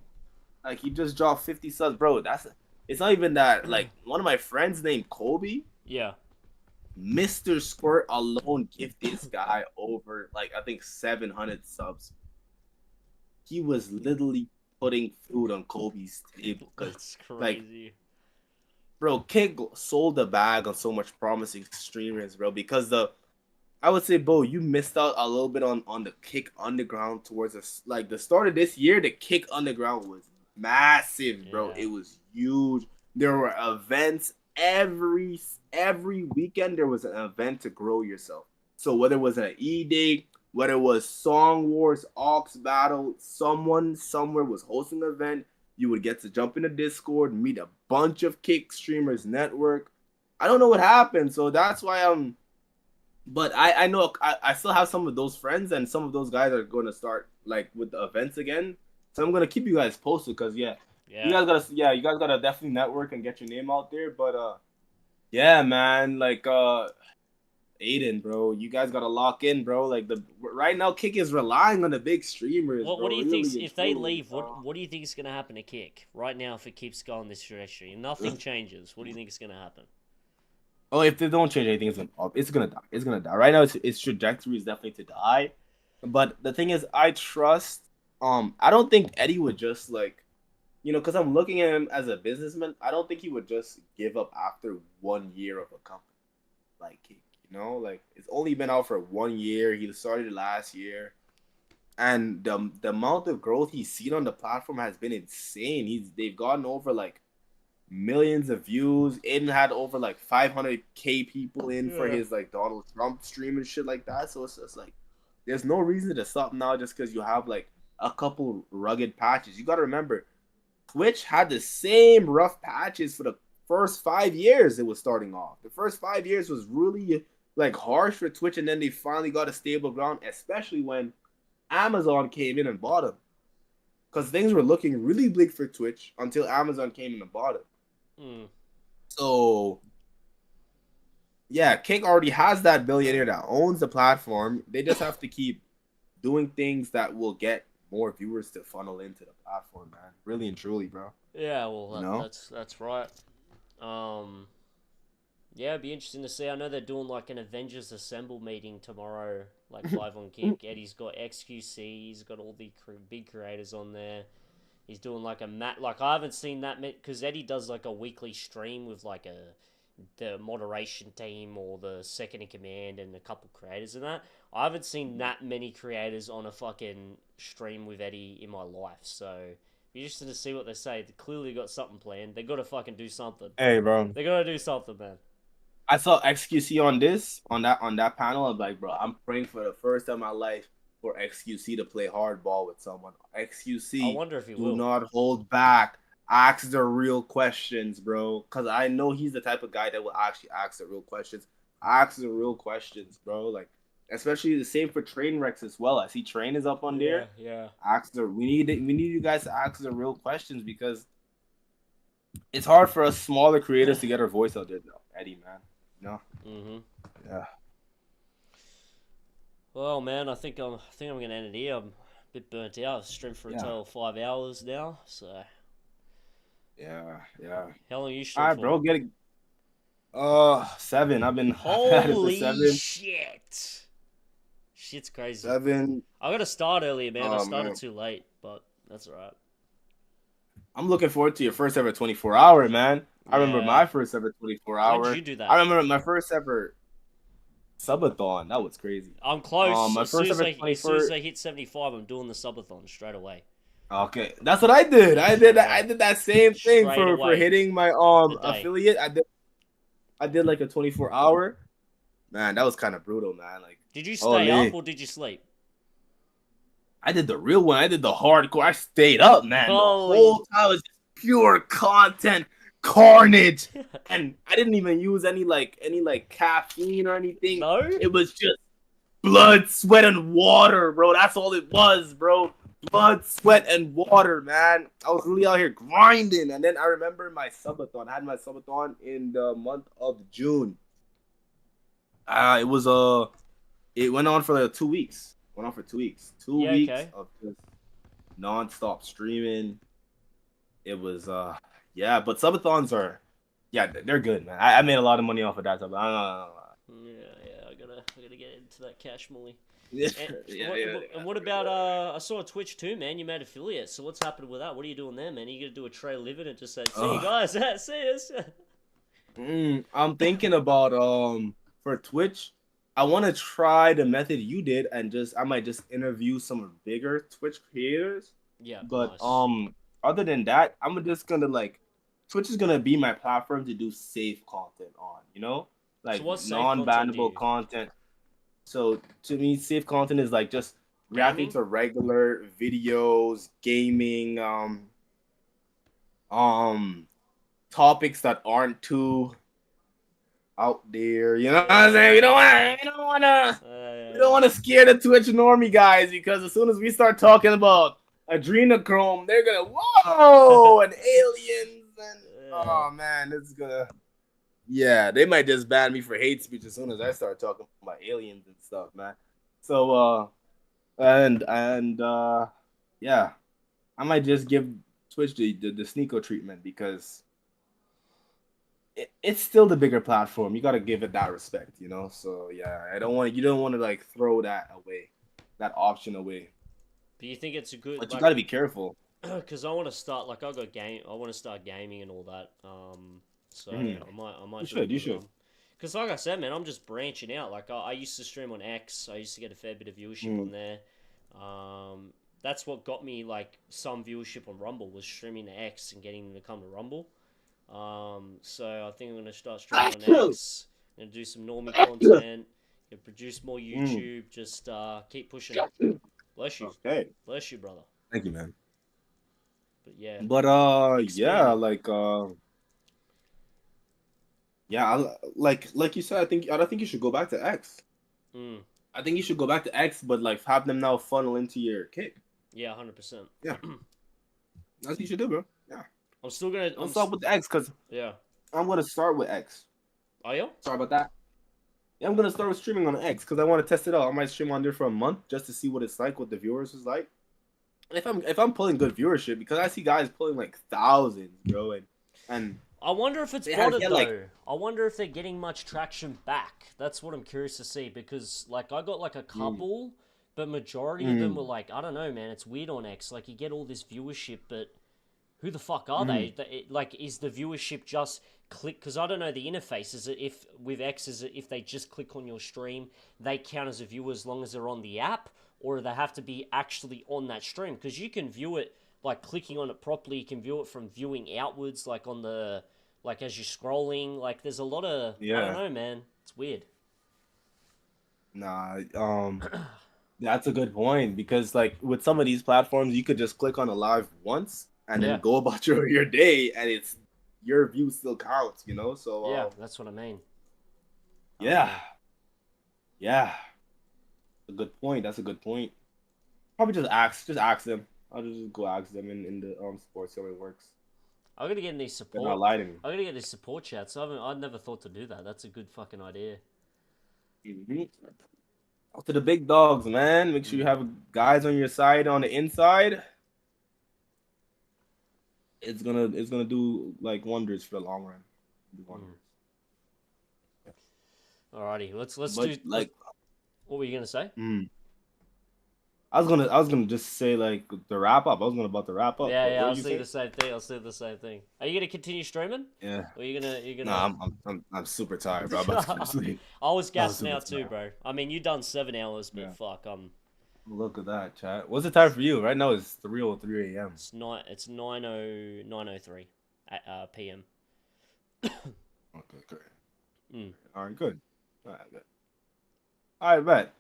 Like he just dropped 50 subs, bro. It's not even that. Like one of my friends named Kobe. Yeah. Mr. Squirt alone gifted this guy over like I think 700 subs. He was literally putting food on Kobe's table. That's crazy. Like, bro, Kick sold the bag on so much promising streamers, bro. Because I would say, bro, you missed out a little bit on the Kick Underground towards us. Like the start of this year, the Kick Underground was massive, bro. It was huge. There were events every weekend. There was an event to grow yourself. So whether it was an E-Day, whether it was Song Wars, Aux Battle, someone somewhere was hosting an event, you would get to jump in the Discord, meet a bunch of Kick streamers network. I don't know what happened, so that's why but I know I still have some of those friends and some of those guys are going to start like with the events again. So I'm going to keep you guys posted because you guys gotta definitely network and get your name out there. But yeah, man, like Aiden, bro, you guys gotta lock in, bro. Like right now, Kick is relying on the big streamers. What do you think if they leave? What do you think is gonna happen to Kick right now if it keeps going this trajectory? Nothing changes. What do you think is gonna happen? Oh, if they don't change anything, it's gonna die. It's gonna die. Right now, its trajectory is definitely to die. But the thing is, I trust. I don't think Eddie would just like, because I'm looking at him as a businessman. I don't think he would just give up after 1 year of a company like Kick. Like it's only been out for 1 year. He started last year, and the amount of growth he's seen on the platform has been insane. They've gotten over like millions of views. Aiden had over like 500K people in for his like Donald Trump stream and shit like that. So it's just like there's no reason to stop now just because you have like a couple rugged patches. You got to remember, Twitch had the same rough patches for the first 5 years it was starting off. The first 5 years was really like harsh for Twitch, and then they finally got a stable ground, especially when Amazon came in and bought them. Because things were looking really bleak for Twitch until Amazon came in and bought it. So, yeah, Kick already has that billionaire that owns the platform. They just have to keep doing things that will get more viewers to funnel into the platform, man. Really and truly, bro. Yeah, well, that's right. Yeah, it'd be interesting to see. I know they're doing like an Avengers Assemble meeting tomorrow, like live on Kick. Eddie's got XQC, he's got all the big creators on there. He's doing like like I haven't seen that because Eddie does like a weekly stream with like the moderation team or the second in command and a couple creators and that. I haven't seen that many creators on a fucking stream with Eddie in my life, so be interested to see what they say. They clearly got something planned. They got to fucking do something. Hey, bro. They got to do something, man. I saw XQC on that panel. I'm like, bro, I'm praying for the first time in my life for XQC to play hardball with someone. XQC, I wonder if he do will. not hold back. Ask the real questions, bro. Because I know he's the type of guy that will actually ask the real questions. Ask the real questions, bro. Like, especially the same for Trainwrecks as well. I see Train is up on there. Yeah. We need you guys to ask the real questions because it's hard for us smaller creators to get our voice out there, though, Eddie, man. You know? Mm-hmm. Yeah. Well, man, I think I'm gonna end it here. I'm a bit burnt out. I've streamed for a total of 5 hours now. So. Yeah. How long you All streamed right, for? bro. 7. I've had it for Holy 7. shit! Shit's crazy. 7. I gotta start earlier, man. I Oh, started man. too late, but that's alright. I'm looking forward to your first ever 24-hour, man. I remember Yeah. my first ever 24-hour. When did you do that? I remember my first ever subathon. That was crazy. I'm close. My as soon first as, ever I, as 24. soon as I hit 75, I'm doing the subathon straight away. Okay, that's what I did. I did that same thing Straight for away. hitting my The day. affiliate. I did like a 24-hour. Man, that was kind of brutal, man. Like, Did you stay holy. up or did you sleep? I did the real one. I did the hardcore. I stayed up, man. Holy. The whole time was just pure content, carnage, and I didn't even use any caffeine or anything. No? It was just blood, sweat, and water, bro. That's all it was, bro. Blood, sweat, and water, man. I was really out here grinding. And then I remember my subathon. I had my subathon in the month of June. It went on for like 2 weeks. Went on for 2 weeks. 2 Yeah, weeks okay. of just non-stop streaming. It was but subathons are they're good, man. I made a lot of money off of that stuff. Yeah, I gotta get into that cash money. Yeah, And what about I saw a Twitch too, man. You made affiliate. So what's happening with that? What are you doing there, man? Are you gonna do a trail living and just say, "See you guys, see us." I'm thinking about for Twitch, I want to try the method you did and I might just interview some bigger Twitch creators. Yeah. But nice. other than that, I'm just gonna Twitch is gonna be my platform to do safe content on, like So what's safe content to non-bannable you? content. So to me, safe content is like just reacting Gaming? to regular videos, gaming, topics that aren't too out there. You know what I'm saying? We don't want to scare the Twitch normie guys, because as soon as we start talking about adrenochrome, they're gonna whoa and aliens and oh man, it's gonna they might just ban me for hate speech as soon as I start talking about aliens and stuff, man. So I might just give Twitch the Sneeko treatment, because it's still the bigger platform. You gotta give it that respect, So yeah, you don't want to throw that away, that option away. Do you think it's a good? But you gotta be careful. Because I want to start I want to start gaming and all that. So I might. You should. Because like I said, man, I'm just branching out. I used to stream on X. I used to get a fair bit of viewership on there. That's what got me some viewership on Rumble, was streaming to X and getting them to come to Rumble. So I think I'm gonna start streaming on X and do some normie content. Produce more YouTube. Just keep pushing it. Bless you. Okay. Bless you, brother. Thank you, man. But yeah. But like you said, I don't think you should go back to X. I think you should go back to X, but have them now funnel into your kick. Yeah, 100%. Yeah, that's what you should do, bro. Yeah. I'm still gonna. I'll start with the X, because I'm gonna start with X. Are you? Sorry about that. Yeah, I'm gonna start with streaming on X because I want to test it out. I might stream on there for a month just to see what it's like, what the viewers is like. And if I'm pulling good viewership, because I see guys pulling thousands, bro, and I wonder if it's botted though. I wonder if they're getting much traction back. That's what I'm curious to see, because I got a couple, but majority of them were I don't know, man. It's weird on X. You get all this viewership, but who the fuck are they? Is the viewership just click? Because I don't know the interface. Is it with X? Is it if they just click on your stream, they count as a viewer as long as they're on the app, or do they have to be actually on that stream? Because you can view it clicking on it properly. You can view it from viewing outwards, on the as you're scrolling. There's a lot of I don't know, man. It's weird. Nah, that's a good point, because with some of these platforms, you could just click on a live once and then go about your day, and it's your view still counts, So yeah, that's what I mean. Yeah. A good point. That's a good point. Probably just ask them. I'll just go ask them in the sports how it works. I gotta get in these They're support. not lying to me. I gotta get these support chats. I'd never thought to do that. That's a good fucking idea. Out to the big dogs, man. Make sure you have guys on your side on the inside. It's gonna do like wonders for the long run. Alrighty, let's But, do like. What were you gonna say? I was gonna just say like the wrap up. I was about to wrap up. Yeah, What I'll you say say? the same thing. Are you gonna continue streaming? Yeah. Or you're gonna? Nah, I'm super tired, bro. I'm about to go to sleep. I was gassing super out too, bro. I mean, you done 7 hours, but fuck, Look at that, chat. What's the time for you? Right now it's 3:03 a.m. It's 9:03 p.m. Okay, great. All right, good. All right, bet.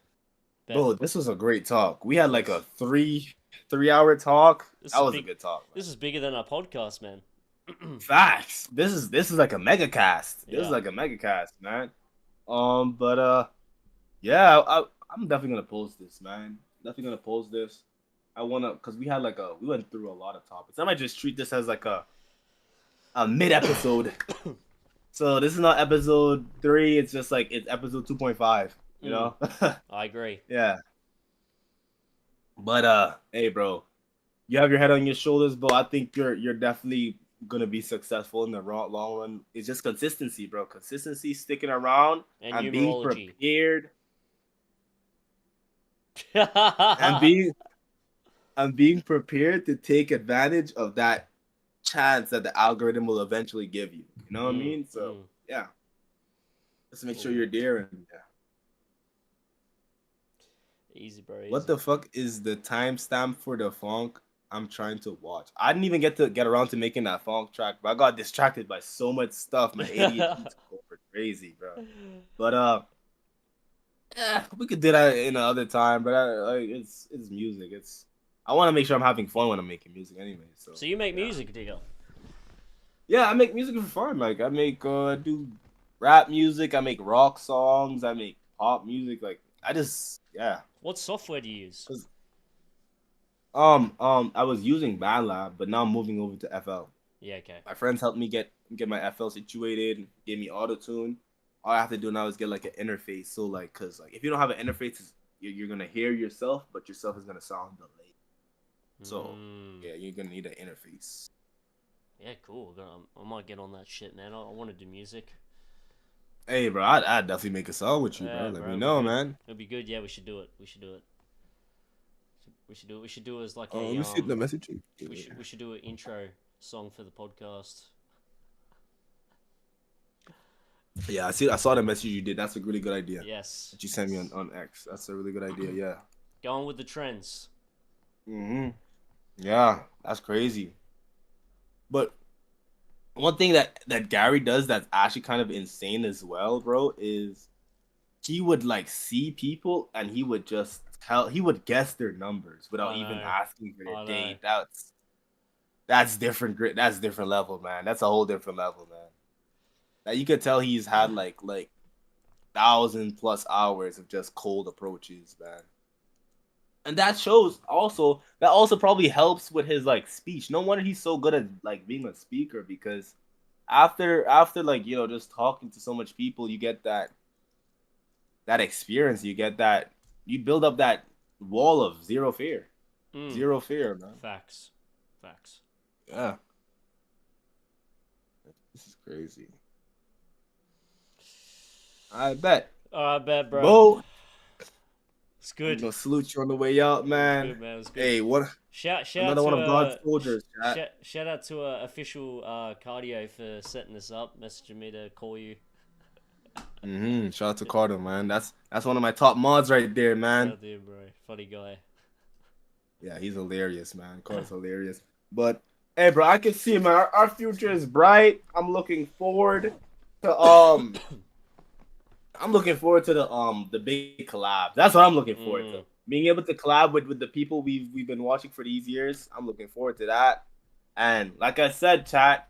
Bro, this was a great talk. We had like a 3-hour talk. That was a good talk. Man. This is bigger than our podcast, man. Facts. This is like a mega cast. This is like a mega cast, man. Yeah, I'm definitely gonna post this, man. Definitely gonna post this. I wanna, cause we went through a lot of topics. I might just treat this as like a mid episode. So this is not episode 3. It's just like it's episode 2.5. You know. I agree. Yeah. But hey, bro, you have your head on your shoulders, bro. I think you're definitely gonna be successful in the long run. It's just consistency, bro. Consistency, sticking around, and being prepared. and being prepared to take advantage of that chance that the algorithm will eventually give you. You know what I mean? So yeah, just make sure you're there. And easy, bro. Easy. What the fuck is the timestamp for the funk I'm trying to watch? I didn't even get around to making that funk track, but I got distracted by so much stuff. My ADHD took over crazy, bro. But we could do that in another time. But it's music. I want to make sure I'm having fun when I'm making music, anyway. So you make music, Digger? Yeah, I make music for fun. Like I make do rap music. I make rock songs. I make pop music. Like yeah. What software do you use? I was using BandLab, but now I'm moving over to FL. Yeah, okay. My friends helped me get my FL situated, gave me auto-tune. All I have to do now is get like an interface. So like, cause like if you don't have an interface, you're gonna hear yourself, but yourself is gonna sound delayed. So yeah, you're gonna need an interface. Yeah, cool. I might get on that shit, man. I want to do music. Hey, bro, I'd definitely make a song with you, bro. Let me know, man. It'd be good. Yeah, we should do it. We should do it as like let me see the message. We should do an intro song for the podcast. Yeah, I saw the message you did. That's a really good idea. Yes. That you sent me on X. That's a really good idea. Yeah. Going with the trends. Yeah, that's crazy. But one thing that Gary does that's actually kind of insane as well, bro, is he would like see people and he would guess their numbers without even asking for their date. That's different. That's different level, man. That's a whole different level, man. Now you could tell he's had like 1,000+ hours of just cold approaches, man. And that also probably helps with his like speech. No wonder he's so good at like being a speaker, because after like, you know, just talking to so much people, you get that experience. You build up that wall of zero fear. Zero fear, man. Facts. Yeah. This is crazy. I bet. I bet, bro. Bo, it's good. I'm gonna salute you on the way out, man. It was good, man. It was good. Hey, what? Shout another out one to of God's soldiers. Shout out to official cardio for setting this up, messaging me to call you. Shout out to Carter, man. That's one of my top mods right there, man. Shout out to you, bro. Funny guy. Yeah, he's hilarious, man. Carter's hilarious. But hey, bro, I can see, man. Our future is bright. I'm looking forward to the big collab. That's what I'm looking forward to. Being able to collab with the people we've been watching for these years. I'm looking forward to that. And like I said, chat,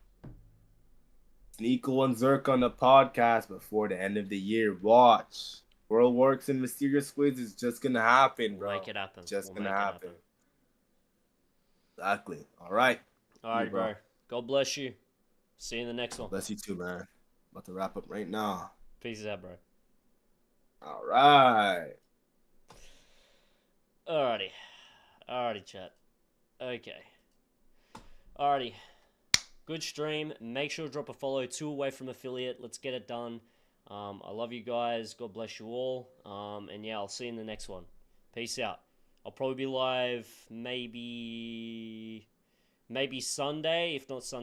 Sneeko and Zerk on the podcast before the end of the year. Watch. World Works and Mysterious Squids is just gonna happen, bro. We'll make it happen. Just gonna happen. Exactly. All right. All right, bro. God bless you. See you in the next one. Bless you too, man. About to wrap up right now. Peace out, bro. All right. Alrighty, chat. Okay. Alrighty. Good stream. Make sure to drop a follow. 2 away from affiliate. Let's get it done. I love you guys. God bless you all. And yeah, I'll see you in the next one. Peace out. I'll probably be live maybe Sunday, if not Sunday.